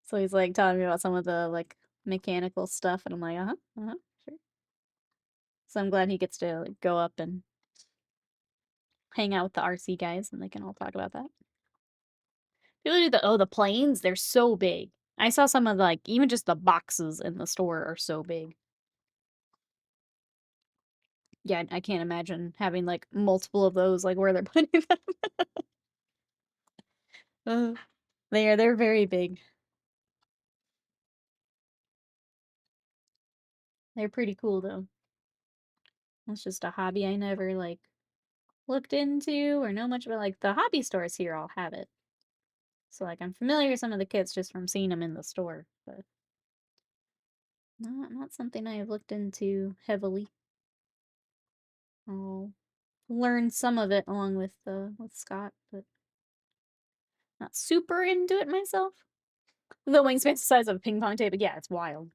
So he's like telling me about some of the like mechanical stuff, and I'm like, sure. So I'm glad he gets to like, go up and hang out with the RC guys, and they can all talk about that. People do the planes. They're so big. I saw some of like even just the boxes in the store are so big. Yeah, I can't imagine having like multiple of those, like where they're putting them. They're very big. They're pretty cool though. That's just a hobby I never like looked into or know much about. Like the hobby stores here all have it. So like I'm familiar with some of the kits just from seeing them in the store, but not something I have looked into heavily. I'll learn some of it along with Scott, but not super into it myself. The wingspan's the size of a ping pong table. Yeah, it's wild.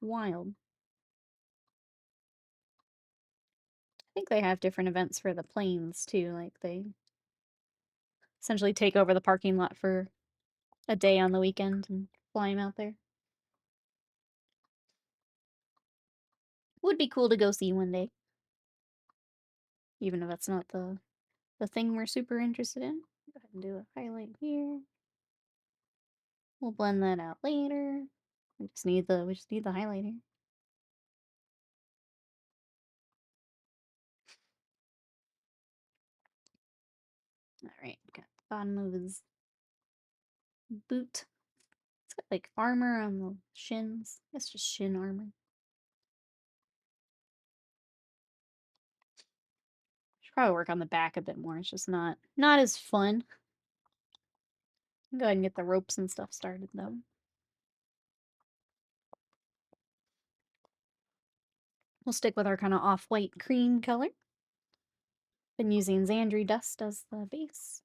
Wild. I think they have different events for the planes too. Like they essentially take over the parking lot for a day on the weekend and fly them out there. Would be cool to go see one day. even if that's not the thing we're super interested in. Go ahead and do a highlight here. We'll blend that out later. We just need the highlighter. Alright, got the bottom of his boot. It's got like armor on the shins. That's just shin armor. Should probably work on the back a bit more. It's just not as fun. Go ahead and get the ropes and stuff started though. We'll stick with our kind of off-white cream color. Been using Xandri Dust as the base.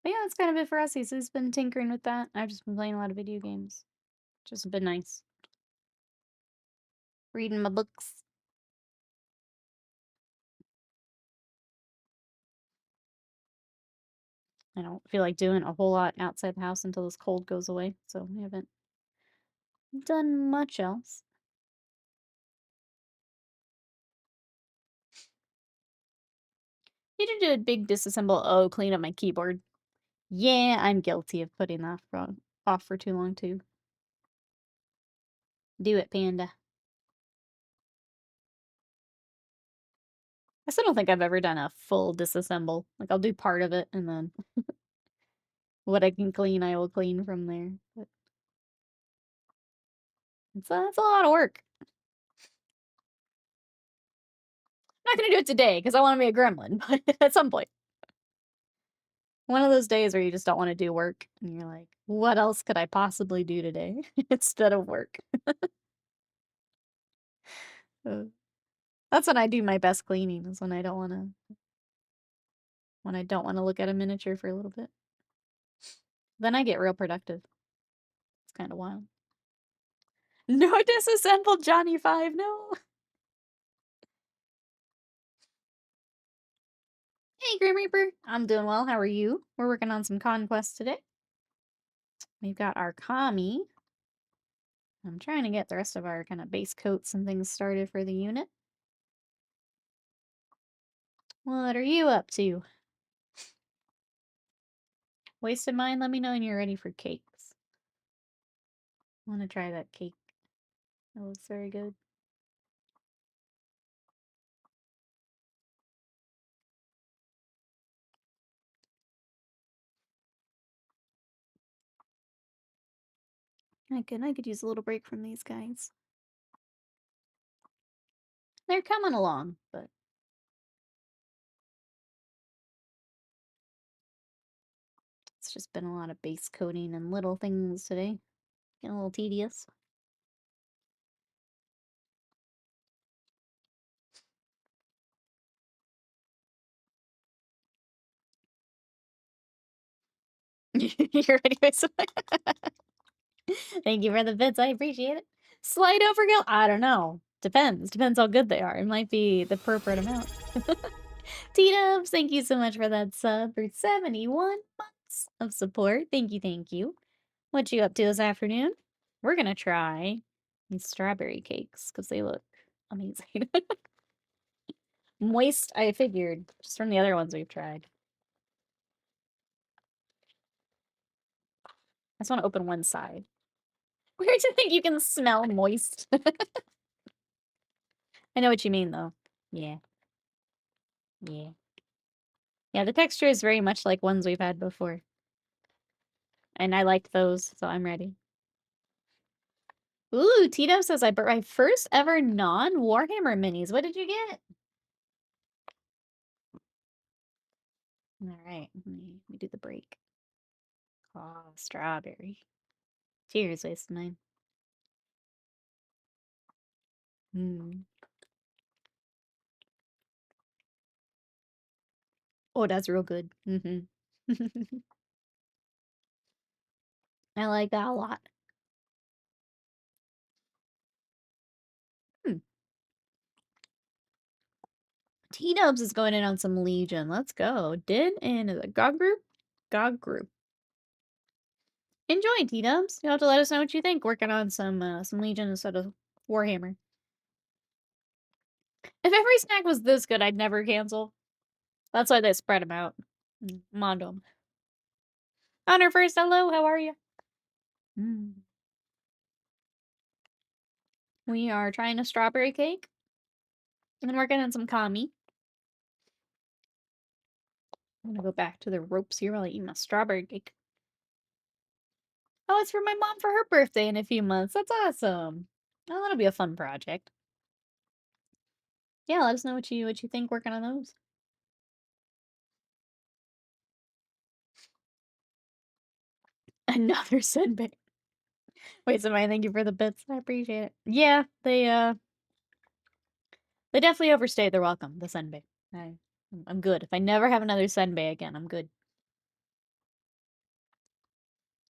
But yeah, that's kind of it for us. He's been tinkering with that. I've just been playing a lot of video games. Just been nice. Reading my books. I don't feel like doing a whole lot outside the house until this cold goes away, so we haven't done much else. Need to do a big disassemble. Oh, clean up my keyboard. Yeah, I'm guilty of putting that off for too long too. Do it, Panda. I still don't think I've ever done a full disassemble. Like, I'll do part of it, and then what I can clean, I will clean from there. But it's a lot of work. I'm not gonna do it today, because I want to be a gremlin, but at some point. One of those days where you just don't want to do work, and you're like, what else could I possibly do today instead of work? That's when I do my best cleaning, is when I don't want to look at a miniature for a little bit. Then I get real productive. It's kind of wild. No disassembled Johnny 5, no. Hey, Grim Reaper. I'm doing well. How are you? We're working on some Conquest today. We've got our Kami. I'm trying to get the rest of our kind of base coats and things started for the unit. What are you up to? Wasted mine? Let me know when you're ready for cakes. I want to try that cake. It looks very good. I could use a little break from these guys. They're coming along, but it's just been a lot of base coating and little things today. Getting a little tedious. You're ready for some. Thank you for the bits. I appreciate it. Slight overkill? I don't know. Depends. Depends how good they are. It might be the appropriate amount. T-Dubs, thank you so much for that sub for 71 months of support. Thank you, thank you. What you up to this afternoon? We're gonna try these strawberry cakes because they look amazing. Moist, I figured, just from the other ones we've tried. I just want to open one side. Weird to think you can smell moist. I know what you mean, though. Yeah. Yeah. Yeah, the texture is very much like ones we've had before. And I like those, so I'm ready. Ooh, Tito says I bought my first ever non-Warhammer minis. What did you get? Alright, let me do the break. Oh, strawberry. Cheers, waste mine. Mm. Oh, that's real good. Mm-hmm. I like that a lot. Hmm. T-Dubs is going in on some Legion. Let's go. Din in the GOG group? GOG group. Enjoy, T-dubs. You'll have to let us know what you think working on some Legion instead of Warhammer. If every snack was this good, I'd never cancel. That's why they spread them out. Mondo 'em. Honor first, hello, how are you? We are trying a strawberry cake. And then working on some kami. I'm gonna go back to the ropes here while I eat my strawberry cake. Oh, it's for my mom for her birthday in a few months. That's awesome. Oh, that'll be a fun project. Yeah, let us know what you think working on those. Another senbei. Wait, somebody, thank you for the bits. I appreciate it. Yeah, they definitely overstayed their welcome, the senbei. I'm good. If I never have another senbei again, I'm good.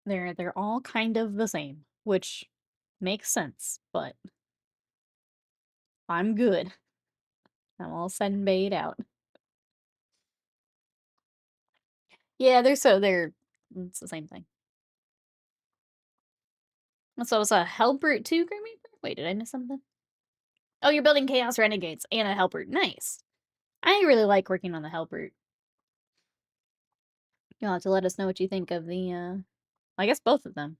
They're all kind of the same, which makes sense, but I'm good. I'm all senbei'd out. Yeah, it's the same thing. So it's a Hellbrute too, Grim Reaper? Wait, did I miss something? Oh, you're building Chaos Renegades and a Hellbrute. Nice. I really like working on the Hellbrute. You'll have to let us know what you think of the, I guess both of them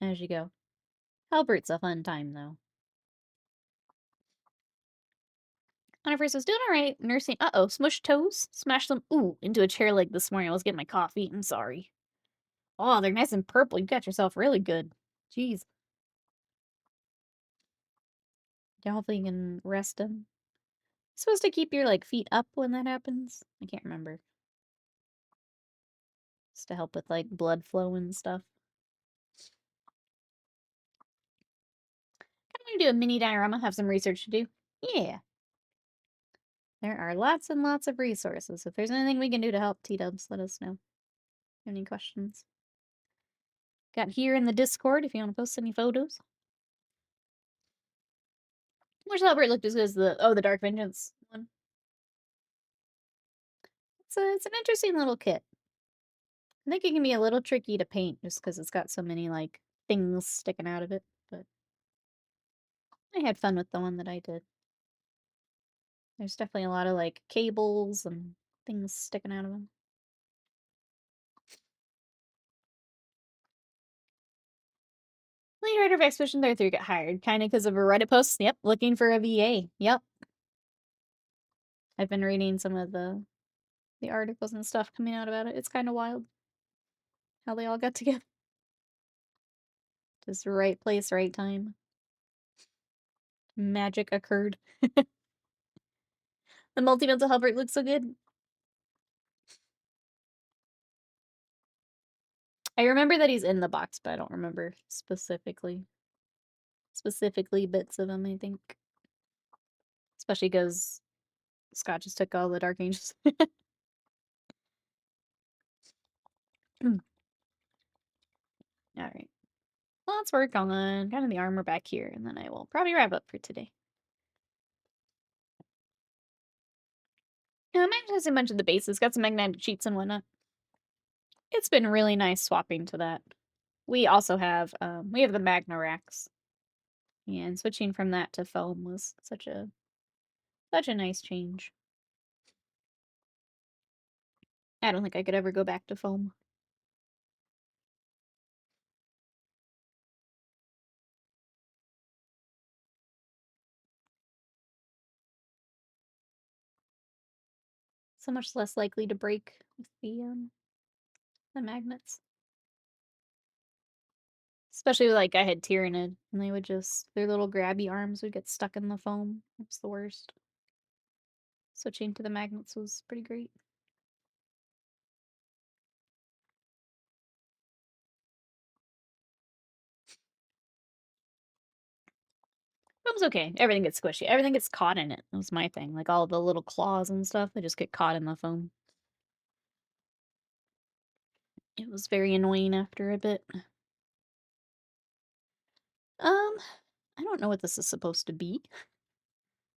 as you go. Hellbrute's a fun time, though. Jennifer says, doing alright. Nursing. Uh-oh, smushed toes? Smashed them, into a chair leg this morning. I was getting my coffee. I'm sorry. Oh, they're nice and purple. You got yourself really good. Jeez. Yeah, hopefully you can rest them. Supposed to keep your, like, feet up when that happens? I can't remember. Just to help with, like, blood flow and stuff. I'm gonna do a mini diorama, have some research to do. Yeah. There are lots and lots of resources. If there's anything we can do to help T-dubs, let us know. Any questions? Got here in the Discord if you want to post any photos. Which Albert looked as good as the Dark Vengeance one. It's an interesting little kit. I think it can be a little tricky to paint just because it's got so many like things sticking out of it, but I had fun with the one that I did. There's definitely a lot of like cables and things sticking out of them. Lead writer of Expedition 33 got hired, kind of because of a Reddit post. Yep, looking for a VA. Yep. I've been reading some of the articles and stuff coming out about it. It's kind of wild how they all got together. Just right place, right time. Magic occurred. The multi-mental Helbert looks so good. I remember that he's in the box, but I don't remember specifically bits of him, I think. Especially because Scott just took all the Dark Angels. Alright. Let's work on kind of the armor back here, and then I will probably wrap up for today. Yeah, I might just a bunch of the bases. Got some magnetic sheets and whatnot. It's been really nice swapping to that. We also have, we have the Magna racks. Yeah, and switching from that to foam was such a nice change. I don't think I could ever go back to foam. So much less likely to break with the magnets. Especially like I had Tyranid, and they would just their little grabby arms would get stuck in the foam. It's the worst. Switching to the magnets was pretty great. It was okay. Everything gets squishy. Everything gets caught in it. That was my thing. Like all the little claws and stuff, they just get caught in the foam. It was very annoying after a bit. I don't know what this is supposed to be.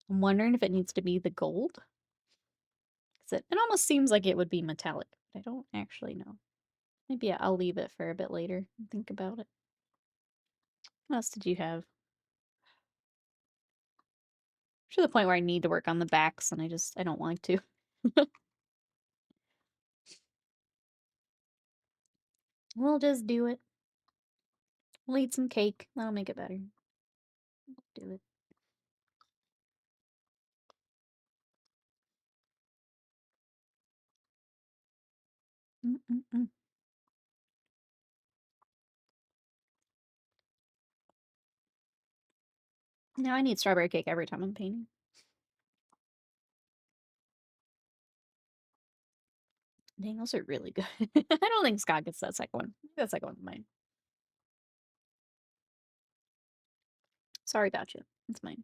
I'm wondering if it needs to be the gold. 'Cause it almost seems like it would be metallic, but I don't actually know. Maybe I'll leave it for a bit later and think about it. What else did you have? To the point where I need to work on the backs and I don't want to. We'll just do it. We'll eat some cake. That'll make it better. Do it. Mm-mm-mm. Now I need strawberry cake every time I'm painting. Dang, those are really good. I don't think Scott gets that second one. That second one's mine. Sorry about you. It's mine.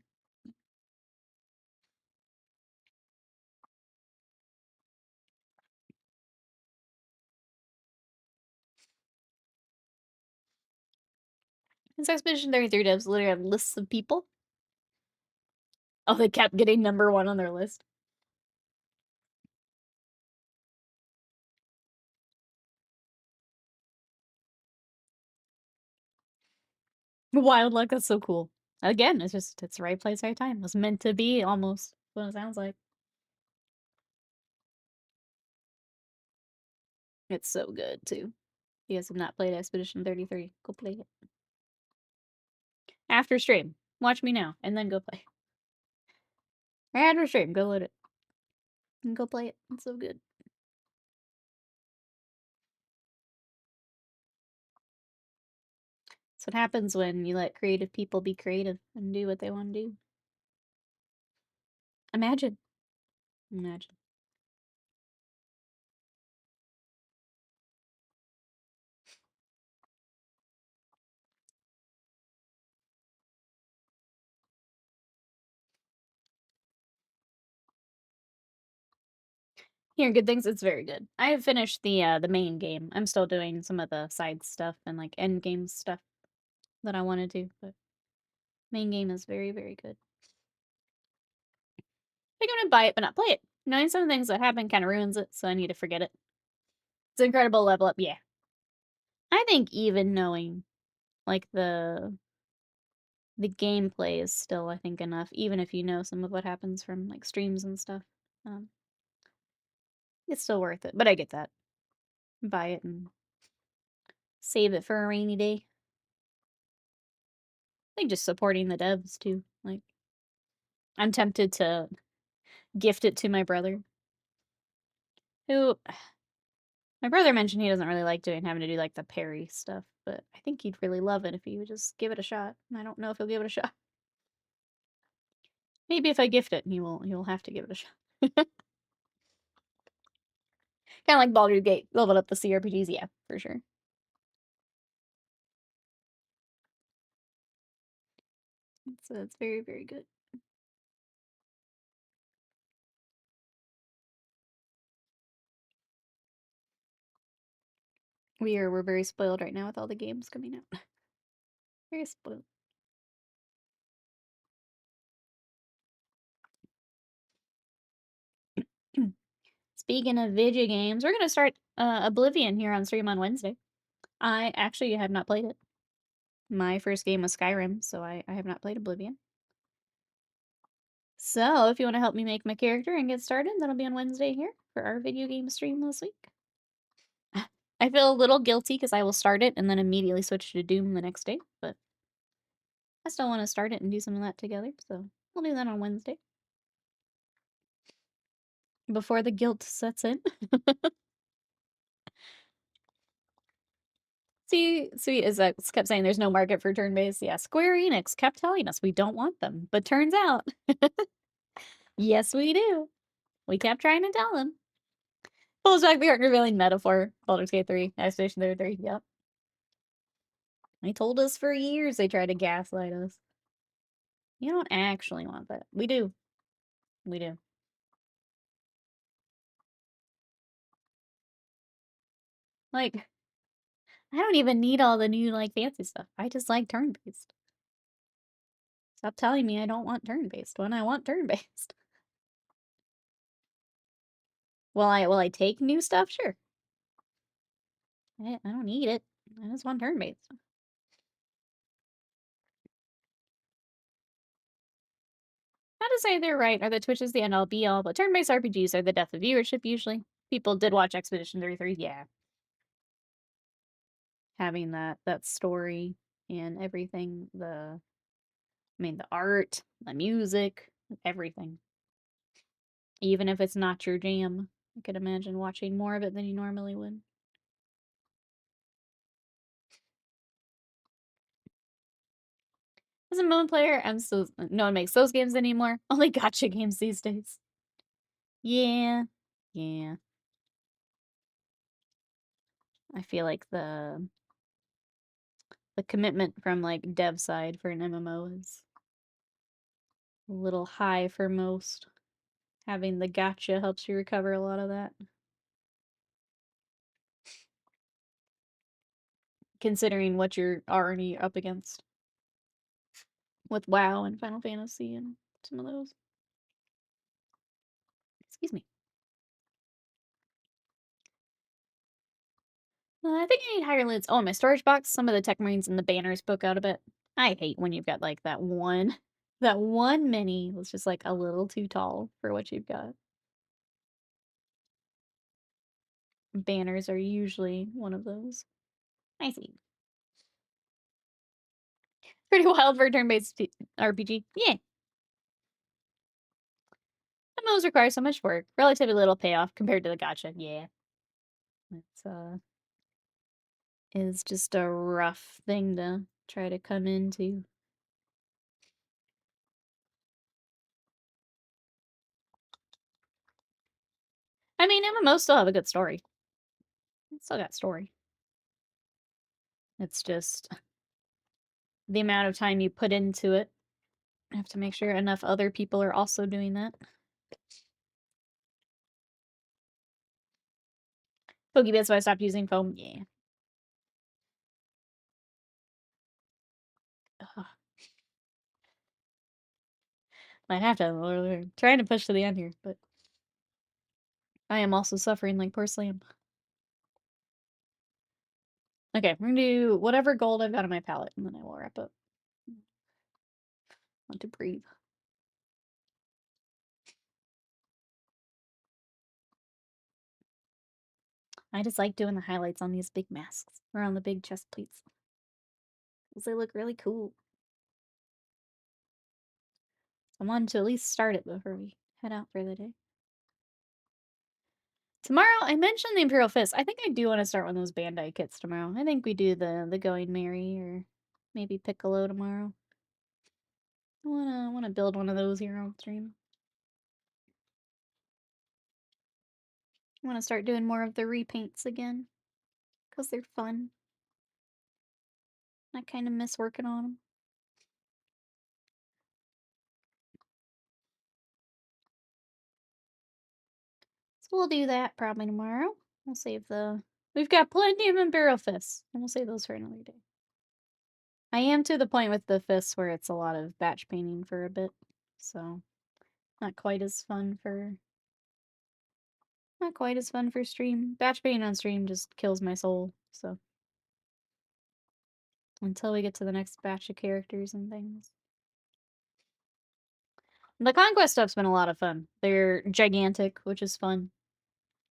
This Expedition 33 devs literally have lists of people. Oh, they kept getting #1 on their list. Wild luck, that's so cool. Again, it's the right place, right time. It was meant to be, almost. What it sounds like. It's so good, too. If you guys have not played Expedition 33, go play it. After stream. Watch me now, and then go play. After stream, go load it. And go play it. It's so good. That's what happens when you let creative people be creative and do what they want to do. Imagine. Imagine. Hearing good things, it's very good. I have finished the main game. I'm still doing some of the side stuff and like end game stuff that I want to do, but main game is very, very good. I'm gonna buy it, but not play it. Knowing some things that happen kind of ruins it, so I need to forget it. It's an incredible level up, yeah. I think even knowing like the gameplay is still, I think, enough, even if you know some of what happens from like streams and stuff. Um, it's still worth it, but I get that. Buy it and save it for a rainy day. I think just supporting the devs too. Like, I'm tempted to gift it to my brother, who my brother mentioned he doesn't really like having to do like the parry stuff, but I think he'd really love it if he would just give it a shot. And I don't know if he'll give it a shot. Maybe if I gift it, he will have to give it a shot. Kind of like Baldur's Gate, leveled up the CRPGs, yeah, for sure. So it's very, very good. We're very spoiled right now with all the games coming out. Very spoiled. Speaking of video games, we're gonna start Oblivion here on stream on Wednesday. I actually have not played it. My first game was Skyrim, so I have not played Oblivion. So if you want to help me make my character and get started, that'll be on Wednesday here for our video game stream this week. I feel a little guilty because I will start it and then immediately switch to Doom the next day, but I still want to start it and do some of that together, so we'll do that on Wednesday. Before the guilt sets in. See, Isaac kept saying there's no market for turn-based. Yeah, Square Enix kept telling us we don't want them, but turns out, yes, we do. We kept trying to tell them. Pulls back the art-revealing metaphor. Baldur's Gate 3, Expedition 33, yep. They told us for years they tried to gaslight us. You don't actually want that. We do. We do. Like, I don't even need all the new, like, fancy stuff. I just like turn-based. Stop telling me I don't want turn-based when I want turn-based. Will I take new stuff? Sure. I don't need it. I just want turn-based. Not to say they're right or that Twitch is the end-all be-all, but turn-based RPGs are the death of viewership usually. People did watch Expedition 33, yeah. Having that story and everything, the art, the music, everything. Even if it's not your jam, I could imagine watching more of it than you normally would. As a Moon player, no one makes those games anymore. Only gotcha games these days. Yeah. Yeah. I feel like the commitment from like dev side for an MMO is a little high for most. Having the gotcha helps you recover a lot of that. Considering what you're already up against with WoW and Final Fantasy and some of those. Excuse me. I think I need higher lids. Oh, in my storage box, some of the Tech Marines and the banners poke out a bit. I hate when you've got like that one mini was just like a little too tall for what you've got. Banners are usually one of those. I see. Pretty wild for a turn-based RPG. Yeah. MMOs require so much work. Relatively little payoff compared to the gotcha. Yeah. It's is just a rough thing to try to come into. I mean, MMOs still have a good story. It's still got story. It's just the amount of time you put into it. I have to make sure enough other people are also doing that. Pokebits, so I stopped using foam. Yeah. Ugh. Might have to. We're trying to push to the end here, but I am also suffering like poor Slam. Okay, we're gonna do whatever gold I've got on my palette, and then I will wrap up. Want to breathe. I just like doing the highlights on these big masks, or on the big chest plates. Because they look really cool. I wanted to at least start it before we head out for the day. Tomorrow, I mentioned the Imperial Fist. I think I do want to start one of those Bandai kits tomorrow. I think we do the Going Merry or maybe Piccolo tomorrow. I wanna build one of those here on stream. I wanna start doing more of the repaints again. Because they're fun. I kind of miss working on them. So we'll do that probably tomorrow. We'll save the... We've got plenty of Imperial Fists. And we'll save those for another day. I am to the point with the fists where it's a lot of batch painting for a bit. So, not quite as fun for... Not quite as fun for stream. Batch painting on stream just kills my soul, so... Until we get to the next batch of characters and things. The Conquest stuff's been a lot of fun. They're gigantic, which is fun.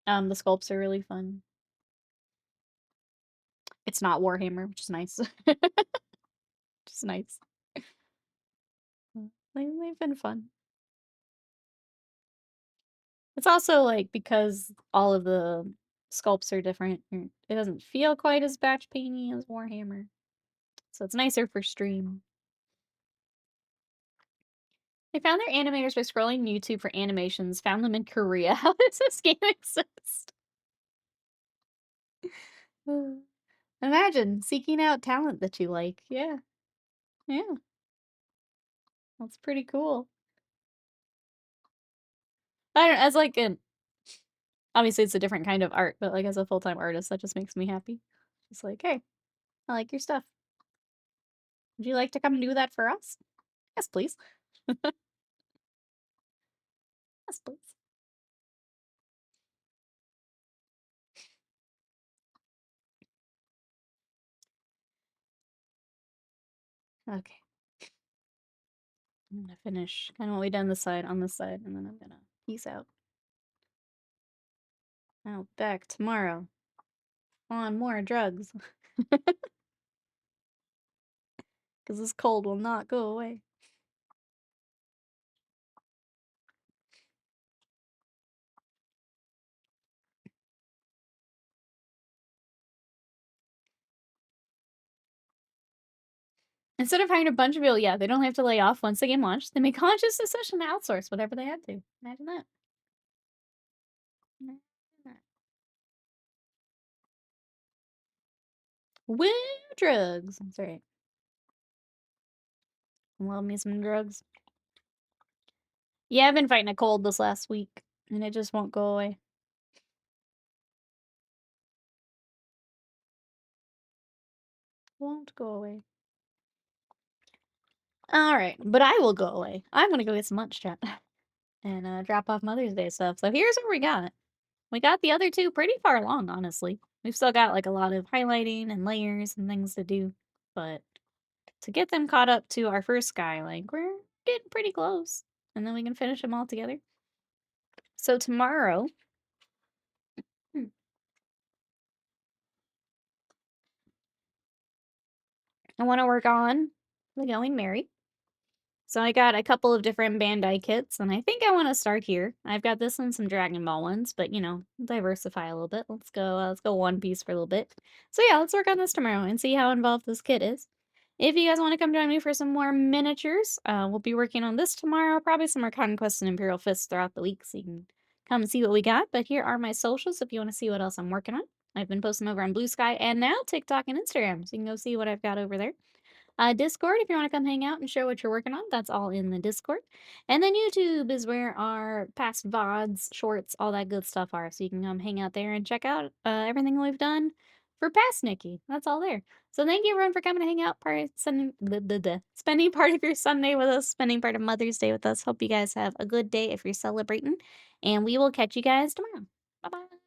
The sculpts are really fun. It's not Warhammer, which is nice. Just nice. They've been fun. It's also like because all of the sculpts are different, it doesn't feel quite as batch painty as Warhammer. So it's nicer for stream. I found their animators by scrolling YouTube for animations, found them in Korea. How does this game exist? Imagine seeking out talent that you like. Yeah. Yeah. That's pretty cool. I don't know, as like an obviously it's a different kind of art, but like as a full-time artist, that just makes me happy. Just like, hey, I like your stuff. Would you like to come do that for us? Yes, please. Yes, please. Okay. I'm gonna finish kind of what we done on this side, and then I'm gonna peace out. I'll be back tomorrow on more drugs. Because this cold will not go away. Instead of hiring a bunch of people, yeah, they don't have to lay off once the game launched. They make conscious decision to outsource whatever they had to. Imagine that. Imagine that. Woo, drugs. That's right. Love me some drugs. Yeah, I've been fighting a cold this last week, and it just won't go away. Won't go away. Alright, but I will go away. I'm gonna go get some lunch, chat, and drop off Mother's Day stuff. So here's what we got. We got the other two pretty far along, honestly. We've still got, like, a lot of highlighting and layers and things to do, but to get them caught up to our first guy, like, we're getting pretty close, and then we can finish them all together. So tomorrow I wanna work on the Going Merry. So I got a couple of different Bandai kits, and I think I wanna start here. I've got this and some Dragon Ball ones, but, you know, diversify a little bit. Let's go One Piece for a little bit. So yeah, let's work on this tomorrow and see how involved this kit is. If you guys wanna come join me for some more miniatures, we'll be working on this tomorrow, probably some more Conquest and Imperial Fists throughout the week, so you can come and see what we got. But here are my socials if you wanna see what else I'm working on. I've been posting over on Blue Sky and now TikTok and Instagram, so you can go see what I've got over there. Discord, if you want to come hang out and share what you're working on, that's all in the Discord. And then YouTube is where our past VODs, shorts, all that good stuff are. So you can come hang out there and check out everything we've done for past Nikki. That's all there. So thank you everyone for coming to hang out, spending part of your Sunday with us, spending part of Mother's Day with us. Hope you guys have a good day if you're celebrating. And we will catch you guys tomorrow. Bye-bye.